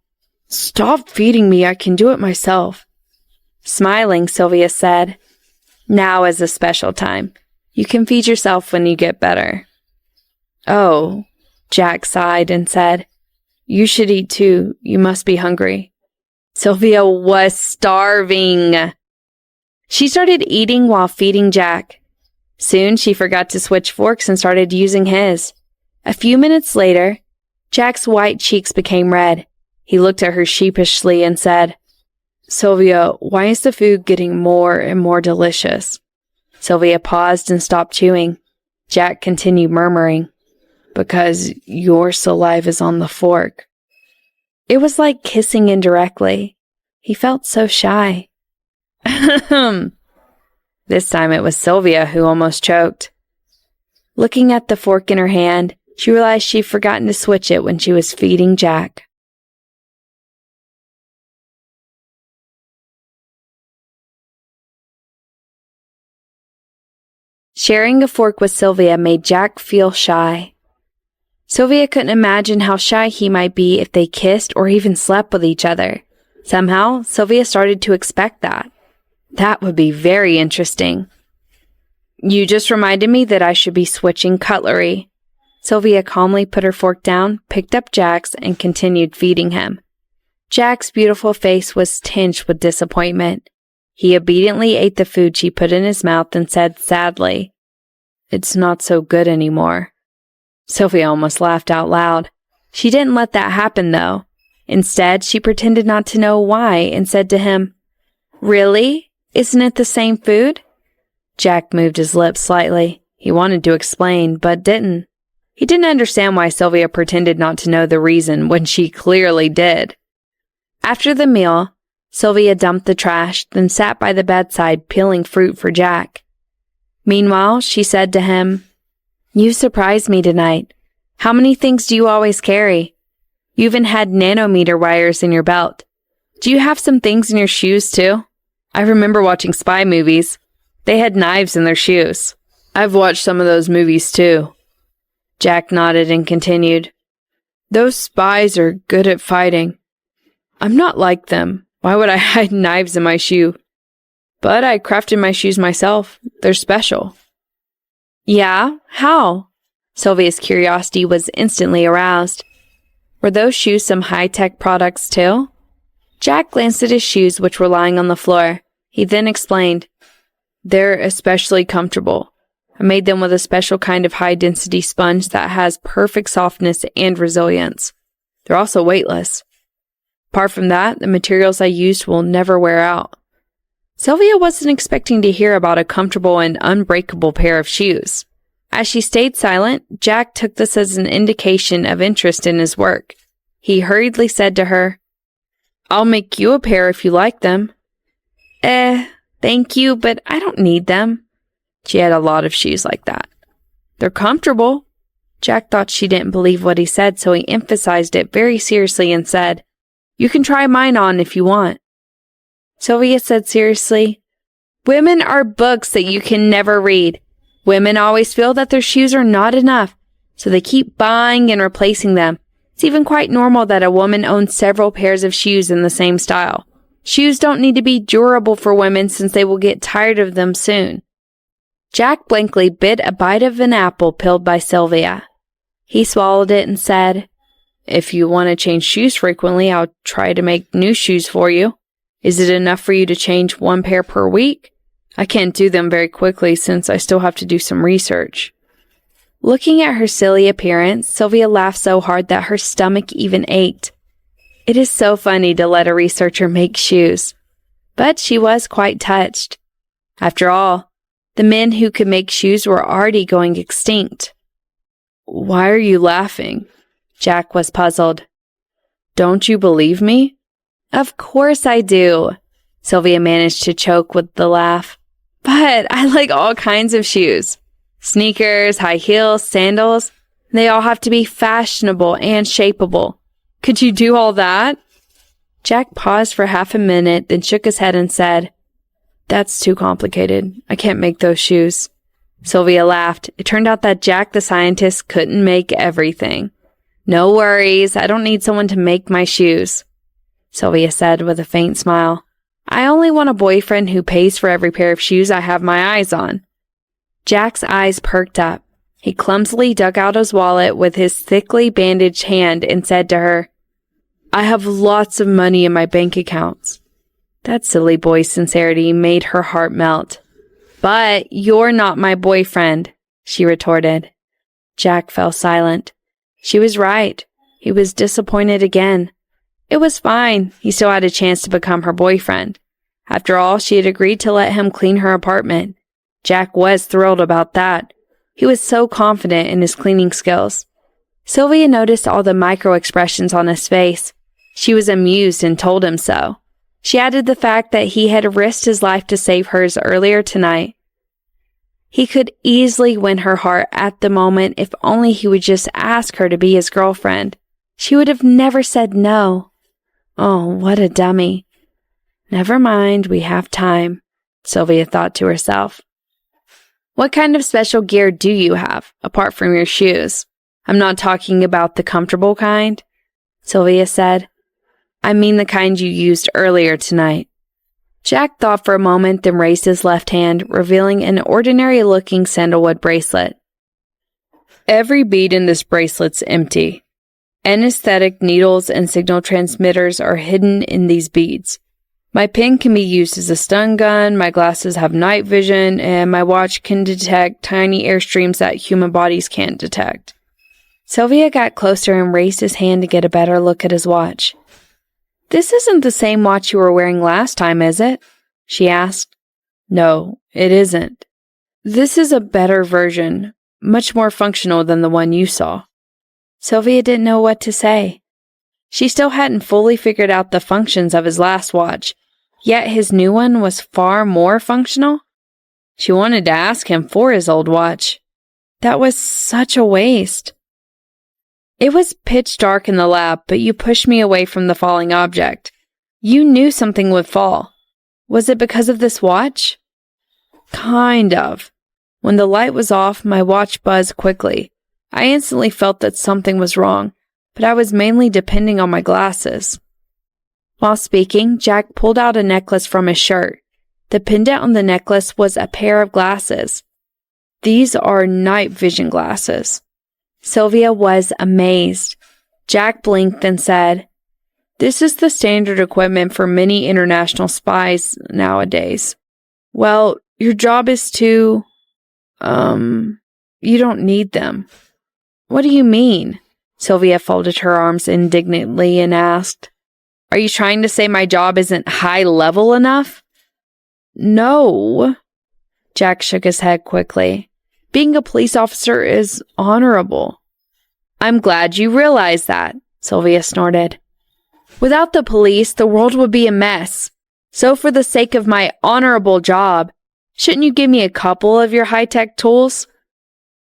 "Stop feeding me, I can do it myself." Smiling, Sylvia said, "Now is a special time. You can feed yourself when you get better." "Oh," Jack sighed and said, "You should eat too. You must be hungry." Sylvia was starving. She started eating while feeding Jack. Soon she forgot to switch forks and started using his. A few minutes later, Jack's white cheeks became red. He looked at her sheepishly and said, "Sylvia, why is the food getting more and more delicious?" Sylvia paused and stopped chewing. Jack continued murmuring, "Because your saliva is on the fork." It was like kissing indirectly. He felt so shy. This time it was Sylvia who almost choked. Looking at the fork in her hand, she realized she'd forgotten to switch it when she was feeding Jack. Sharing a fork with Sylvia made Jack feel shy. Sylvia couldn't imagine how shy he might be if they kissed or even slept with each other. Somehow, Sylvia started to expect that. That would be very interesting. "You just reminded me that I should be switching cutlery." Sylvia calmly put her fork down, picked up Jack's, and continued feeding him. Jack's beautiful face was tinged with disappointment. He obediently ate the food she put in his mouth and said sadly, "It's not so good anymore." Sylvia almost laughed out loud. She didn't let that happen, though. Instead, she pretended not to know why and said to him, "Really? Isn't it the same food?" Jack moved his lips slightly. He wanted to explain, but didn't. He didn't understand why Sylvia pretended not to know the reason when she clearly did. After the meal, Sylvia dumped the trash, then sat by the bedside peeling fruit for Jack. Meanwhile, she said to him, "You surprised me tonight. How many things do you always carry? You even had nanometer wires in your belt. Do you have some things in your shoes too? I remember watching spy movies. They had knives in their shoes." "I've watched some of those movies too." Jack nodded and continued, "Those spies are good at fighting. I'm not like them. Why would I hide knives in my shoe? But I crafted my shoes myself. They're special." "Yeah? How?" Sylvia's curiosity was instantly aroused. Were those shoes some high-tech products too? Jack glanced at his shoes, which were lying on the floor. He then explained, "They're especially comfortable. I made them with a special kind of high-density sponge that has perfect softness and resilience. They're also weightless. Apart from that, the materials I used will never wear out." Sylvia wasn't expecting to hear about a comfortable and unbreakable pair of shoes. As she stayed silent, Jack took this as an indication of interest in his work. He hurriedly said to her, "I'll make you a pair if you like them." Thank you, but I don't need them." She had a lot of shoes like that. "They're comfortable." Jack thought she didn't believe what he said, so he emphasized it very seriously and said, "You can try mine on if you want." Sylvia said seriously, "Women are books that you can never read. Women always feel that their shoes are not enough, so they keep buying and replacing them. It's even quite normal that a woman owns several pairs of shoes in the same style. Shoes don't need to be durable for women since they will get tired of them soon." Jack blankly bit a bite of an apple peeled by Sylvia. He swallowed it and said, "If you want to change shoes frequently, I'll try to make new shoes for you. Is it enough for you to change one pair per week? I can't do them very quickly since I still have to do some research." Looking at her silly appearance, Sylvia laughed so hard that her stomach even ached. It is so funny to let a researcher make shoes. But she was quite touched. After all, the men who could make shoes were already going extinct. "Why are you laughing?" Jack was puzzled. Don't you believe me? Of course I do. Sylvia managed to choke with the laugh. But I like all kinds of shoes. Sneakers, high heels, sandals. They all have to be fashionable and shapeable. Could you do all that? Jack paused for half a minute, then shook his head and said, That's too complicated. I can't make those shoes. Sylvia laughed. It turned out that Jack the scientist couldn't make everything. No worries. I don't need someone to make my shoes, Sylvia said with a faint smile. I only want a boyfriend who pays for every pair of shoes I have my eyes on. Jack's eyes perked up. He clumsily dug out his wallet with his thickly bandaged hand and said to her, I have lots of money in my bank accounts. That silly boy's sincerity made her heart melt. But you're not my boyfriend, she retorted. Jack fell silent. She was right. He was disappointed again. It was fine. He still had a chance to become her boyfriend. After all, she had agreed to let him clean her apartment. Jack was thrilled about that. He was so confident in his cleaning skills. Sylvia noticed all the micro-expressions on his face. She was amused and told him so. She added the fact that he had risked his life to save hers earlier tonight. He could easily win her heart at the moment if only he would just ask her to be his girlfriend. She would have never said no. Oh, what a dummy. Never mind, we have time, Sylvia thought to herself. What kind of special gear do you have, apart from your shoes? I'm not talking about the comfortable kind, Sylvia said. I mean the kind you used earlier tonight. Jack thought for a moment, then raised his left hand, revealing an ordinary-looking sandalwood bracelet. Every bead in this bracelet's empty. Anesthetic needles and signal transmitters are hidden in these beads. My pen can be used as a stun gun, my glasses have night vision, and my watch can detect tiny airstreams that human bodies can't detect. Sylvia got closer and raised his hand to get a better look at his watch. This isn't the same watch you were wearing last time, is it? She asked. No, it isn't. This is a better version, much more functional than the one you saw. Sylvia didn't know what to say. She still hadn't fully figured out the functions of his last watch, yet his new one was far more functional. She wanted to ask him for his old watch. That was such a waste. It was pitch dark in the lab, but you pushed me away from the falling object. You knew something would fall. Was it because of this watch? Kind of. When the light was off, my watch buzzed quickly. I instantly felt that something was wrong, but I was mainly depending on my glasses. While speaking, Jack pulled out a necklace from his shirt. The pendant on the necklace was a pair of glasses. These are night vision glasses. Sylvia was amazed. Jack blinked and said, This is the standard equipment for many international spies nowadays. Well, your job is to, you don't need them. What do you mean? Sylvia folded her arms indignantly and asked, Are you trying to say my job isn't high level enough? No. Jack shook his head quickly. Being a police officer is honorable. I'm glad you realize that, Sylvia snorted. Without the police, the world would be a mess. So for the sake of my honorable job, shouldn't you give me a couple of your high-tech tools?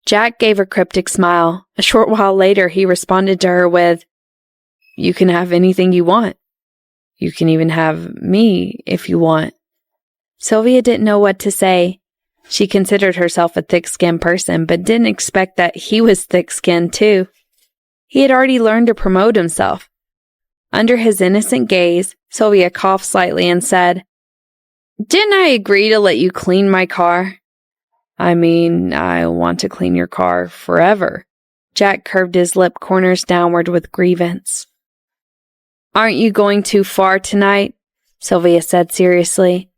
Jack gave a cryptic smile. A short while later, he responded to her with, You can have anything you want. You can even have me if you want. Sylvia didn't know what to say. She considered herself a thick-skinned person, but didn't expect that he was thick-skinned too. He had already learned to promote himself. Under his innocent gaze, Sylvia coughed slightly and said, Didn't I agree to let you clean my car? I mean, I want to clean your car forever. Jack curved his lip corners downward with grievance. Aren't you going too far tonight? Sylvia said seriously.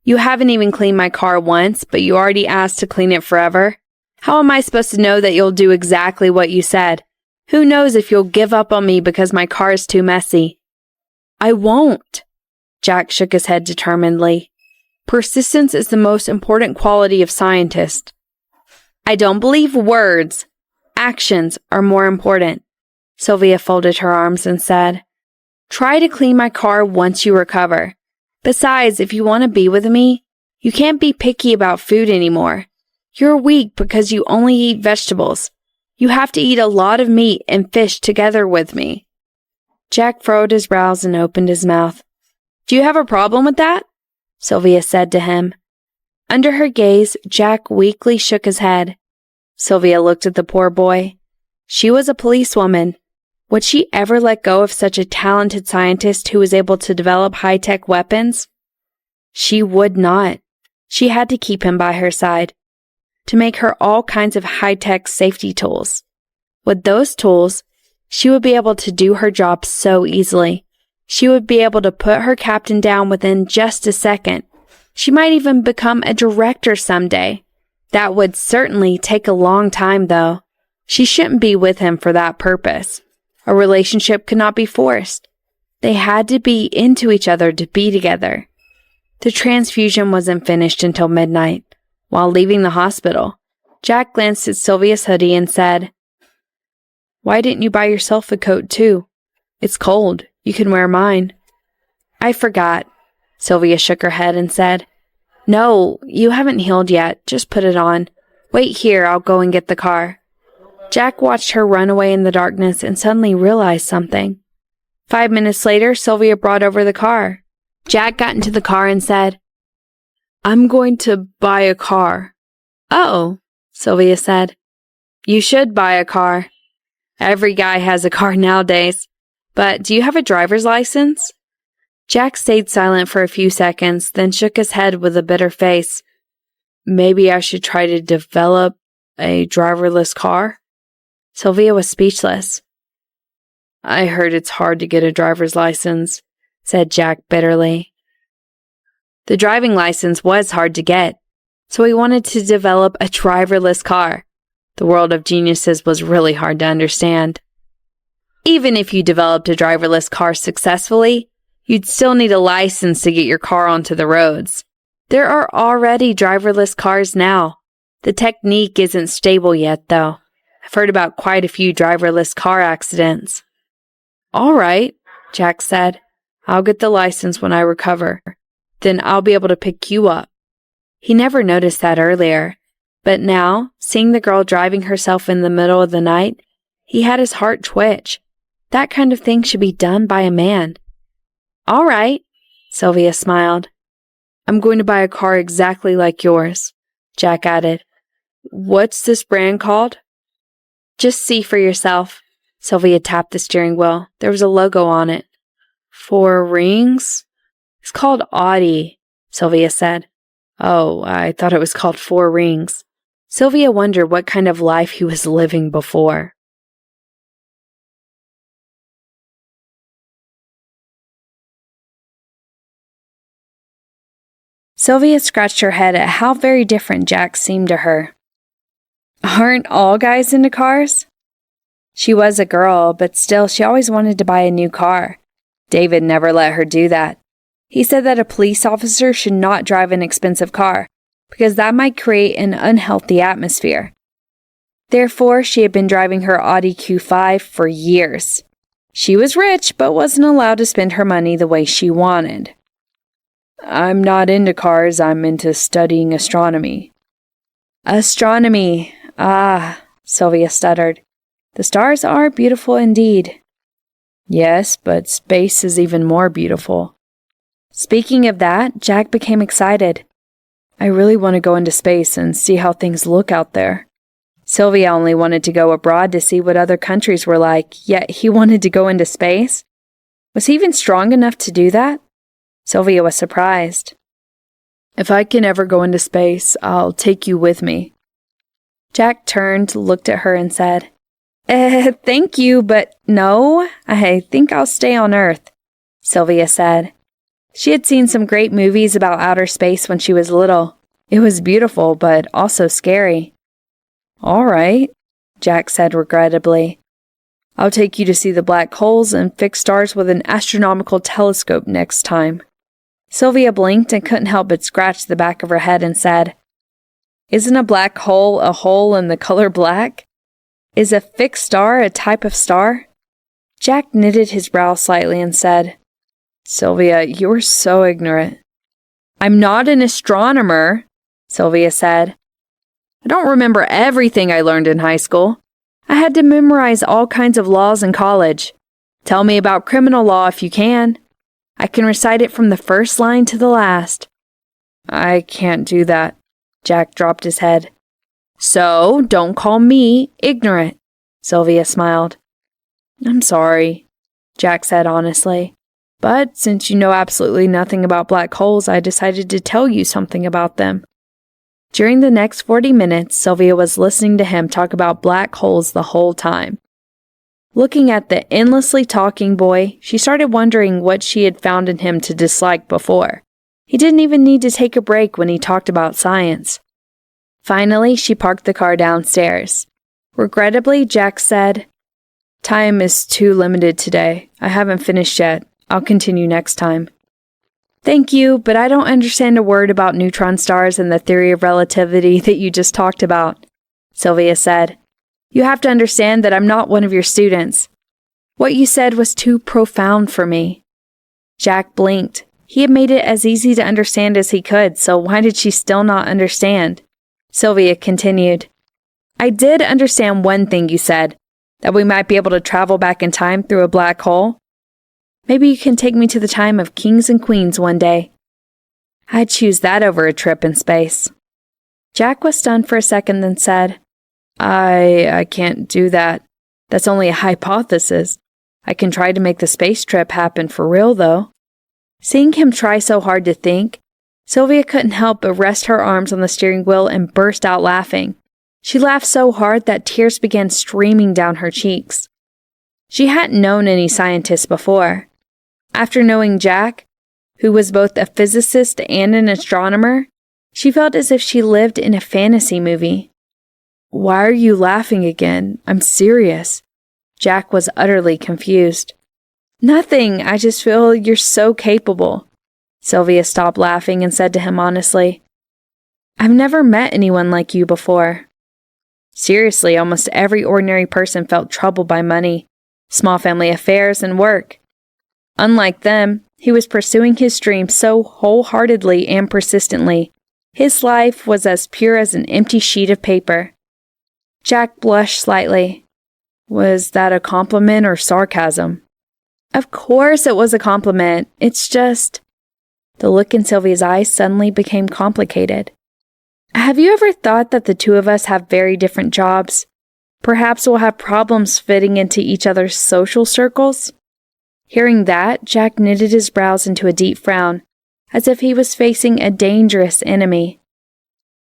You haven't even cleaned my car once, but you already asked to clean it forever. How am I supposed to know that you'll do exactly what you said? Who knows if you'll give up on me because my car is too messy? I won't. Jack shook his head determinedly. Persistence is the most important quality of scientists. I don't believe words. Actions are more important. Sylvia folded her arms and said, Try to clean my car once you recover. Besides, if you want to be with me, you can't be picky about food anymore. You're weak because you only eat vegetables. You have to eat a lot of meat and fish together with me." Jack furrowed his brows and opened his mouth. "Do you have a problem with that?" Sylvia said to him. Under her gaze, Jack weakly shook his head. Sylvia looked at the poor boy. She was a policewoman. Would she ever let go of such a talented scientist who was able to develop high-tech weapons? She would not. She had to keep him by her side, to make her all kinds of high-tech safety tools. With those tools, she would be able to do her job so easily. She would be able to put her captain down within just a second. She might even become a director someday. That would certainly take a long time, though. She shouldn't be with him for that purpose. A relationship could not be forced. They had to be into each other to be together. The transfusion wasn't finished until midnight. While leaving the hospital, Jack glanced at Sylvia's hoodie and said, "Why didn't you buy yourself a coat too? It's cold. You can wear mine." "I forgot." Sylvia shook her head and said, "No, you haven't healed yet. Just put it on. Wait here, I'll go and get the car." Jack watched her run away in the darkness and suddenly realized something. 5 minutes later, Sylvia brought over the car. Jack got into the car and said, "I'm going to buy a car." "Oh," Sylvia said. "You should buy a car. Every guy has a car nowadays. But do you have a driver's license?" Jack stayed silent for a few seconds, then shook his head with a bitter face. "Maybe I should try to develop a driverless car?" Sylvia was speechless. "I heard it's hard to get a driver's license," said Jack bitterly. The driving license was hard to get, so he wanted to develop a driverless car. The world of geniuses was really hard to understand. Even if you developed a driverless car successfully, you'd still need a license to get your car onto the roads. There are already driverless cars now. The technique isn't stable yet, though. I've heard about quite a few driverless car accidents. "All right," Jack said. "I'll get the license when I recover. Then I'll be able to pick you up." He never noticed that earlier, but now, seeing the girl driving herself in the middle of the night, he had his heart twitch. That kind of thing should be done by a man. "All right," Sylvia smiled. "I'm going to buy a car exactly like yours," Jack added. "What's this brand called?" "Just see for yourself." Sylvia tapped the steering wheel. There was a logo on it. "Four rings?" "It's called Audi," Sylvia said. "Oh, I thought it was called Four Rings." Sylvia wondered what kind of life he was living before. Sylvia scratched her head at how very different Jack seemed to her. Aren't all guys into cars? She was a girl, but still she always wanted to buy a new car. David never let her do that. He said that a police officer should not drive an expensive car, because that might create an unhealthy atmosphere. Therefore, she had been driving her Audi Q5 for years. She was rich, but wasn't allowed to spend her money the way she wanted. "I'm not into cars, I'm into studying astronomy." "Astronomy, ah," Sylvia stuttered. "The stars are beautiful indeed." "Yes, but space is even more beautiful." Speaking of that, Jack became excited. "I really want to go into space and see how things look out there." Sylvia only wanted to go abroad to see what other countries were like, yet he wanted to go into space? Was he even strong enough to do that? Sylvia was surprised. "If I can ever go into space, I'll take you with me." Jack turned, looked at her, and said, Thank you, but no, I think I'll stay on Earth," Sylvia said. She had seen some great movies about outer space when she was little. It was beautiful, but also scary. "All right," Jack said regrettably. "I'll take you to see the black holes and fix stars with an astronomical telescope next time." Sylvia blinked and couldn't help but scratch the back of her head and said, "Isn't a black hole a hole in the color black? Is a fixed star a type of star?" Jack knitted his brow slightly and said, "Sylvia, you are so ignorant." "I'm not an astronomer," Sylvia said. "I don't remember everything I learned in high school. I had to memorize all kinds of laws in college. Tell me about criminal law if you can. I can recite it from the first line to the last." "I can't do that." Jack dropped his head. "So, don't call me ignorant," Sylvia smiled. "I'm sorry," Jack said honestly. "But since you know absolutely nothing about black holes, I decided to tell you something about them." During the next 40 minutes, Sylvia was listening to him talk about black holes the whole time. Looking at the endlessly talking boy, she started wondering what she had found in him to dislike before. He didn't even need to take a break when he talked about science. Finally, she parked the car downstairs. Regrettably, Jack said, "Time is too limited today. I haven't finished yet. I'll continue next time." "Thank you, but I don't understand a word about neutron stars and the theory of relativity that you just talked about," Sylvia said. "You have to understand that I'm not one of your students. What you said was too profound for me." Jack blinked. He had made it as easy to understand as he could, so why did she still not understand? Sylvia continued, "I did understand one thing you said, that we might be able to travel back in time through a black hole. Maybe you can take me to the time of kings and queens one day. I'd choose that over a trip in space." Jack was stunned for a second, then said, I can't do that. That's only a hypothesis. I can try to make the space trip happen for real, though." Seeing him try so hard to think, Sylvia couldn't help but rest her arms on the steering wheel and burst out laughing. She laughed so hard that tears began streaming down her cheeks. She hadn't known any scientists before. After knowing Jack, who was both a physicist and an astronomer, she felt as if she lived in a fantasy movie. "Why are you laughing again? I'm serious." Jack was utterly confused. "Nothing, I just feel you're so capable." Sylvia stopped laughing and said to him honestly, "I've never met anyone like you before." Seriously, almost every ordinary person felt troubled by money, small family affairs, and work. Unlike them, he was pursuing his dream so wholeheartedly and persistently. His life was as pure as an empty sheet of paper. Jack blushed slightly. Was that a compliment or sarcasm? Of course it was a compliment. It's just... The look in Sylvia's eyes suddenly became complicated. "Have you ever thought that the two of us have very different jobs? Perhaps we'll have problems fitting into each other's social circles?" Hearing that, Jack knitted his brows into a deep frown, as if he was facing a dangerous enemy.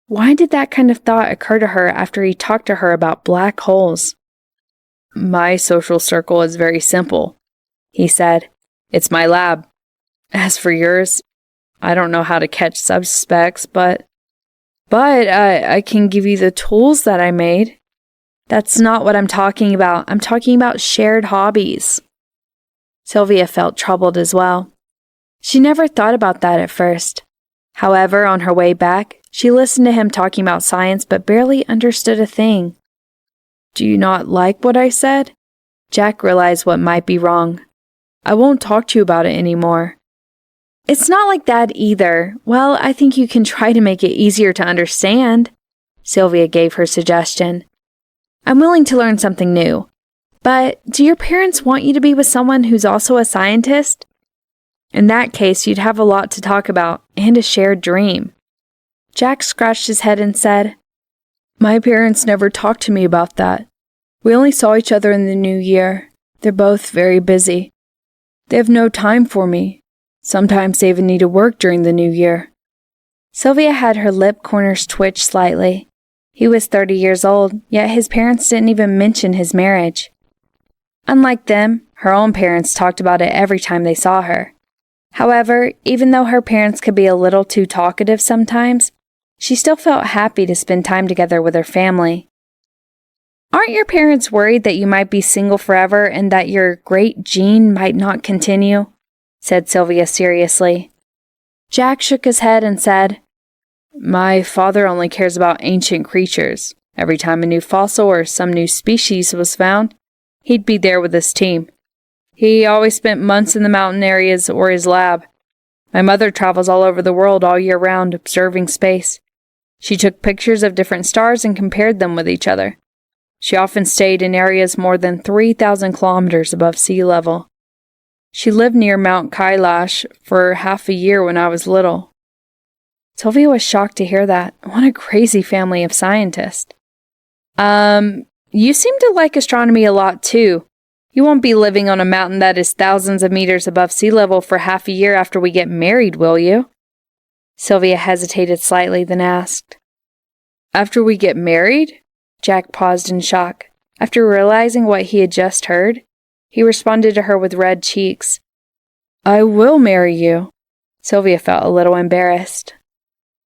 Why did that kind of thought occur to her after he talked to her about black holes? "My social circle is very simple," he said. "It's my lab. As for yours, I don't know how to catch suspects, but I can give you the tools that I made." "That's not what I'm talking about. I'm talking about shared hobbies." Sylvia felt troubled as well. She never thought about that at first. However, on her way back, she listened to him talking about science but barely understood a thing. "Do you not like what I said?" Jack realized what might be wrong. "I won't talk to you about it anymore." "It's not like that either. Well, I think you can try to make it easier to understand," Sylvia gave her suggestion. "I'm willing to learn something new. But do your parents want you to be with someone who's also a scientist? In that case, you'd have a lot to talk about and a shared dream." Jack scratched his head and said, "My parents never talked to me about that. We only saw each other in the new year. They're both very busy. They have no time for me. Sometimes they even need to work during the new year." Sylvia had her lip corners twitch slightly. He was 30 years old, yet his parents didn't even mention his marriage. Unlike them, her own parents talked about it every time they saw her. However, even though her parents could be a little too talkative sometimes, she still felt happy to spend time together with her family. "Aren't your parents worried that you might be single forever and that your great gene might not continue?" said Sylvia seriously. Jack shook his head and said, "My father only cares about ancient creatures. Every time a new fossil or some new species was found, he'd be there with his team. He always spent months in the mountain areas or his lab. My mother travels all over the world all year round, observing space. She took pictures of different stars and compared them with each other. She often stayed in areas more than 3,000 kilometers above sea level. She lived near Mount Kailash for half a year when I was little. Sylvia was shocked to hear that. What a crazy family of scientists. You seem to like astronomy a lot too. You won't be living on a mountain that is thousands of meters above sea level for half a year after we get married, will you? Sylvia hesitated slightly, then asked. After we get married? Jack paused in shock. After realizing what he had just heard, he responded to her with red cheeks. I will marry you. Sylvia felt a little embarrassed.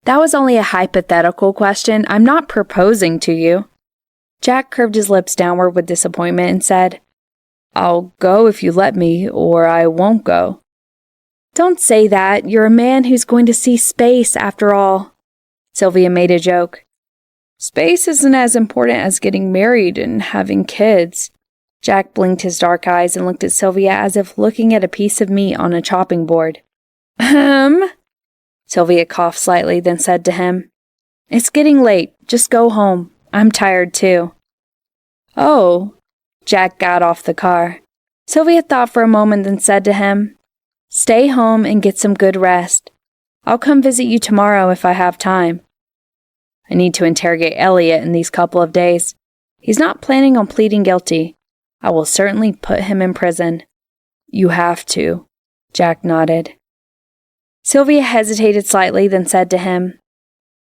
That was only a hypothetical question. I'm not proposing to you. Jack curved his lips downward with disappointment and said, I'll go if you let me, or I won't go. Don't say that. You're a man who's going to see space after all. Sylvia made a joke. Space isn't as important as getting married and having kids. Jack blinked his dark eyes and looked at Sylvia as if looking at a piece of meat on a chopping board. Sylvia coughed slightly, then said to him, It's getting late. Just go home. I'm tired too. Oh. Jack got off the car. Sylvia thought for a moment, then said to him, Stay home and get some good rest. I'll come visit you tomorrow if I have time. I need to interrogate Elliot in these couple of days. He's not planning on pleading guilty. I will certainly put him in prison. You have to. Jack nodded. Sylvia hesitated slightly, then said to him,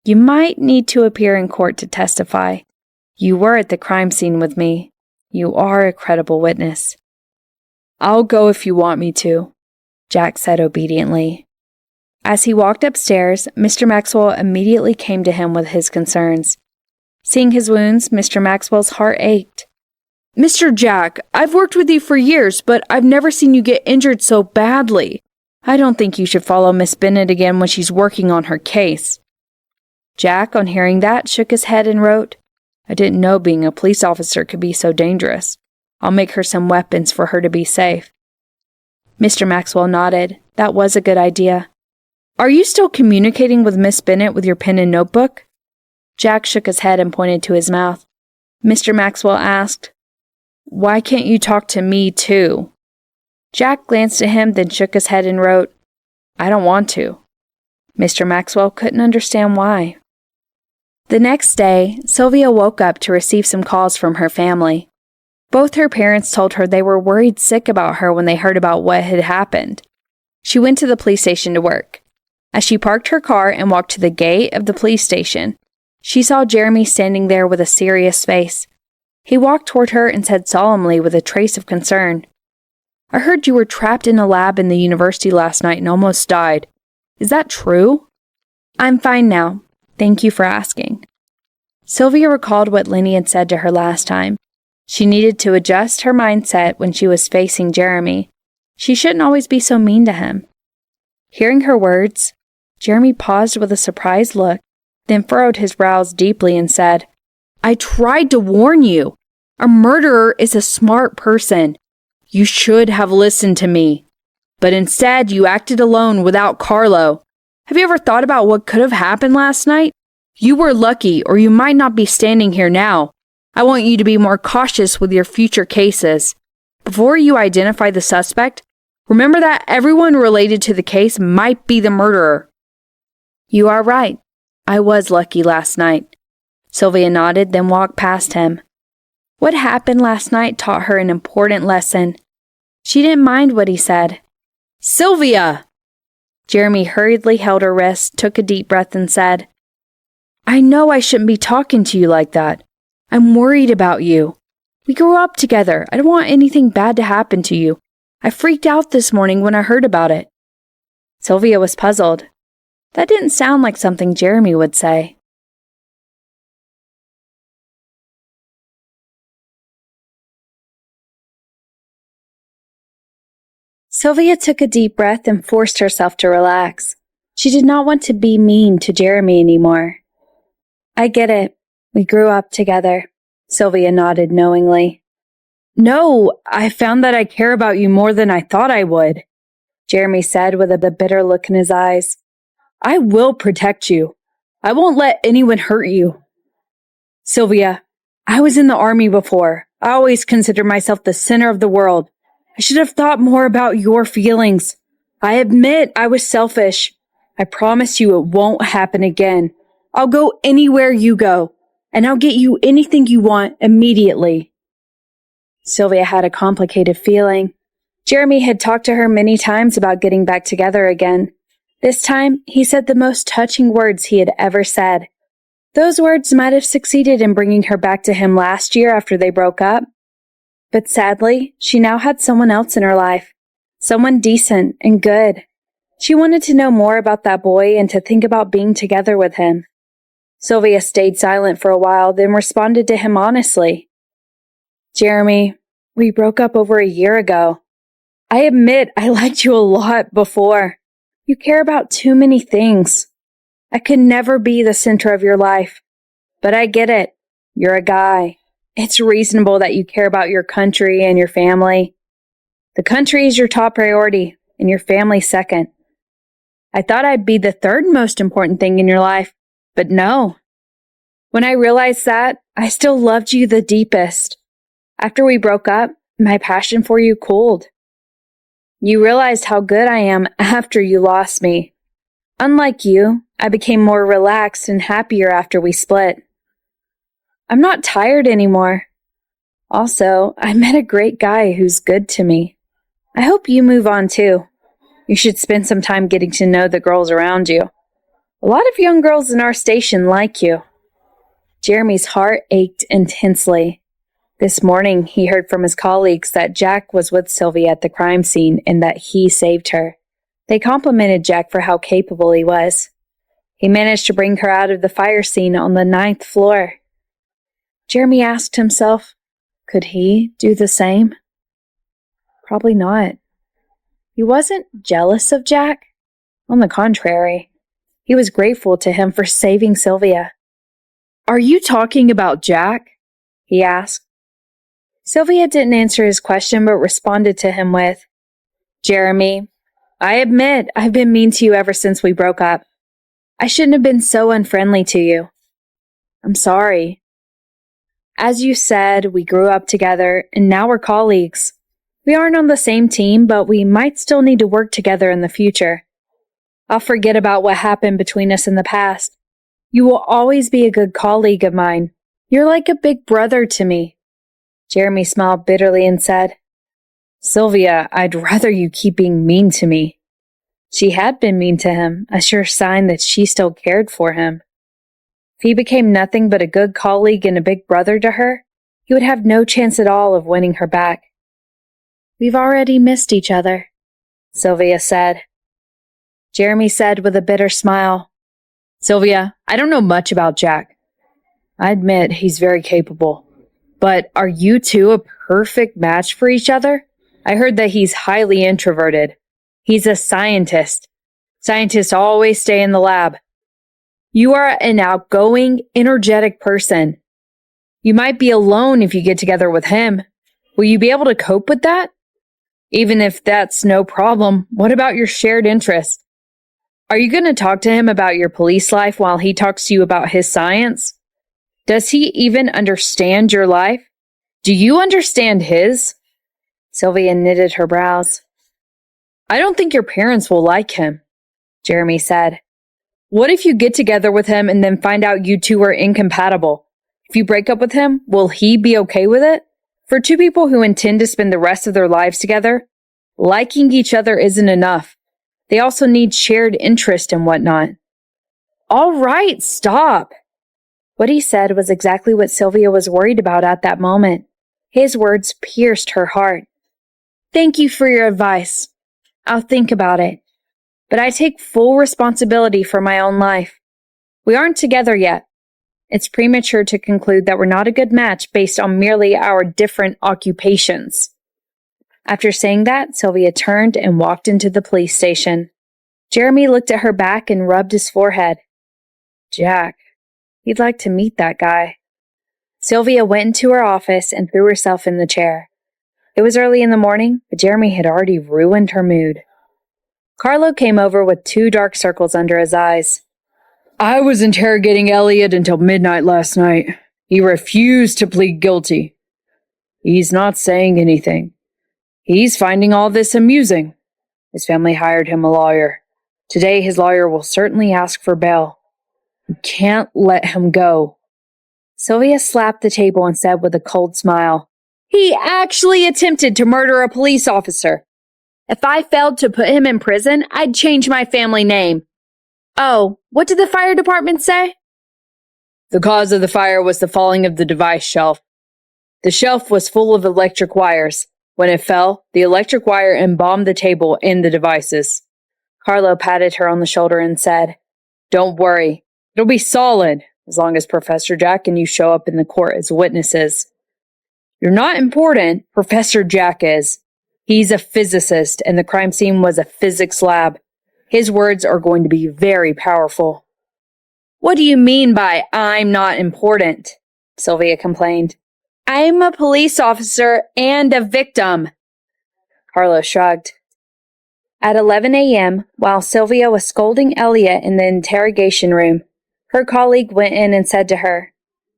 You might need to appear in court to testify. You were at the crime scene with me. You are a credible witness. I'll go if you want me to, Jack said obediently. As he walked upstairs, Mr. Maxwell immediately came to him with his concerns. Seeing his wounds, Mr. Maxwell's heart ached. Mr. Jack, I've worked with you for years, but I've never seen you get injured so badly. I don't think you should follow Miss Bennet again when she's working on her case. Jack, on hearing that, shook his head and wrote, I didn't know being a police officer could be so dangerous. I'll make her some weapons for her to be safe. Mr. Maxwell nodded. That was a good idea. Are you still communicating with Miss Bennet with your pen and notebook? Jack shook his head and pointed to his mouth. Mr. Maxwell asked, Why can't you talk to me too? Jack glanced at him, then shook his head and wrote, I don't want to. Mr. Maxwell couldn't understand why. The next day, Sylvia woke up to receive some calls from her family. Both her parents told her they were worried sick about her when they heard about what had happened. She went to the police station to work. As she parked her car and walked to the gate of the police station, she saw Jeremy standing there with a serious face. He walked toward her and said solemnly with a trace of concern, I heard you were trapped in a lab in the university last night and almost died. Is that true? I'm fine now. Thank you for asking. Sylvia recalled what Lenny had said to her last time. She needed to adjust her mindset when she was facing Jeremy. She shouldn't always be so mean to him. Hearing her words, Jeremy paused with a surprised look, then furrowed his brows deeply and said, I tried to warn you. A murderer is a smart person. You should have listened to me. But instead, you acted alone without Carlo. Have you ever thought about what could have happened last night? You were lucky, or you might not be standing here now. I want you to be more cautious with your future cases. Before you identify the suspect, remember that everyone related to the case might be the murderer. You are right. I was lucky last night. Sylvia nodded, then walked past him. What happened last night taught her an important lesson. She didn't mind what he said. Sylvia! Jeremy hurriedly held her wrist, took a deep breath, and said, I know I shouldn't be talking to you like that. I'm worried about you. We grew up together. I don't want anything bad to happen to you. I freaked out this morning when I heard about it. Sylvia was puzzled. That didn't sound like something Jeremy would say. Sylvia took a deep breath and forced herself to relax. She did not want to be mean to Jeremy anymore. I get it. We grew up together. Sylvia nodded knowingly. No, I found that I care about you more than I thought I would, Jeremy said with a bitter look in his eyes. I will protect you. I won't let anyone hurt you. Sylvia, I was in the army before. I always considered myself the center of the world. I should have thought more about your feelings. I admit I was selfish. I promise you it won't happen again. I'll go anywhere you go, and I'll get you anything you want immediately. Sylvia had a complicated feeling. Jeremy had talked to her many times about getting back together again. This time, he said the most touching words he had ever said. Those words might have succeeded in bringing her back to him last year after they broke up. But sadly, she now had someone else in her life. Someone decent and good. She wanted to know more about that boy and to think about being together with him. Sylvia stayed silent for a while, then responded to him honestly. Jeremy, we broke up over a year ago. I admit I liked you a lot before. You care about too many things. I could never be the center of your life. But I get it. You're a guy. It's reasonable that you care about your country and your family. The country is your top priority, and your family second. I thought I'd be the third most important thing in your life, but no. When I realized that, I still loved you the deepest. After we broke up, my passion for you cooled. You realized how good I am after you lost me. Unlike you, I became more relaxed and happier after we split. I'm not tired anymore. Also, I met a great guy who's good to me. I hope you move on too. You should spend some time getting to know the girls around you. A lot of young girls in our station like you. Jeremy's heart ached intensely. This morning, he heard from his colleagues that Jack was with Sylvia at the crime scene and that he saved her. They complimented Jack for how capable he was. He managed to bring her out of the fire scene on the 9th floor. Jeremy asked himself, could he do the same? Probably not. He wasn't jealous of Jack. On the contrary, he was grateful to him for saving Sylvia. Are you talking about Jack? He asked. Sylvia didn't answer his question but responded to him with, Jeremy, I admit I've been mean to you ever since we broke up. I shouldn't have been so unfriendly to you. I'm sorry. As you said, we grew up together and now we're colleagues. We aren't on the same team, but we might still need to work together in the future. I'll forget about what happened between us in the past. You will always be a good colleague of mine. You're like a big brother to me. Jeremy smiled bitterly and said, Sylvia, I'd rather you keep being mean to me. She had been mean to him, a sure sign that she still cared for him. If he became nothing but a good colleague and a big brother to her, he would have no chance at all of winning her back. We've already missed each other, Sylvia said. Jeremy said with a bitter smile, Sylvia, I don't know much about Jack. I admit he's very capable. But are you two a perfect match for each other? I heard that he's highly introverted. He's a scientist. Scientists always stay in the lab. You are an outgoing, energetic person. You might be alone if you get together with him. Will you be able to cope with that? Even if that's no problem, what about your shared interests? Are you going to talk to him about your police life while he talks to you about his science? Does he even understand your life? Do you understand his? Sylvia knitted her brows. I don't think your parents will like him, Jeremy said. What if you get together with him and then find out you two are incompatible? If you break up with him, will he be okay with it? For two people who intend to spend the rest of their lives together, liking each other isn't enough. They also need shared interest and whatnot. All right, stop. What he said was exactly what Sylvia was worried about at that moment. His words pierced her heart. Thank you for your advice. I'll think about it. But I take full responsibility for my own life. We aren't together yet. It's premature to conclude that we're not a good match based on merely our different occupations. After saying that, Sylvia turned and walked into the police station. Jeremy looked at her back and rubbed his forehead. Jack. He'd like to meet that guy. Sylvia went into her office and threw herself in the chair. It was early in the morning, but Jeremy had already ruined her mood. Carlo came over with 2 dark circles under his eyes. I was interrogating Elliot until midnight last night. He refused to plead guilty. He's not saying anything. He's finding all this amusing. His family hired him a lawyer. Today his lawyer will certainly ask for bail. You can't let him go. Sylvia slapped the table and said with a cold smile, He actually attempted to murder a police officer. If I failed to put him in prison, I'd change my family name. Oh, what did the fire department say? The cause of the fire was the falling of the device shelf. The shelf was full of electric wires. When it fell, the electric wire embalmed the table and the devices. Carlo patted her on the shoulder and said, Don't worry, it'll be solid as long as Professor Jack and you show up in the court as witnesses. You're not important, Professor Jack is. He's a physicist, and the crime scene was a physics lab. His words are going to be very powerful. What do you mean by I'm not important? Sylvia complained. I'm a police officer and a victim. Carlo shrugged. At 11 a.m., while Sylvia was scolding Elliot in the interrogation room, her colleague went in and said to her,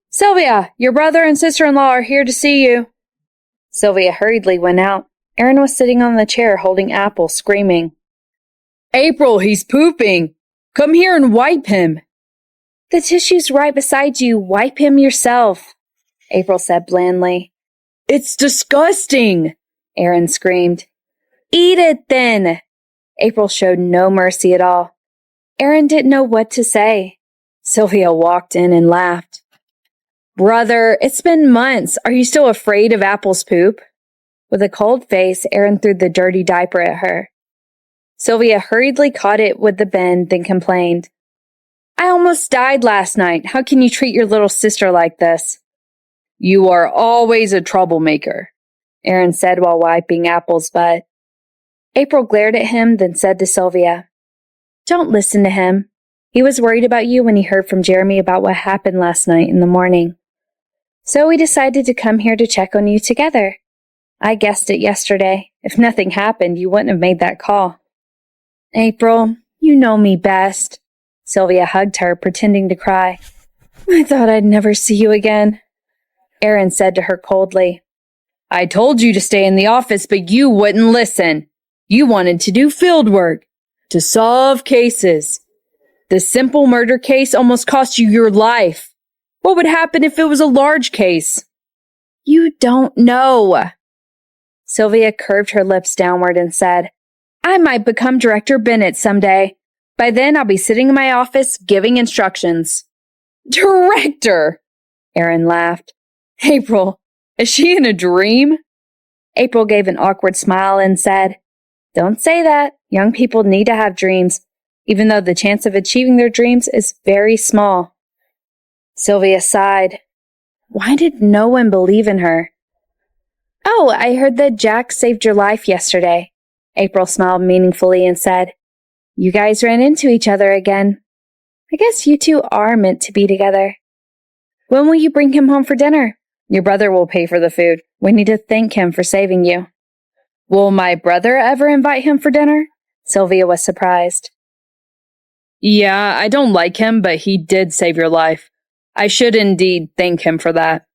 Sylvia, your brother and sister-in-law are here to see you. Sylvia hurriedly went out. Aaron was sitting on the chair holding Apple, screaming, April, he's pooping! Come here and wipe him! The tissue's right beside you. Wipe him yourself, April said blandly. It's disgusting! Aaron screamed. Eat it then! April showed no mercy at all. Aaron didn't know what to say. Sylvia walked in and laughed. Brother, it's been months. Are you still afraid of Apple's poop? With a cold face, Aaron threw the dirty diaper at her. Sylvia hurriedly caught it with the bin, then complained. I almost died last night. How can you treat your little sister like this? You are always a troublemaker, Aaron said while wiping Apple's butt. April glared at him, then said to Sylvia, Don't listen to him. He was worried about you when he heard from Jeremy about what happened last night in the morning. So we decided to come here to check on you together. I guessed it yesterday. If nothing happened, you wouldn't have made that call. April, you know me best. Sylvia hugged her, pretending to cry. I thought I'd never see you again. Aaron said to her coldly, I told you to stay in the office, but you wouldn't listen. You wanted to do field work, to solve cases. The simple murder case almost cost you your life. What would happen if it was a large case? You don't know. Sylvia curved her lips downward and said, I might become Director Bennett someday. By then, I'll be sitting in my office giving instructions. Director! Aaron laughed. April, is she in a dream? April gave an awkward smile and said, Don't say that. Young people need to have dreams, even though the chance of achieving their dreams is very small. Sylvia sighed. Why did no one believe in her? Oh, I heard that Jack saved your life yesterday. April smiled meaningfully and said, You guys ran into each other again. I guess you two are meant to be together. When will you bring him home for dinner? Your brother will pay for the food. We need to thank him for saving you. Will my brother ever invite him for dinner? Sylvia was surprised. Yeah, I don't like him, but he did save your life. I should indeed thank him for that,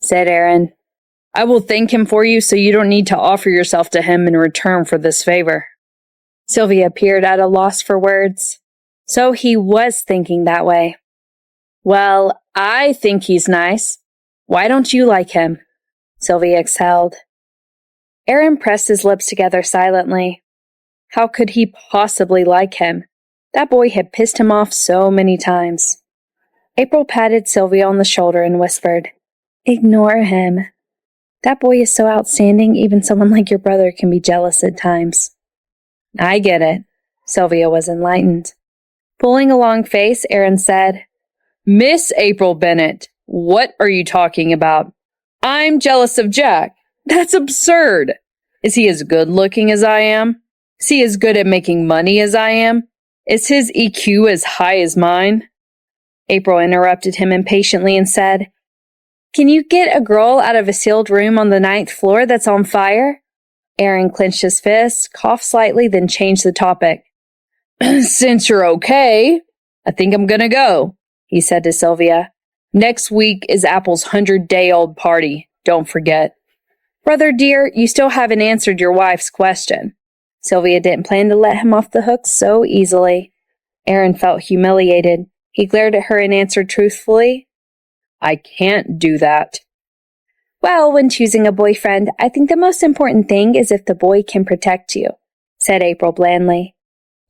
said Aaron. I will thank him for you so you don't need to offer yourself to him in return for this favor. Sylvia appeared at a loss for words. So he was thinking that way. Well, I think he's nice. Why don't you like him? Sylvia exhaled. Aaron pressed his lips together silently. How could he possibly like him? That boy had pissed him off so many times. April patted Sylvia on the shoulder and whispered, Ignore him. That boy is so outstanding, even someone like your brother can be jealous at times. I get it. Sylvia was enlightened. Pulling a long face, Aaron said, Miss April Bennett, what are you talking about? I'm jealous of Jack. That's absurd. Is he as good looking as I am? Is he as good at making money as I am? Is his EQ as high as mine? April interrupted him impatiently and said, Can you get a girl out of a sealed room on the 9th floor that's on fire? Aaron clenched his fist, coughed slightly, then changed the topic. Since you're okay, I think I'm gonna go, he said to Sylvia. Next week is Apple's 100-day-old party. Don't forget. Brother dear, you still haven't answered your wife's question. Sylvia didn't plan to let him off the hook so easily. Aaron felt humiliated. He glared at her and answered truthfully, I can't do that. Well, when choosing a boyfriend, I think the most important thing is if the boy can protect you, said April blandly.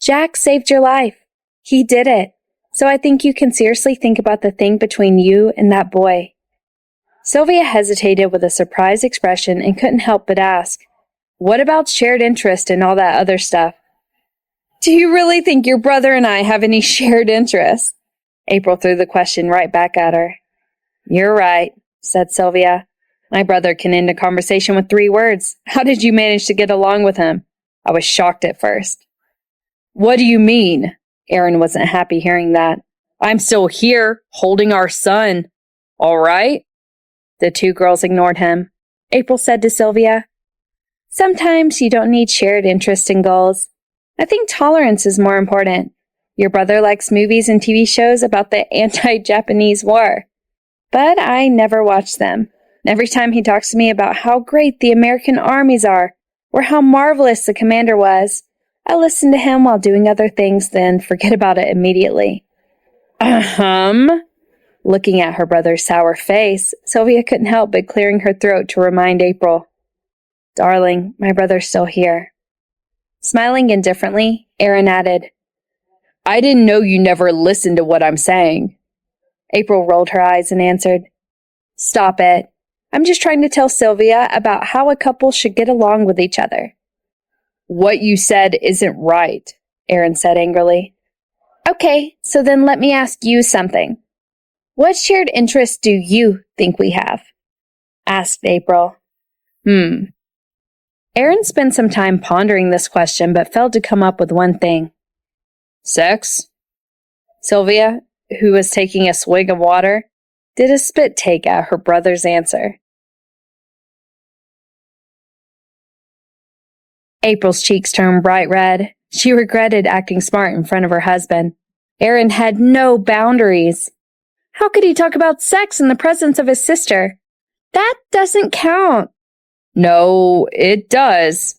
Jack saved your life. He did it. So I think you can seriously think about the thing between you and that boy. Sylvia hesitated with a surprised expression and couldn't help but ask, what about shared interest and all that other stuff? Do you really think your brother and I have any shared interests? April threw the question right back at her. You're right, said Sylvia. My brother can end a conversation with 3 words. How did you manage to get along with him? I was shocked at first. What do you mean? Aaron wasn't happy hearing that. I'm still here, holding our son. All right? The 2 girls ignored him. April said to Sylvia, Sometimes you don't need shared interests and goals. I think tolerance is more important. Your brother likes movies and TV shows about the anti-Japanese war. But I never watch them. Every time he talks to me about how great the American armies are, or how marvelous the commander was, I listen to him while doing other things, then forget about it immediately. Looking at her brother's sour face, Sylvia couldn't help but clearing her throat to remind April. Darling, my brother's still here. Smiling indifferently, Aaron added, I didn't know you never listened to what I'm saying. April rolled her eyes and answered, Stop it. I'm just trying to tell Sylvia about how a couple should get along with each other. What you said isn't right, Aaron said angrily. Okay, so then let me ask you something. What shared interests do you think we have? Asked April. Aaron spent some time pondering this question, but failed to come up with one thing. Sex? Sylvia, who was taking a swig of water, did a spit take at her brother's answer. April's cheeks turned bright red. She regretted acting smart in front of her husband. Aaron had no boundaries. How could he talk about sex in the presence of his sister? That doesn't count. No, it does.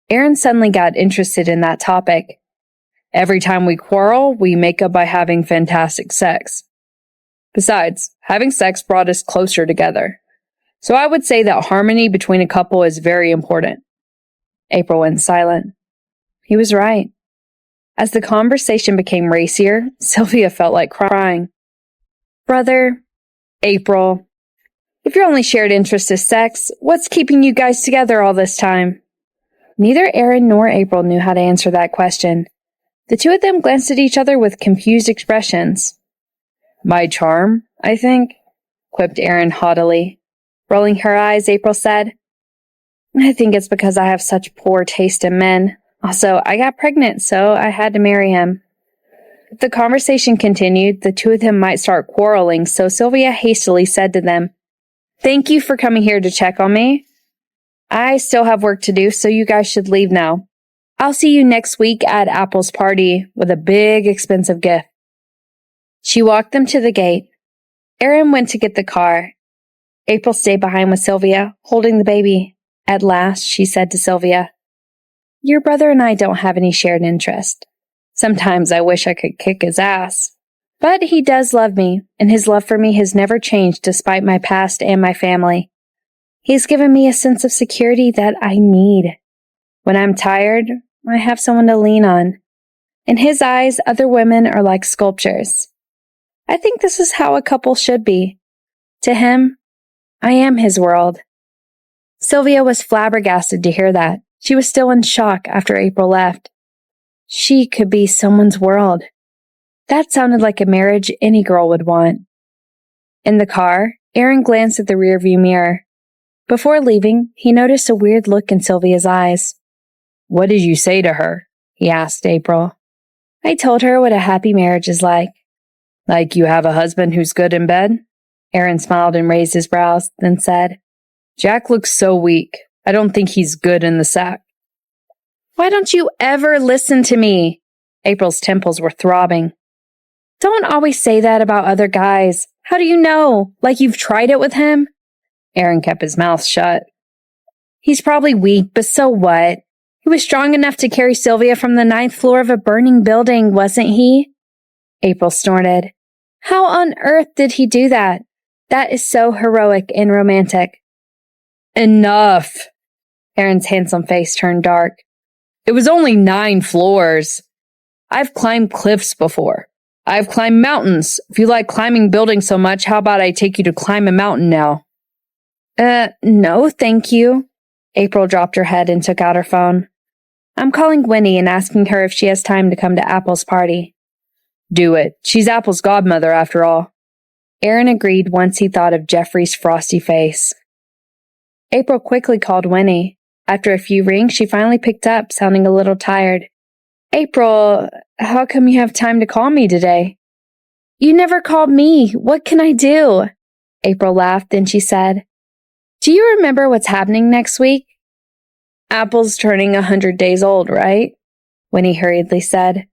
Aaron suddenly got interested in that topic. Every time we quarrel, we make up by having fantastic sex. Besides, having sex brought us closer together. So I would say that harmony between a couple is very important. April went silent. He was right. As the conversation became racier, Sylvia felt like crying. Brother, April, if your only shared interest is sex, what's keeping you guys together all this time? Neither Aaron nor April knew how to answer that question. The 2 of them glanced at each other with confused expressions. My charm, I think, quipped Aaron haughtily. Rolling her eyes, April said, I think it's because I have such poor taste in men. Also, I got pregnant, so I had to marry him. If the conversation continued, the 2 of them might start quarreling, so Sylvia hastily said to them, Thank you for coming here to check on me. I still have work to do, so you guys should leave now. I'll see you next week at Apple's party with a big, expensive gift. She walked them to the gate. Aaron went to get the car. April stayed behind with Sylvia, holding the baby. At last, she said to Sylvia, Your brother and I don't have any shared interest. Sometimes I wish I could kick his ass. But he does love me, and his love for me has never changed despite my past and my family. He's given me a sense of security that I need. When I'm tired, I have someone to lean on. In his eyes, other women are like sculptures. I think this is how a couple should be. To him, I am his world. Sylvia was flabbergasted to hear that. She was still in shock after April left. She could be someone's world. That sounded like a marriage any girl would want. In the car, Aaron glanced at the rearview mirror. Before leaving, he noticed a weird look in Sylvia's eyes. What did you say to her? He asked April. I told her what a happy marriage is like. Like you have a husband who's good in bed? Aaron smiled and raised his brows, then said, Jack looks so weak. I don't think he's good in the sack. Why don't you ever listen to me? April's temples were throbbing. Don't always say that about other guys. How do you know? Like you've tried it with him? Aaron kept his mouth shut. He's probably weak, but so what? He was strong enough to carry Sylvia from the 9th floor of a burning building, wasn't he? April snorted. How on earth did he do that? That is so heroic and romantic. Enough! Aaron's handsome face turned dark. It was only 9 floors. I've climbed cliffs before. I've climbed mountains. If you like climbing buildings so much, how about I take you to climb a mountain now? No, thank you. April dropped her head and took out her phone. I'm calling Winnie and asking her if she has time to come to Apple's party. Do it. She's Apple's godmother, after all. Aaron agreed once he thought of Jeffrey's frosty face. April quickly called Winnie. After a few rings, she finally picked up, sounding a little tired. April, how come you have time to call me today? You never called me. What can I do? April laughed, then she said, Do you remember what's happening next week? Apple's turning 100 days old, right? Winnie hurriedly said.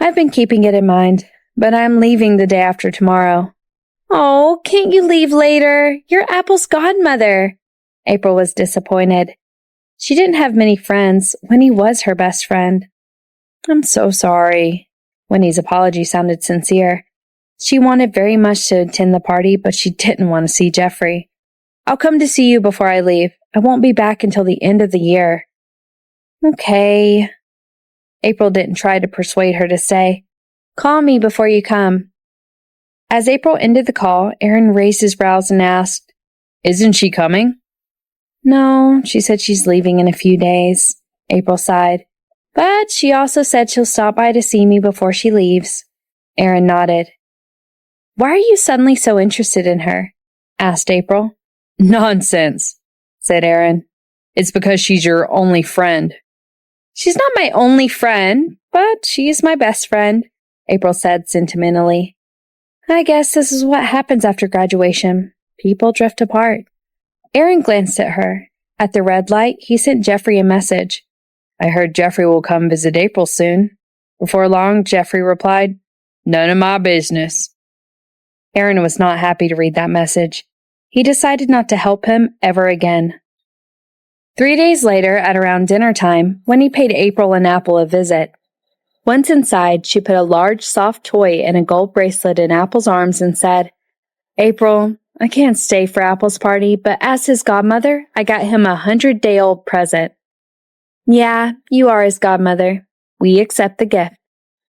I've been keeping it in mind, but I'm leaving the day after tomorrow. Oh, can't you leave later? You're Apple's godmother. April was disappointed. She didn't have many friends. Winnie was her best friend. I'm so sorry. Winnie's apology sounded sincere. She wanted very much to attend the party, but she didn't want to see Jeffrey. I'll come to see you before I leave. I won't be back until the end of the year. Okay. April didn't try to persuade her to stay. Call me before you come. As April ended the call, Aaron raised his brows and asked, Isn't she coming? No, she said she's leaving in a few days. April sighed. But she also said she'll stop by to see me before she leaves. Aaron nodded. Why are you suddenly so interested in her? Asked April. Nonsense, said Aaron. It's because she's your only friend. She's not my only friend, but she's my best friend, April said sentimentally. I guess this is what happens after graduation. People drift apart. Aaron glanced at her. At the red light, he sent Jeffrey a message. I heard Jeffrey will come visit April soon. Before long, Jeffrey replied, None of my business. Aaron was not happy to read that message. He decided not to help him ever again. 3 days later, at around dinner time, Winnie paid April and Apple a visit. Once inside, she put a large, soft toy and a gold bracelet in Apple's arms and said, April, I can't stay for Apple's party, but as his godmother, I got him a 100-day-old present. Yeah, you are his godmother. We accept the gift.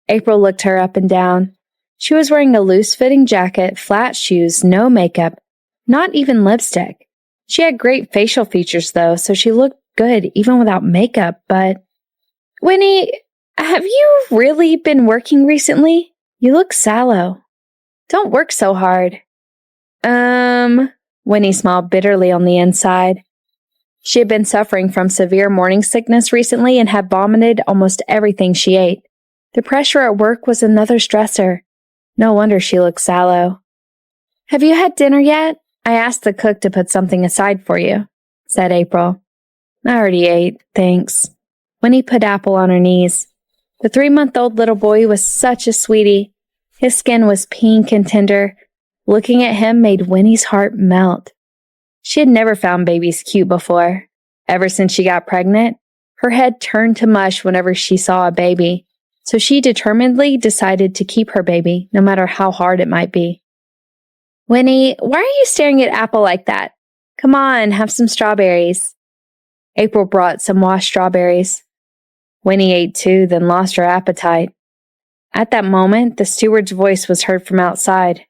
April looked her up and down. She was wearing a loose-fitting jacket, flat shoes, no makeup, not even lipstick. She had great facial features, though, so she looked good even without makeup, but... Winnie, have you really been working recently? You look sallow. Don't work so hard. Winnie smiled bitterly on the inside. She had been suffering from severe morning sickness recently and had vomited almost everything she ate. The pressure at work was another stressor. No wonder she looked sallow. Have you had dinner yet? I asked the cook to put something aside for you, said April. I already ate, thanks. Winnie put Apple on her knees. The 3-month-old little boy was such a sweetie. His skin was pink and tender. Looking at him made Winnie's heart melt. She had never found babies cute before. Ever since she got pregnant, her head turned to mush whenever she saw a baby, so she determinedly decided to keep her baby, no matter how hard it might be. Winnie, why are you staring at Apple like that? Come on, have some strawberries. April brought some washed strawberries. Winnie ate 2, then lost her appetite. At that moment, the steward's voice was heard from outside.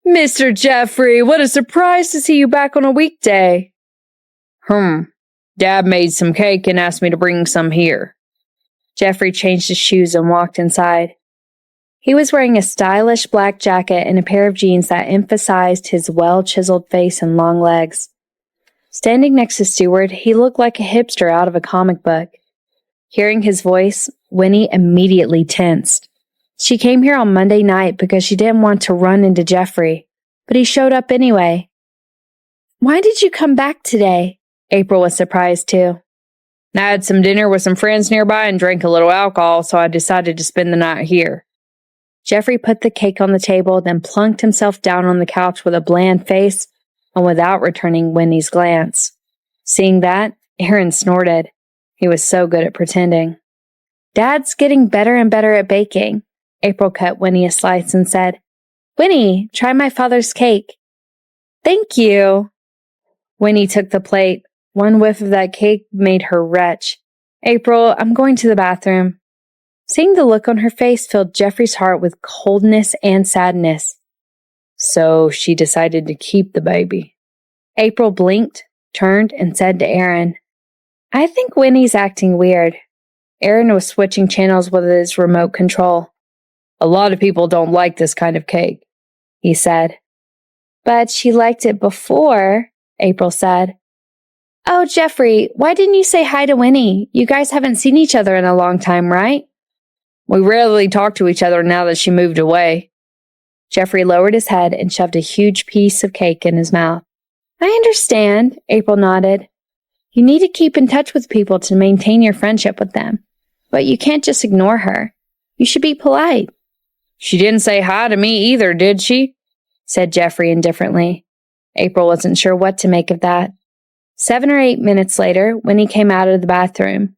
Mr. Jeffrey, what a surprise to see you back on a weekday. Dad made some cake and asked me to bring some here. Jeffrey changed his shoes and walked inside. He was wearing a stylish black jacket and a pair of jeans that emphasized his well-chiseled face and long legs. Standing next to Stewart, he looked like a hipster out of a comic book. Hearing his voice, Winnie immediately tensed. She came here on Monday night because she didn't want to run into Jeffrey, but he showed up anyway. Why did you come back today? April was surprised too. I had some dinner with some friends nearby and drank a little alcohol, so I decided to spend the night here. Jeffrey put the cake on the table, then plunked himself down on the couch with a bland face and without returning Winnie's glance. Seeing that, Aaron snorted. He was so good at pretending. Dad's getting better and better at baking. April cut Winnie a slice and said, Winnie, try my father's cake. Thank you. Winnie took the plate. One whiff of that cake made her retch. April, I'm going to the bathroom. Seeing the look on her face filled Jeffrey's heart with coldness and sadness. So she decided to keep the baby. April blinked, turned, and said to Aaron, I think Winnie's acting weird. Aaron was switching channels with his remote control. A lot of people don't like this kind of cake, he said. But she liked it before, April said. Oh, Jeffrey, why didn't you say hi to Winnie? You guys haven't seen each other in a long time, right? We rarely talk to each other now that she moved away. Jeffrey lowered his head and shoved a huge piece of cake in his mouth. I understand, April nodded. You need to keep in touch with people to maintain your friendship with them. But you can't just ignore her. You should be polite. She didn't say hi to me either, did she? Said Jeffrey indifferently. April wasn't sure what to make of that. 7 or 8 minutes later, Winnie came out of the bathroom.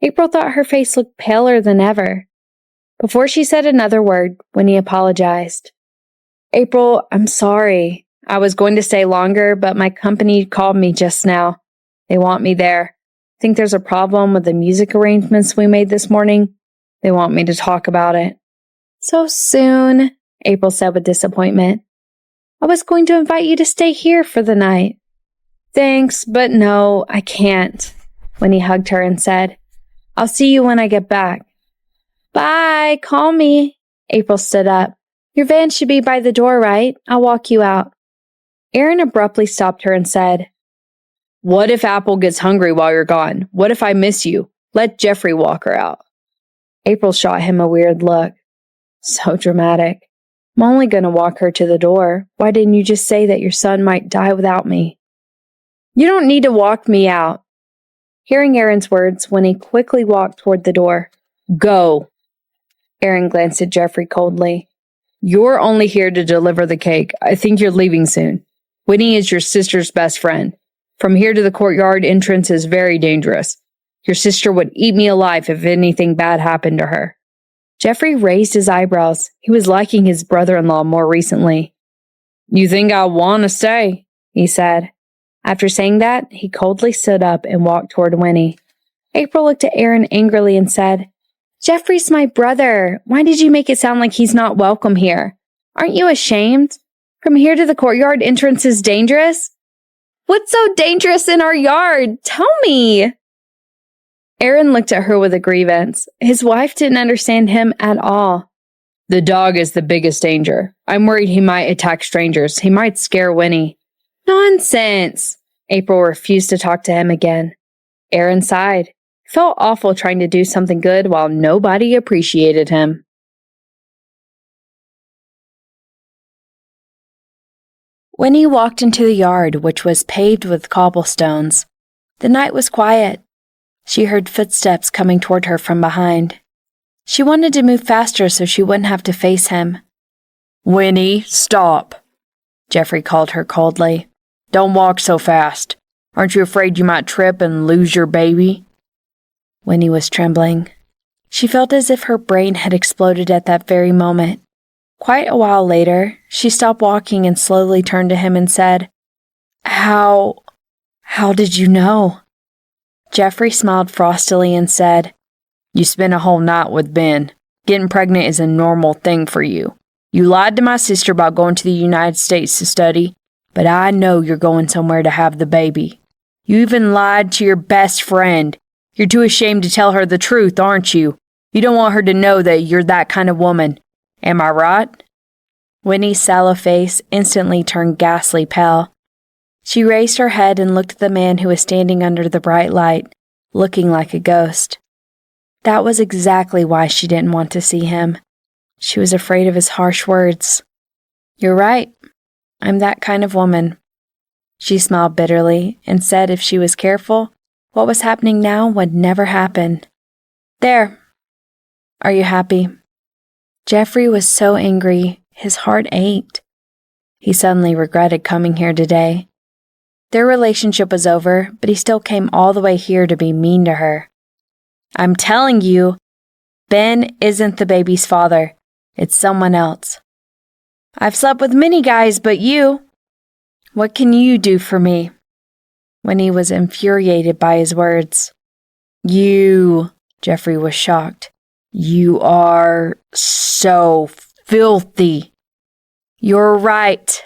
April thought her face looked paler than ever. Before she said another word, Winnie apologized. April, I'm sorry. I was going to stay longer, but my company called me just now. They want me there. I think there's a problem with the music arrangements we made this morning. They want me to talk about it. So soon, April said with disappointment. I was going to invite you to stay here for the night. Thanks, but no, I can't. Winnie hugged her and said, I'll see you when I get back. Bye, call me. April stood up. Your van should be by the door, right? I'll walk you out. Aaron abruptly stopped her and said, What if Apple gets hungry while you're gone? What if I miss you? Let Jeffrey walk her out. April shot him a weird look. So dramatic. I'm only going to walk her to the door. Why didn't you just say that your son might die without me? You don't need to walk me out. Hearing Aaron's words, Winnie quickly walked toward the door. Go. Aaron glanced at Jeffrey coldly. You're only here to deliver the cake. I think you're leaving soon. Winnie is your sister's best friend. From here to the courtyard entrance is very dangerous. Your sister would eat me alive if anything bad happened to her. Jeffrey raised his eyebrows. He was liking his brother-in-law more recently. You think I want to stay? He said. After saying that, he coldly stood up and walked toward Winnie. April looked at Aaron angrily and said, Jeffrey's my brother. Why did you make it sound like he's not welcome here? Aren't you ashamed? From here to the courtyard entrance is dangerous? What's so dangerous in our yard? Tell me. Aaron looked at her with a grievance. His wife didn't understand him at all. The dog is the biggest danger. I'm worried he might attack strangers. He might scare Winnie. Nonsense. April refused to talk to him again. Aaron sighed. He felt awful trying to do something good while nobody appreciated him. Winnie walked into the yard, which was paved with cobblestones. The night was quiet. She heard footsteps coming toward her from behind. She wanted to move faster so she wouldn't have to face him. Winnie, stop, Jeffrey called her coldly. Don't walk so fast. Aren't you afraid you might trip and lose your baby? Winnie was trembling. She felt as if her brain had exploded at that very moment. Quite a while later, she stopped walking and slowly turned to him and said, How did you know? Jeffrey smiled frostily and said, You spent a whole night with Ben. Getting pregnant is a normal thing for you. You lied to my sister about going to the United States to study, but I know you're going somewhere to have the baby. You even lied to your best friend. You're too ashamed to tell her the truth, aren't you? You don't want her to know that you're that kind of woman. Am I right? Winnie's sallow face instantly turned ghastly pale. She raised her head and looked at the man who was standing under the bright light, looking like a ghost. That was exactly why she didn't want to see him. She was afraid of his harsh words. You're right. I'm that kind of woman." She smiled bitterly and said if she was careful, what was happening now would never happen. "There. Are you happy?" Jeffrey was so angry, his heart ached. He suddenly regretted coming here today. Their relationship was over, but he still came all the way here to be mean to her. "I'm telling you, Ben isn't the baby's father. It's someone else. I've slept with many guys, but you. What can you do for me?" Winnie was infuriated by his words. "You," Jeffrey was shocked. "You are so filthy." "You're right.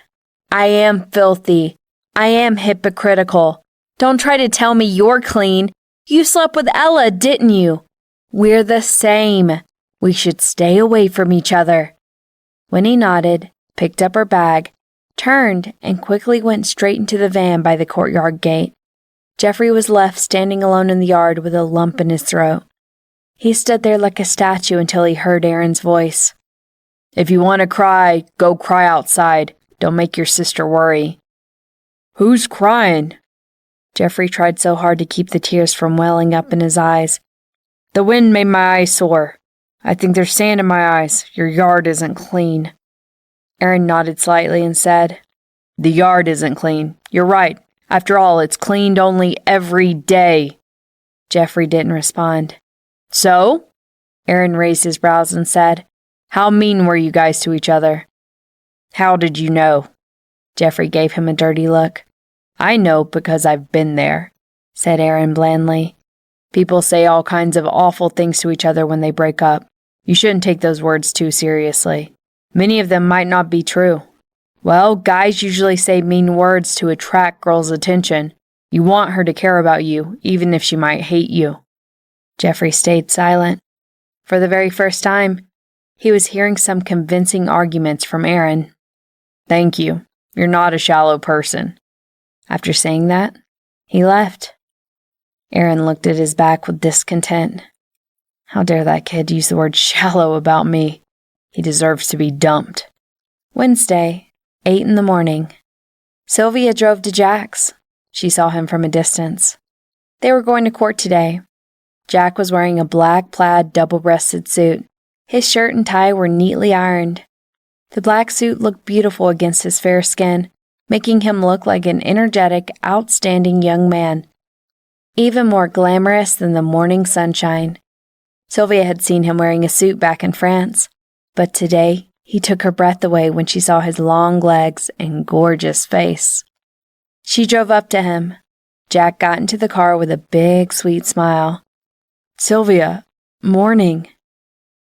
I am filthy. I am hypocritical. Don't try to tell me you're clean. You slept with Ella, didn't you? We're the same. We should stay away from each other." Winnie nodded, picked up her bag, turned, and quickly went straight into the van by the courtyard gate. Jeffrey was left standing alone in the yard with a lump in his throat. He stood there like a statue until he heard Aaron's voice. "If you want to cry, go cry outside. Don't make your sister worry." "Who's crying?" Jeffrey tried so hard to keep the tears from welling up in his eyes. "The wind made my eyes sore. I think there's sand in my eyes. Your yard isn't clean." Aaron nodded slightly and said, "The yard isn't clean. You're right. After all, it's cleaned only every day." Jeffrey didn't respond. "So?" Aaron raised his brows and said, "How mean were you guys to each other?" "How did you know?" Jeffrey gave him a dirty look. "I know because I've been there," said Aaron blandly. "People say all kinds of awful things to each other when they break up. You shouldn't take those words too seriously. Many of them might not be true. Well, guys usually say mean words to attract girls' attention. You want her to care about you, even if she might hate you." Jeffrey stayed silent. For the very first time, he was hearing some convincing arguments from Aaron. "Thank you. You're not a shallow person." After saying that, he left. Aaron looked at his back with discontent. How dare that kid use the word shallow about me? He deserves to be dumped. Wednesday, 8 in the morning. Sylvia drove to Jack's. She saw him from a distance. They were going to court today. Jack was wearing a black plaid double-breasted suit. His shirt and tie were neatly ironed. The black suit looked beautiful against his fair skin, making him look like an energetic, outstanding young man, even more glamorous than the morning sunshine. Sylvia had seen him wearing a suit back in France, but today he took her breath away when she saw his long legs and gorgeous face. She drove up to him. Jack got into the car with a big, sweet smile. "Sylvia, morning."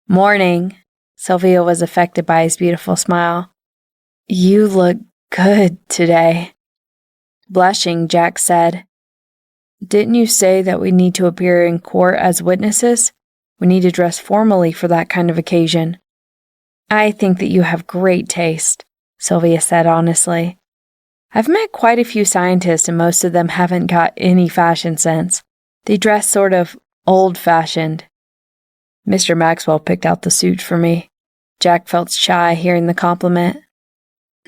"Morning." Sylvia was affected by his beautiful smile. "You look good today." Blushing, Jack said, "Didn't you say that we need to appear in court as witnesses? We need to dress formally for that kind of occasion." "I think that you have great taste," Sylvia said honestly. "I've met quite a few scientists and most of them haven't got any fashion sense. They dress sort of old-fashioned." Mr. Maxwell picked out the suit for me. Jack felt shy hearing the compliment.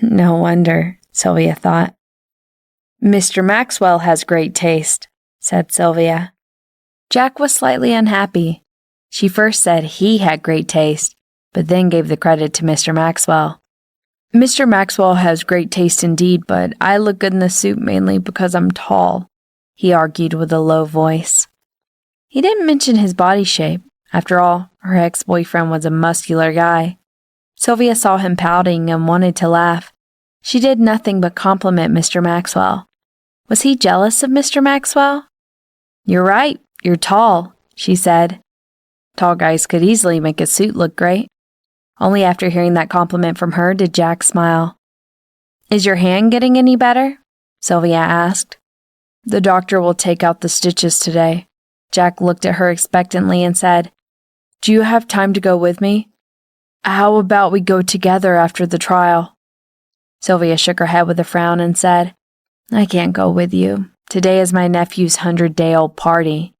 No wonder, Sylvia thought. "Mr. Maxwell has great taste," said Sylvia. Jack was slightly unhappy. She first said he had great taste, but then gave the credit to Mr. Maxwell. "Mr. Maxwell has great taste indeed, but I look good in the suit mainly because I'm tall," he argued with a low voice. He didn't mention his body shape. After all, her ex-boyfriend was a muscular guy. Sylvia saw him pouting and wanted to laugh. She did nothing but compliment Mr. Maxwell. Was he jealous of Mr. Maxwell? "You're right, you're tall," she said. Tall guys could easily make a suit look great. Only after hearing that compliment from her did Jack smile. "Is your hand getting any better?" Sylvia asked. "The doctor will take out the stitches today." Jack looked at her expectantly and said, "Do you have time to go with me? How about we go together after the trial?" Sylvia shook her head with a frown and said, "I can't go with you. Today is my nephew's 100-day-old party."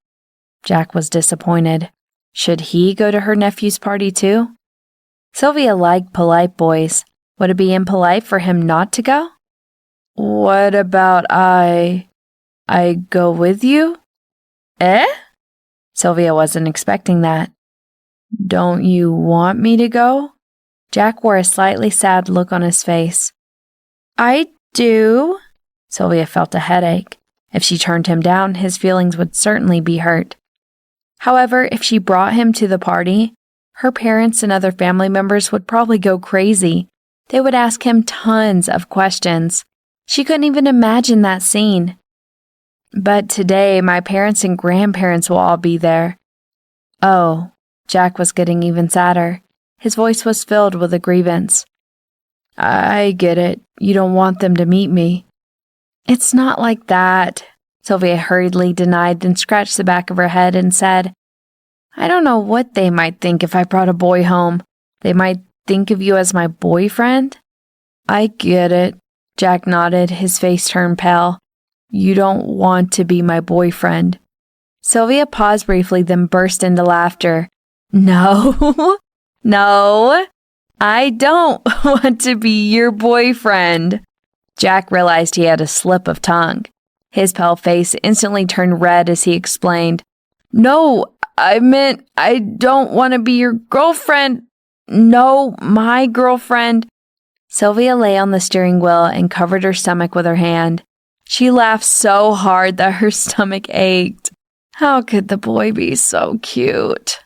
Jack was disappointed. Should he go to her nephew's party too? Sylvia liked polite boys. Would it be impolite for him not to go? What about I go with you? Eh? Sylvia wasn't expecting that. Don't you want me to go? Jack wore a slightly sad look on his face. I do. Sylvia felt a headache. If she turned him down, his feelings would certainly be hurt. However, if she brought him to the party, her parents and other family members would probably go crazy. They would ask him tons of questions. She couldn't even imagine that scene. But today, my parents and grandparents will all be there. Oh, Jack was getting even sadder. His voice was filled with a grievance. I get it. You don't want them to meet me. It's not like that, Sylvia hurriedly denied, then scratched the back of her head and said, I don't know what they might think if I brought a boy home. They might think of you as my boyfriend? I get it. Jack nodded, his face turned pale. You don't want to be my boyfriend. Sylvia paused briefly, then burst into laughter. No, no, I don't want to be your boyfriend. Jack realized he had a slip of tongue. His pale face instantly turned red as he explained, No, I meant I don't want to be your girlfriend. No, my girlfriend. Sylvia lay on the steering wheel and covered her stomach with her hand. She laughed so hard that her stomach ached. How could the boy be so cute?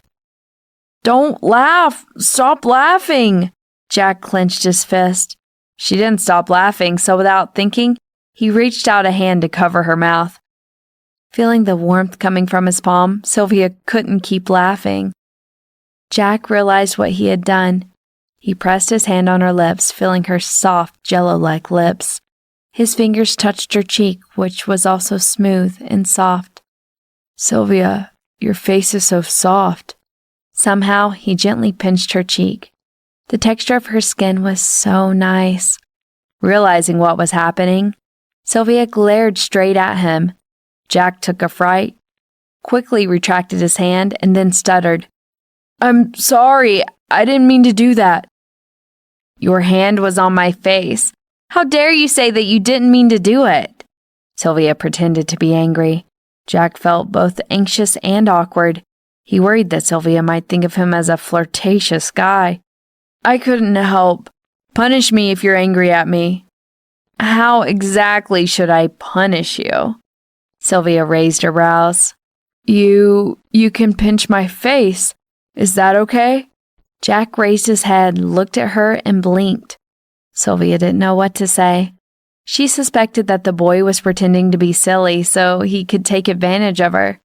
Don't laugh! Stop laughing! Jack clenched his fist. She didn't stop laughing, so without thinking, he reached out a hand to cover her mouth. Feeling the warmth coming from his palm, Sylvia couldn't keep laughing. Jack realized what he had done. He pressed his hand on her lips, feeling her soft, jello-like lips. His fingers touched her cheek, which was also smooth and soft. Sylvia, your face is so soft. Somehow, he gently pinched her cheek. The texture of her skin was so nice. Realizing what was happening, Sylvia glared straight at him. Jack took a fright, quickly retracted his hand, and then stuttered. I'm sorry, I didn't mean to do that. Your hand was on my face. How dare you say that you didn't mean to do it? Sylvia pretended to be angry. Jack felt both anxious and awkward. He worried that Sylvia might think of him as a flirtatious guy. I couldn't help. Punish me if you're angry at me. How exactly should I punish you? Sylvia raised her brows. You can pinch my face. Is that okay? Jack raised his head, looked at her, and blinked. Sylvia didn't know what to say. She suspected that the boy was pretending to be silly so he could take advantage of her.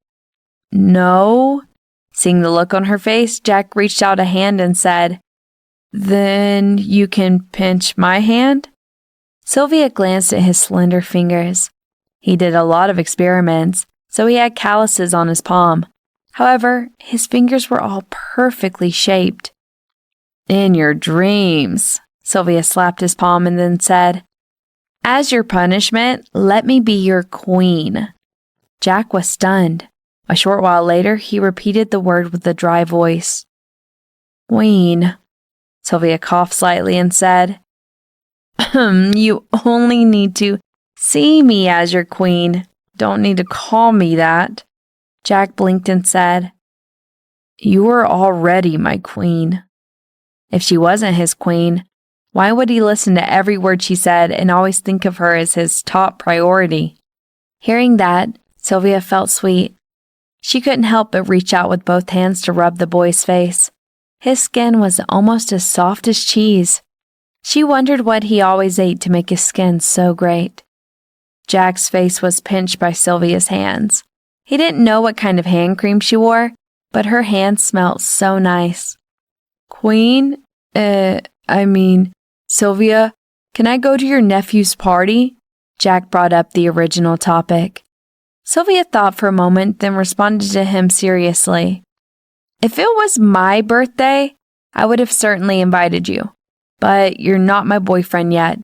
No. Seeing the look on her face, Jack reached out a hand and said, Then you can pinch my hand? Sylvia glanced at his slender fingers. He did a lot of experiments, so he had calluses on his palm. However, his fingers were all perfectly shaped. In your dreams, Sylvia slapped his palm and then said, As your punishment, let me be your queen. Jack was stunned. A short while later, he repeated the word with a dry voice. Queen. Sylvia coughed slightly and said, You only need to see me as your queen. Don't need to call me that. Jack blinked and said, You are already my queen. If she wasn't his queen, why would he listen to every word she said and always think of her as his top priority? Hearing that, Sylvia felt sweet. She couldn't help but reach out with both hands to rub the boy's face. His skin was almost as soft as cheese. She wondered what he always ate to make his skin so great. Jack's face was pinched by Sylvia's hands. He didn't know what kind of hand cream she wore, but her hands smelled so nice. Queen? Sylvia, can I go to your nephew's party? Jack brought up the original topic. Sylvia thought for a moment, then responded to him seriously. If it was my birthday, I would have certainly invited you. But you're not my boyfriend yet.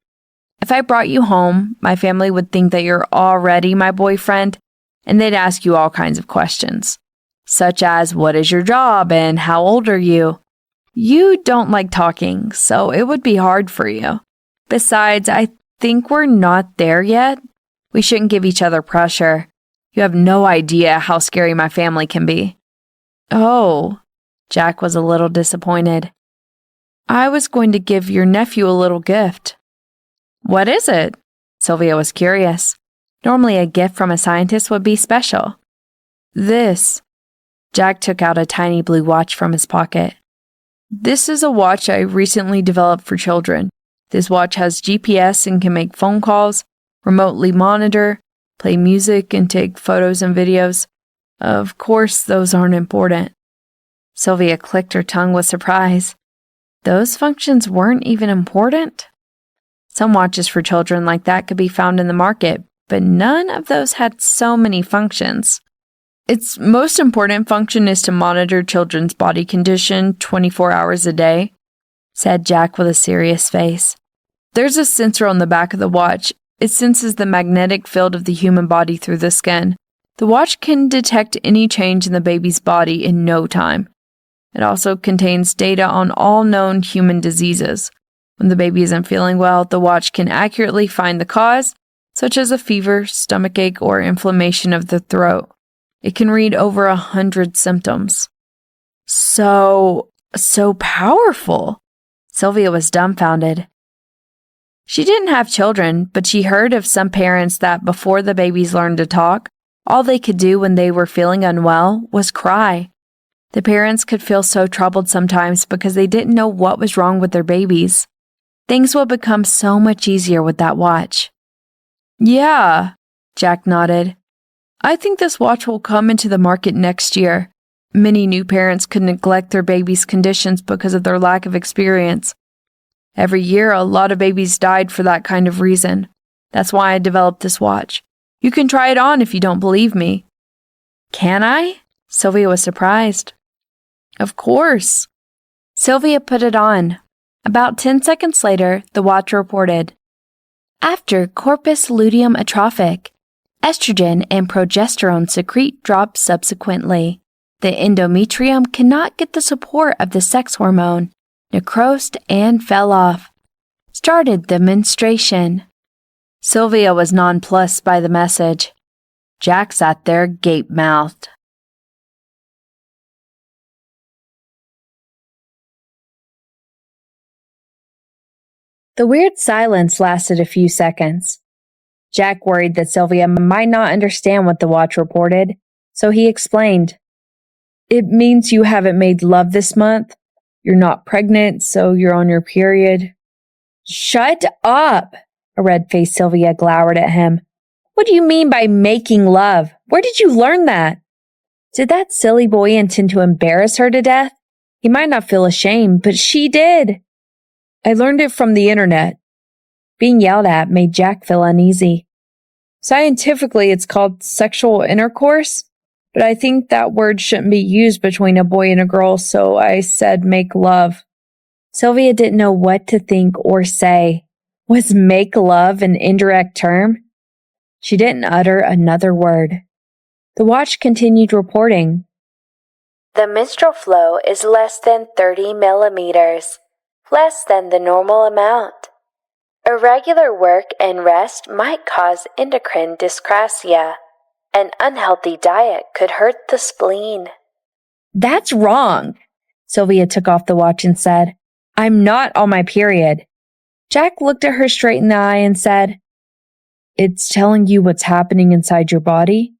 If I brought you home, my family would think that you're already my boyfriend, and they'd ask you all kinds of questions, such as what is your job and how old are you? You don't like talking, so it would be hard for you. Besides, I think we're not there yet? We shouldn't give each other pressure. You have no idea how scary my family can be." "Oh," Jack was a little disappointed. "I was going to give your nephew a little gift." "What is it?" Sylvia was curious. Normally a gift from a scientist would be special. "This." Jack took out a tiny blue watch from his pocket. "This is a watch I recently developed for children. This watch has GPS and can make phone calls, remotely monitor, play music, and take photos and videos. Of course, those aren't important." Sylvia clicked her tongue with surprise. Those functions weren't even important? Some watches for children like that could be found in the market, but none of those had so many functions. "Its most important function is to monitor children's body condition 24 hours a day," said Jack with a serious face. "There's a sensor on the back of the watch. It senses the magnetic field of the human body through the skin. The watch can detect any change in the baby's body in no time. It also contains data on all known human diseases. When the baby isn't feeling well, the watch can accurately find the cause, such as a fever, stomachache, or inflammation of the throat. It can read over 100 symptoms." So powerful. Sylvia was dumbfounded. She didn't have children, but she heard of some parents that before the babies learned to talk, all they could do when they were feeling unwell was cry. The parents could feel so troubled sometimes because they didn't know what was wrong with their babies. Things would become so much easier with that watch. "Yeah," Jack nodded. "I think this watch will come into the market next year. Many new parents could neglect their babies' conditions because of their lack of experience. Every year, a lot of babies died for that kind of reason. That's why I developed this watch. You can try it on if you don't believe me." "Can I?" Sylvia was surprised. "Of course." Sylvia put it on. About 10 seconds later, the watch reported, "After corpus luteum atrophic, estrogen and progesterone secrete drop subsequently. The endometrium cannot get the support of the sex hormone, necrosed and fell off. Started the menstruation." Sylvia was nonplussed by the message. Jack sat there gape-mouthed. The weird silence lasted a few seconds. Jack worried that Sylvia might not understand what the watch reported, so he explained. "It means you haven't made love this month. You're not pregnant, so you're on your period." "Shut up!" A red-faced Sylvia glowered at him. "What do you mean by making love? Where did you learn that?" Did that silly boy intend to embarrass her to death? He might not feel ashamed, but she did. "I learned it from the internet." Being yelled at made Jack feel uneasy. "Scientifically, it's called sexual intercourse, but I think that word shouldn't be used between a boy and a girl, so I said make love." Sylvia didn't know what to think or say. Was make love an indirect term? She didn't utter another word. The watch continued reporting. "The menstrual flow is less than 30 millimeters, less than the normal amount. Irregular work and rest might cause endocrine dyscrasia. An unhealthy diet could hurt the spleen." "That's wrong." Sylvia took off the watch and said, "I'm not on my period." Jack looked at her straight in the eye and said, "It's telling you what's happening inside your body.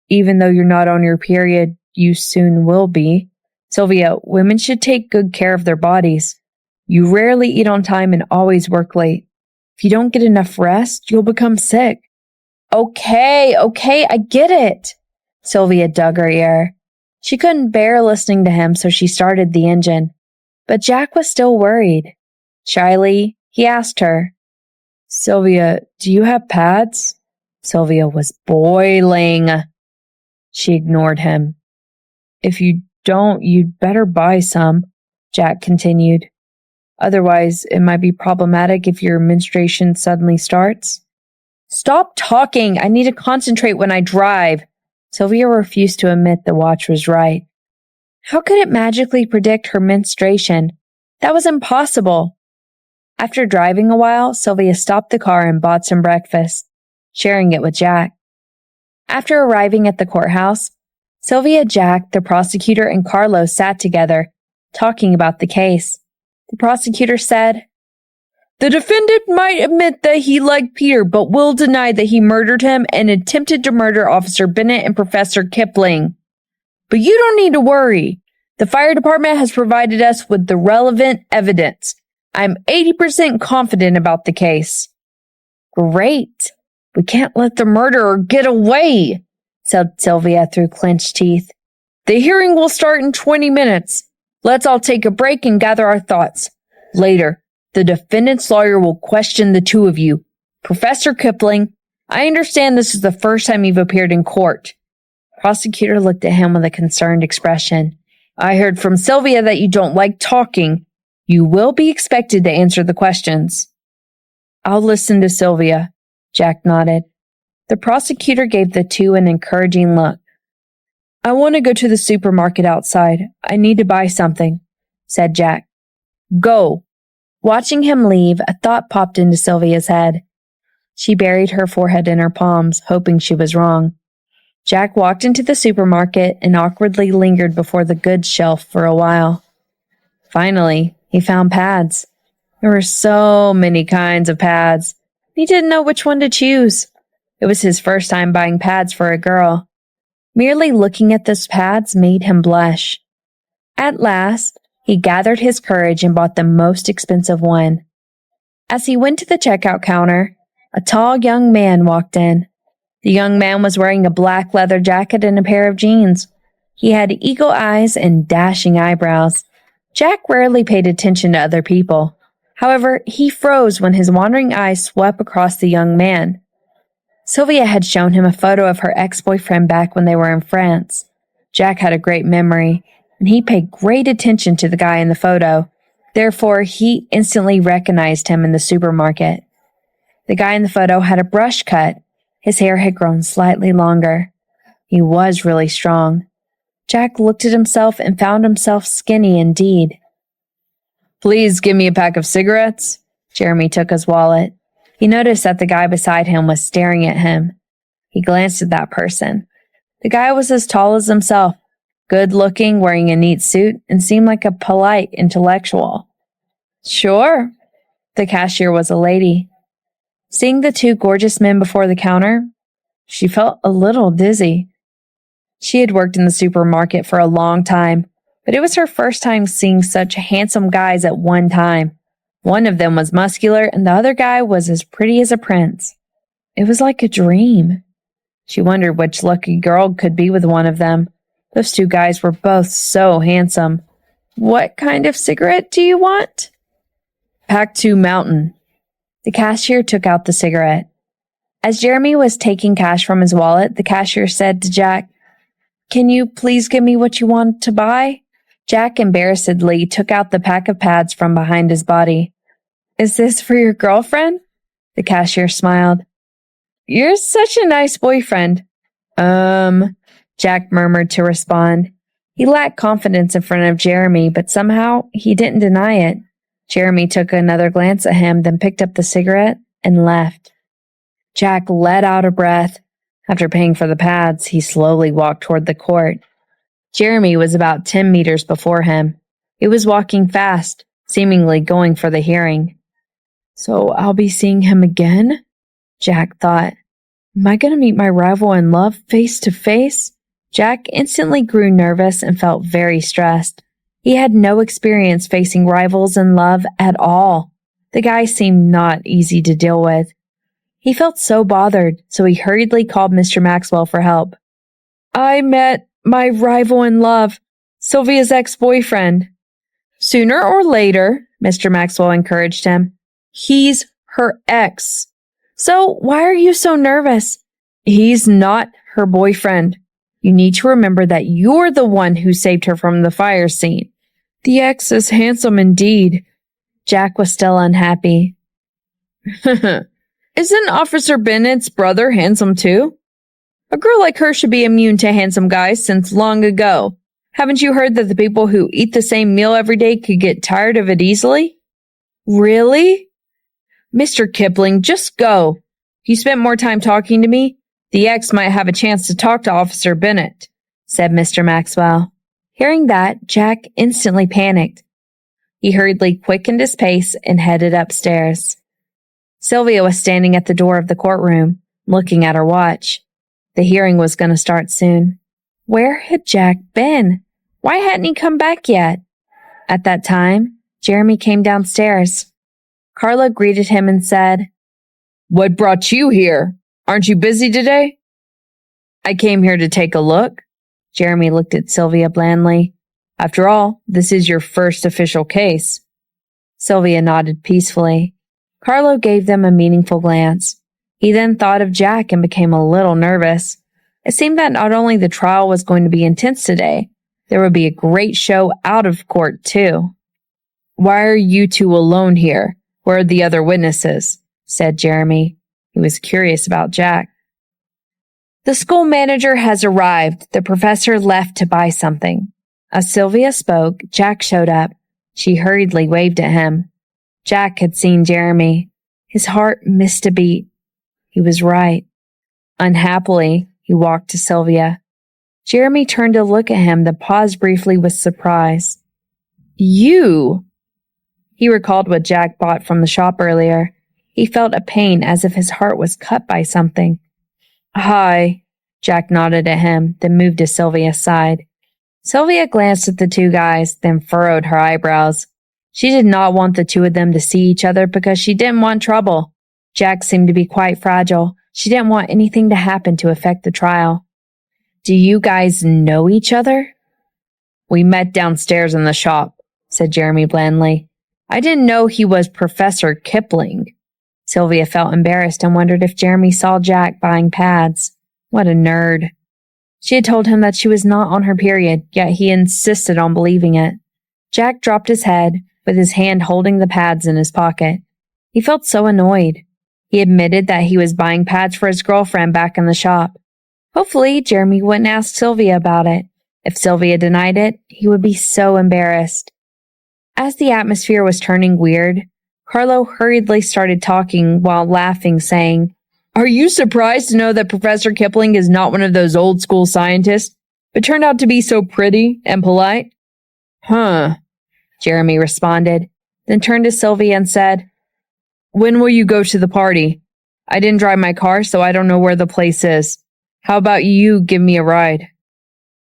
Even though you're not on your period, you soon will be. Sylvia, women should take good care of their bodies. You rarely eat on time and always work late. If you don't get enough rest, you'll become sick." Okay, I get it." Sylvia dug her ear. She couldn't bear listening to him, so she started the engine. But Jack was still worried. Shyly, he asked her, "Sylvia, do you have pads?" Sylvia was boiling. She ignored him. "If you don't, you'd better buy some," Jack continued. "Otherwise, it might be problematic if your menstruation suddenly starts." "Stop talking! I need to concentrate when I drive." Sylvia refused to admit the watch was right. How could it magically predict her menstruation? That was impossible. After driving a while, Sylvia stopped the car and bought some breakfast, sharing it with Jack. After arriving at the courthouse, Sylvia, Jack, the prosecutor, and Carlos sat together, talking about the case. The prosecutor said, "The defendant might admit that he liked Peter, but will deny that he murdered him and attempted to murder Officer Bennett and Professor Kipling. But you don't need to worry. The fire department has provided us with the relevant evidence. I'm 80% confident about the case." "Great. We can't let the murderer get away," said Sylvia through clenched teeth. "The hearing will start in 20 minutes. Let's all take a break and gather our thoughts. Later, the defendant's lawyer will question the two of you. Professor Kipling, I understand this is the first time you've appeared in court." The prosecutor looked at him with a concerned expression. "I heard from Sylvia that you don't like talking. You will be expected to answer the questions." "I'll listen to Sylvia," Jack nodded. The prosecutor gave the two an encouraging look. "I want to go to the supermarket outside. I need to buy something," said Jack. "Go." Watching him leave, a thought popped into Sylvia's head. She buried her forehead in her palms, hoping she was wrong. Jack walked into the supermarket and awkwardly lingered before the goods shelf for a while. Finally, he found pads. There were so many kinds of pads. He didn't know which one to choose. It was his first time buying pads for a girl. Merely looking at those pads made him blush. At last, he gathered his courage and bought the most expensive one. As he went to the checkout counter, a tall young man walked in. The young man was wearing a black leather jacket and a pair of jeans. He had eagle eyes and dashing eyebrows. Jack rarely paid attention to other people. However, he froze when his wandering eyes swept across the young man. Sylvia had shown him a photo of her ex-boyfriend back when they were in France. Jack had a great memory, and he paid great attention to the guy in the photo. Therefore, he instantly recognized him in the supermarket. The guy in the photo had a brush cut. His hair had grown slightly longer. He was really strong. Jack looked at himself and found himself skinny indeed. "Please give me a pack of cigarettes." Jeremy took his wallet. He noticed that the guy beside him was staring at him. He glanced at that person. The guy was as tall as himself, good-looking, wearing a neat suit, and seemed like a polite intellectual. "Sure." The cashier was a lady. Seeing the two gorgeous men before the counter, she felt a little dizzy. She had worked in the supermarket for a long time, but it was her first time seeing such handsome guys at one time. One of them was muscular, and the other guy was as pretty as a prince. It was like a dream. She wondered which lucky girl could be with one of them. Those two guys were both so handsome. "What kind of cigarette do you want?" "Pack 2 Mountain." The cashier took out the cigarette. As Jeremy was taking cash from his wallet, the cashier said to Jack, "Can you please give me what you want to buy?" Jack embarrassedly took out the pack of pads from behind his body. "Is this for your girlfriend?" The cashier smiled. "You're such a nice boyfriend." Jack murmured to respond. He lacked confidence in front of Jeremy, but somehow he didn't deny it. Jeremy took another glance at him, then picked up the cigarette and left. Jack let out a breath. After paying for the pads, he slowly walked toward the court. Jeremy was about 10 meters before him. He was walking fast, seemingly going for the hearing. "So I'll be seeing him again?" Jack thought. "Am I going to meet my rival in love face to face?" Jack instantly grew nervous and felt very stressed. He had no experience facing rivals in love at all. The guy seemed not easy to deal with. He felt so bothered, so he hurriedly called Mr. Maxwell for help. "I met my rival in love, Sylvia's ex-boyfriend." "Sooner or later," Mr. Maxwell encouraged him. "He's her ex. So why are you so nervous?" "He's not her boyfriend. You need to remember that you're the one who saved her from the fire scene. The ex is handsome indeed." Jack was still unhappy. "Isn't Officer Bennett's brother handsome too? A girl like her should be immune to handsome guys since long ago. Haven't you heard that the people who eat the same meal every day could get tired of it easily?" "Really?" Mr. Kipling, just go. You spent more time talking to me. The ex might have a chance to talk to Officer Bennett, said Mr. Maxwell. Hearing that, Jack instantly panicked. He hurriedly quickened his pace and headed upstairs. Sylvia was standing at the door of the courtroom, looking at her watch. The hearing was going to start soon. Where had Jack been? Why hadn't he come back yet? At that time, Jeremy came downstairs. Carla greeted him and said, "What brought you here? Aren't you busy today?" "I came here to take a look." Jeremy looked at Sylvia blandly. "After all, this is your first official case." Sylvia nodded peacefully. Carlo gave them a meaningful glance. He then thought of Jack and became a little nervous. It seemed that not only the trial was going to be intense today, there would be a great show out of court too. "Why are you two alone here? Where are the other witnesses?" said Jeremy. He was curious about Jack. "The school manager has arrived. The professor left to buy something." As Sylvia spoke, Jack showed up. She hurriedly waved at him. Jack had seen Jeremy. His heart missed a beat. He was right. Unhappily, he walked to Sylvia. Jeremy turned to look at him, then paused briefly with surprise. "You!" He recalled what Jack bought from the shop earlier. He felt a pain as if his heart was cut by something. "Hi." Jack nodded at him, then moved to Sylvia's side. Sylvia glanced at the two guys, then furrowed her eyebrows. She did not want the two of them to see each other because she didn't want trouble. Jack seemed to be quite fragile. She didn't want anything to happen to affect the trial. "Do you guys know each other?" "We met downstairs in the shop," said Jeremy blandly. "I didn't know he was Professor Kipling." Sylvia felt embarrassed and wondered if Jeremy saw Jack buying pads. What a nerd. She had told him that she was not on her period, yet he insisted on believing it. Jack dropped his head, with his hand holding the pads in his pocket. He felt so annoyed. He admitted that he was buying pads for his girlfriend back in the shop. Hopefully, Jeremy wouldn't ask Sylvia about it. If Sylvia denied it, he would be so embarrassed. As the atmosphere was turning weird, Carlo hurriedly started talking while laughing, saying, "Are you surprised to know that Professor Kipling is not one of those old school scientists, but turned out to be so pretty and polite?" "Huh," Jeremy responded, then turned to Sylvia and said, "When will you go to the party? I didn't drive my car, so I don't know where the place is. How about you give me a ride?"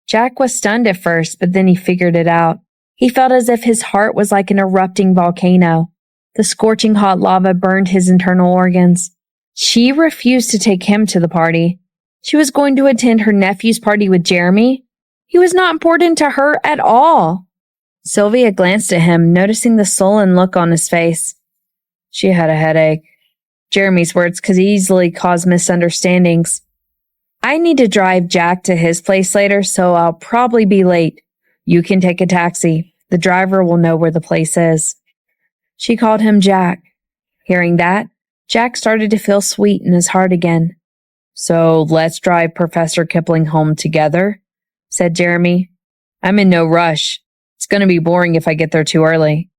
Jack was stunned at first, but then he figured it out. He felt as if his heart was like an erupting volcano. The scorching hot lava burned his internal organs. She refused to take him to the party. She was going to attend her nephew's party with Jeremy. He was not important to her at all. Sylvia glanced at him, noticing the sullen look on his face. She had a headache. Jeremy's words could easily cause misunderstandings. "I need to drive Jack to his place later, so I'll probably be late. You can take a taxi. The driver will know where the place is." She called him Jack. Hearing that, Jack started to feel sweet in his heart again. "So let's drive Professor Kipling home together," said Jeremy. "I'm in no rush. It's going to be boring if I get there too early."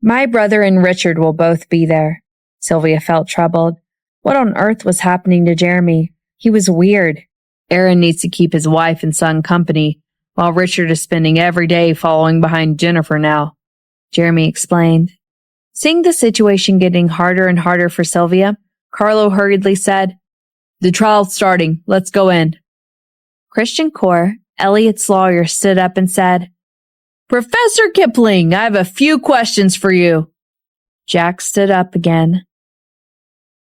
"My brother and Richard will both be there." Sylvia felt troubled. What on earth was happening to Jeremy? He was weird. Aaron needs to keep his wife and son company, while Richard is spending every day following behind Jennifer now, Jeremy explained. Seeing the situation getting harder and harder for Sylvia, Carlo hurriedly said, "The trial's starting. Let's go in." Christian Core, Elliot's lawyer, stood up and said, "Professor Kipling, I have a few questions for you." Jack stood up again.